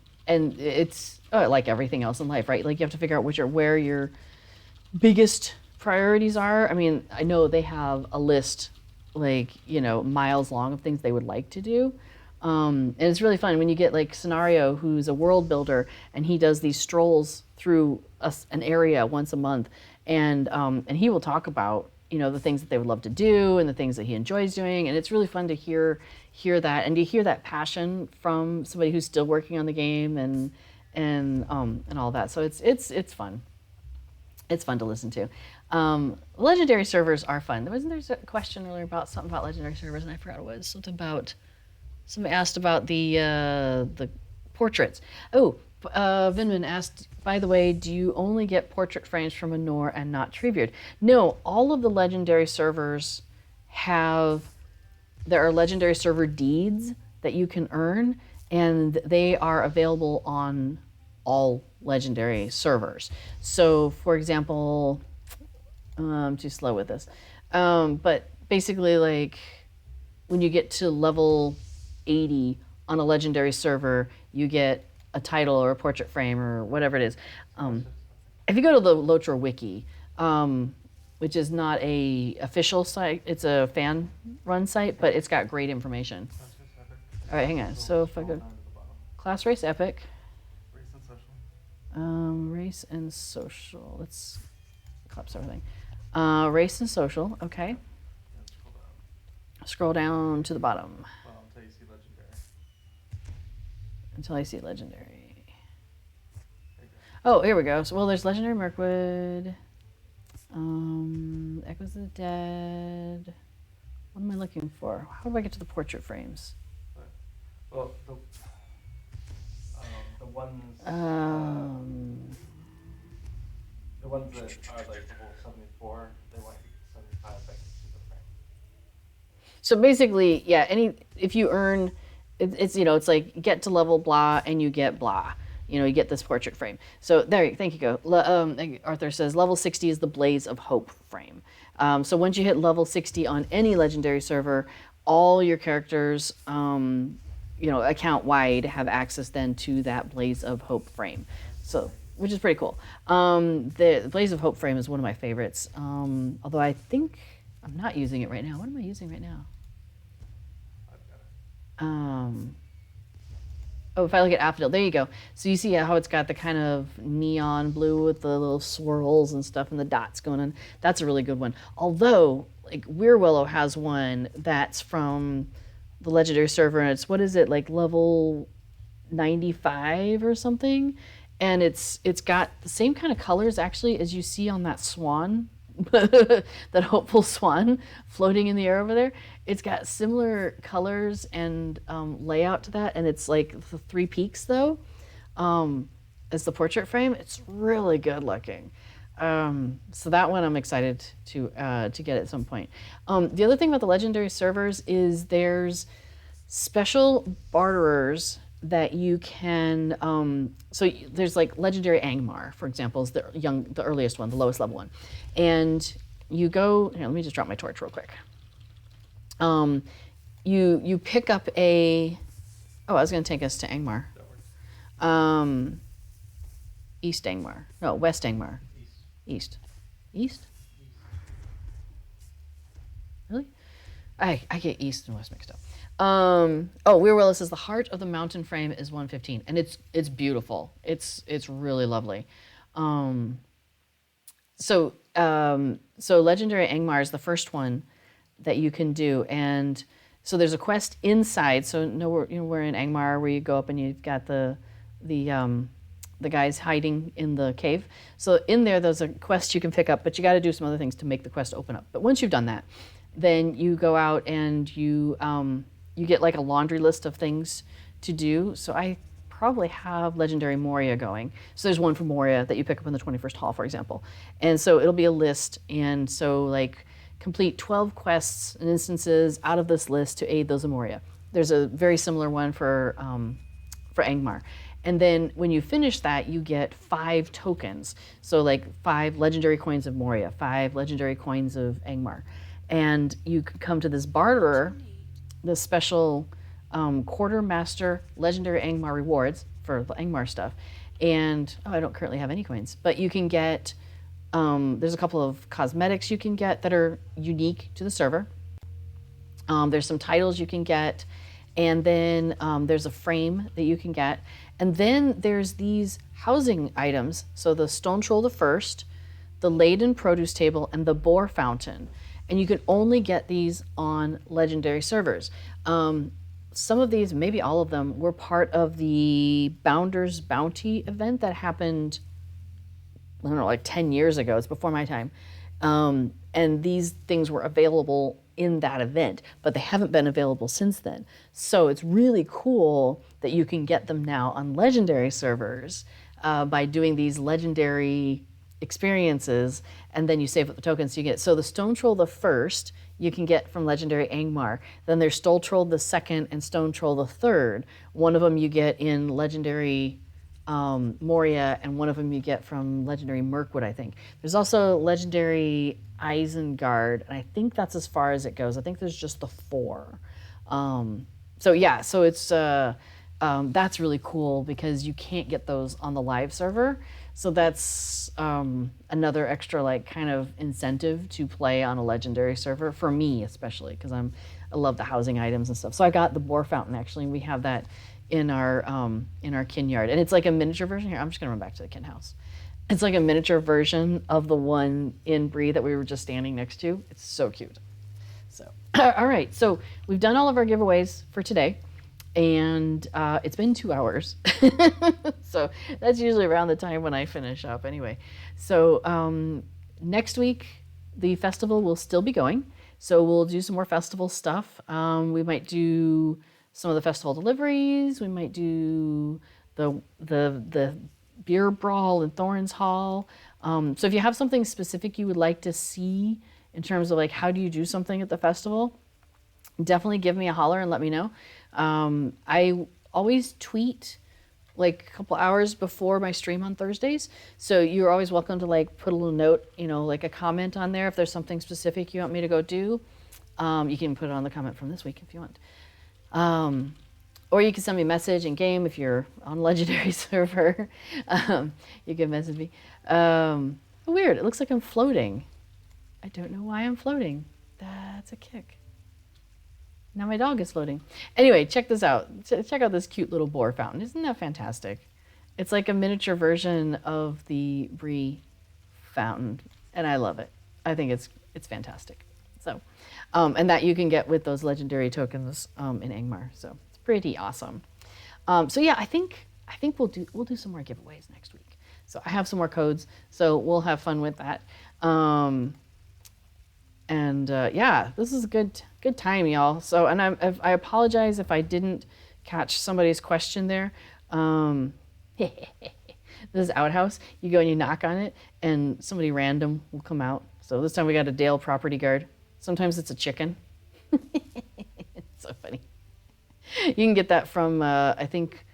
Speaker 1: it's like everything else in life, right? Like you have to figure out where your biggest priorities are. I mean, I know they have a list, like, miles long of things they would like to do. And it's really fun when you get like Scenario, who's a world builder, and he does these strolls through an area once a month, and he will talk about the things that they would love to do and the things that he enjoys doing, and it's really fun to hear that and to hear that passion from somebody who's still working on the game and all that. So it's fun. It's fun to listen to. Legendary servers are fun. There a question earlier about something about legendary servers, and I forgot what it was. Somebody asked about the portraits. Oh, Vinman asked, by the way, do you only get portrait frames from Anor and not Treebeard? No, all of the legendary servers there are legendary server deeds that you can earn, and they are available on all legendary servers. So, for example, I'm too slow with this. But basically, like, when you get to level 80 on a legendary server, you get a title or a portrait frame or whatever it is. If you go to the Lotro wiki, which is not a official site, it's a fan run site, but it's got great information. All right, hang on. So if I go class race epic, race and social. Let's collapse everything. Race and social. Okay. Scroll down to the bottom.
Speaker 2: Well, until you see legendary.
Speaker 1: Until I see legendary. Oh, here we go. So, well, there's legendary Mirkwood. Echoes of the Dead. What am I looking for? How do I get to the portrait frames?
Speaker 2: Well, the ones. The ones that are like level 74, they want you to get 75 back to the frame.
Speaker 1: So basically, yeah. If you earn, it's it's like get to level blah and you get blah. You get this portrait frame. So there, thank you, go. Arthur says level 60 is the Blaze of Hope frame. So once you hit level 60 on any legendary server, all your characters, account wide, have access then to that Blaze of Hope frame. So, which is pretty cool. The Blaze of Hope frame is one of my favorites. Although I think I'm not using it right now. What am I using right now?
Speaker 2: I've got it.
Speaker 1: Oh, if I look at Affodil, there you go. So you see how it's got the kind of neon blue with the little swirls and stuff and the dots going on. That's a really good one. Although, like, Willow has one that's from the legendary server, and it's, what is it, like level 95 or something? And it's got the same kind of colors, actually, as you see on that swan, that hopeful swan floating in the air over there. It's got similar colors and layout to that, and it's like the three peaks though, as the portrait frame. It's really good looking. So that one I'm excited to get at some point. The other thing about the legendary servers is there's special barterers that you can. There's like legendary Angmar, for example, is the earliest one, the lowest level one, and you go here. Let me just drop my torch real quick. You pick up a. Oh, I was going to take us to Angmar. East Angmar. No, West Angmar. East? Really? I get East and West mixed up. Weir Willis says the heart of the mountain frame is 115, and it's beautiful. It's really lovely. So legendary Angmar is the first one that you can do, and so there's a quest inside. So we're in Angmar where you go up and you've got the guys hiding in the cave. So in there's a quest you can pick up, but you got to do some other things to make the quest open up. But once you've done that, then you go out and you get like a laundry list of things to do. So I probably have legendary Moria going. So there's one for Moria that you pick up in the 21st Hall, for example. And so it'll be a list, and so like complete 12 quests and instances out of this list to aid those of Moria. There's a very similar one for Angmar. And then when you finish that, you get 5 tokens. So like 5 legendary coins of Moria, 5 legendary coins of Angmar. And you can come to this barterer, this special quartermaster legendary Angmar rewards for the Angmar stuff. And I don't currently have any coins, but you can get, there's a couple of cosmetics you can get that are unique to the server. There's some titles you can get, and then there's a frame that you can get. And then there's these housing items. So the Stone Troll the First, the Laden Produce Table, and the Boar Fountain. And you can only get these on legendary servers. Some of these, maybe all of them, were part of the Bounder's Bounty event that happened, I don't know, like 10 years ago. It's before my time. And these things were available in that event, but they haven't been available since then. So it's really cool that you can get them now on legendary servers by doing these legendary experiences, and then you save up the tokens you get. So the Stone Troll the First you can get from legendary Angmar. Then there's Stone Troll the Second and Stone Troll the Third. One of them you get in legendary Moria, and one of them you get from legendary Mirkwood, I think. There's also legendary Isengard, and I think that's as far as it goes. I think there's just the 4. So yeah, so it's that's really cool because you can't get those on the live server. So that's another extra like kind of incentive to play on a legendary server for me, especially because I love the housing items and stuff. So I got the boar fountain actually, and we have that in our kin yard, and it's like a miniature version. Here, I'm just gonna run back to the kin house. It's like a miniature version of the one in Bree that we were just standing next to. It's so cute. So, all right, so we've done all of our giveaways for today, and it's been 2 hours. So that's usually around the time when I finish up anyway. So next week, the festival will still be going. So we'll do some more festival stuff. We might do some of the festival deliveries. We might do the beer brawl in Thorns Hall. So if you have something specific you would like to see in terms of like how do you do something at the festival, definitely give me a holler and let me know. I always tweet like a couple hours before my stream on Thursdays. So you're always welcome to like put a little note, like a comment on there if there's something specific you want me to go do. You can put it on the comment from this week if you want. Or you can send me a message in game if you're on Legendary server. You can message me. Weird, it looks like I'm floating. I don't know why I'm floating. That's a kick. Now my dog is floating. Anyway, check this out. Check out this cute little boar fountain. Isn't that fantastic? It's like a miniature version of the Bree fountain, and I love it. I think it's fantastic. So, and that you can get with those legendary tokens in Angmar. So it's pretty awesome. So yeah, I think we'll do some more giveaways next week. So I have some more codes, so we'll have fun with that. Yeah, this is a good time, y'all. So, and I apologize if I didn't catch somebody's question there. This is Outhouse. You go and you knock on it, and somebody random will come out. So this time we got a Dale property guard. Sometimes it's a chicken. It's so funny. You can get that from, I think,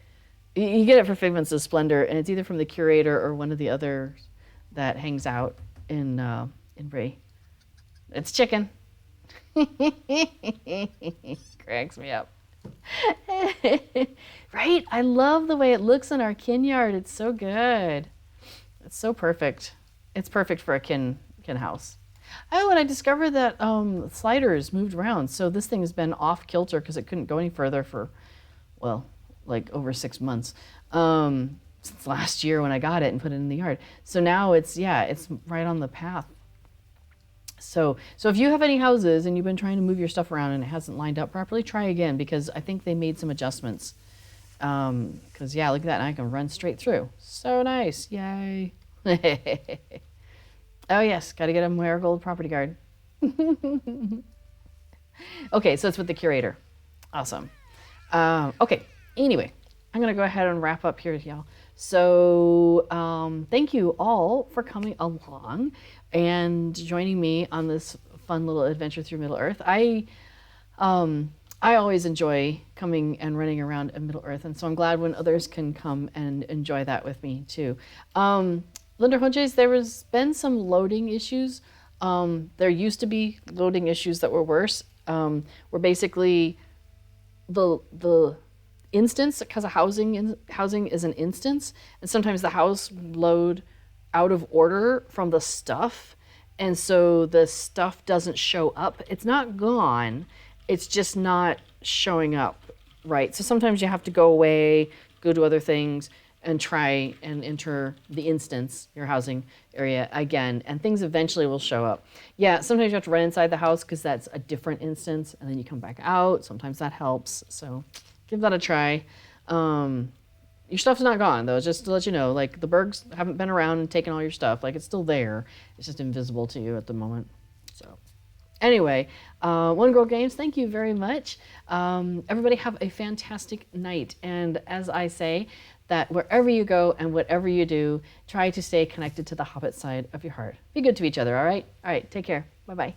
Speaker 1: you get it for Figments of Splendor, and it's either from the curator or one of the others that hangs out in Bray. It's chicken. Cracks me up. Right? I love the way it looks in our kin yard. It's so good. It's so perfect. It's perfect for a kin house. Oh, and I discovered that sliders moved around. So this thing has been off kilter because it couldn't go any further for, well, like over 6 months. Since last year when I got it and put it in the yard. So now it's right on the path. So if you have any houses and you've been trying to move your stuff around and it hasn't lined up properly, try again because I think they made some adjustments. Because yeah, look at that, and I can run straight through. So nice, yay. Oh yes, got to get a Marigold property guard. Okay, so it's with the curator. Awesome. Okay, anyway, I'm going to go ahead and wrap up here, y'all. So thank you all for coming along and joining me on this fun little adventure through Middle-earth. I always enjoy coming and running around in Middle-earth, and so I'm glad when others can come and enjoy that with me too. Linder Hodges, there has been some loading issues. There used to be loading issues that were worse, where basically the instance, because housing is an instance, and sometimes the house load out of order from the stuff, and so the stuff doesn't show up. It's not gone, it's just not showing up right. So sometimes you have to go away, go to other things, and try and enter the instance, your housing area again, and things eventually will show up. Yeah, sometimes you have to run inside the house because that's a different instance, and then you come back out. Sometimes that helps, so give that a try. Your stuff's not gone though, just to let you know, like the Bergs haven't been around and taken all your stuff. Like it's still there, it's just invisible to you at the moment. So anyway, One Girl Games, thank you very much. Everybody have a fantastic night. And as I say, that wherever you go and whatever you do, try to stay connected to the Hobbit side of your heart. Be good to each other, all right? All right, take care. Bye-bye.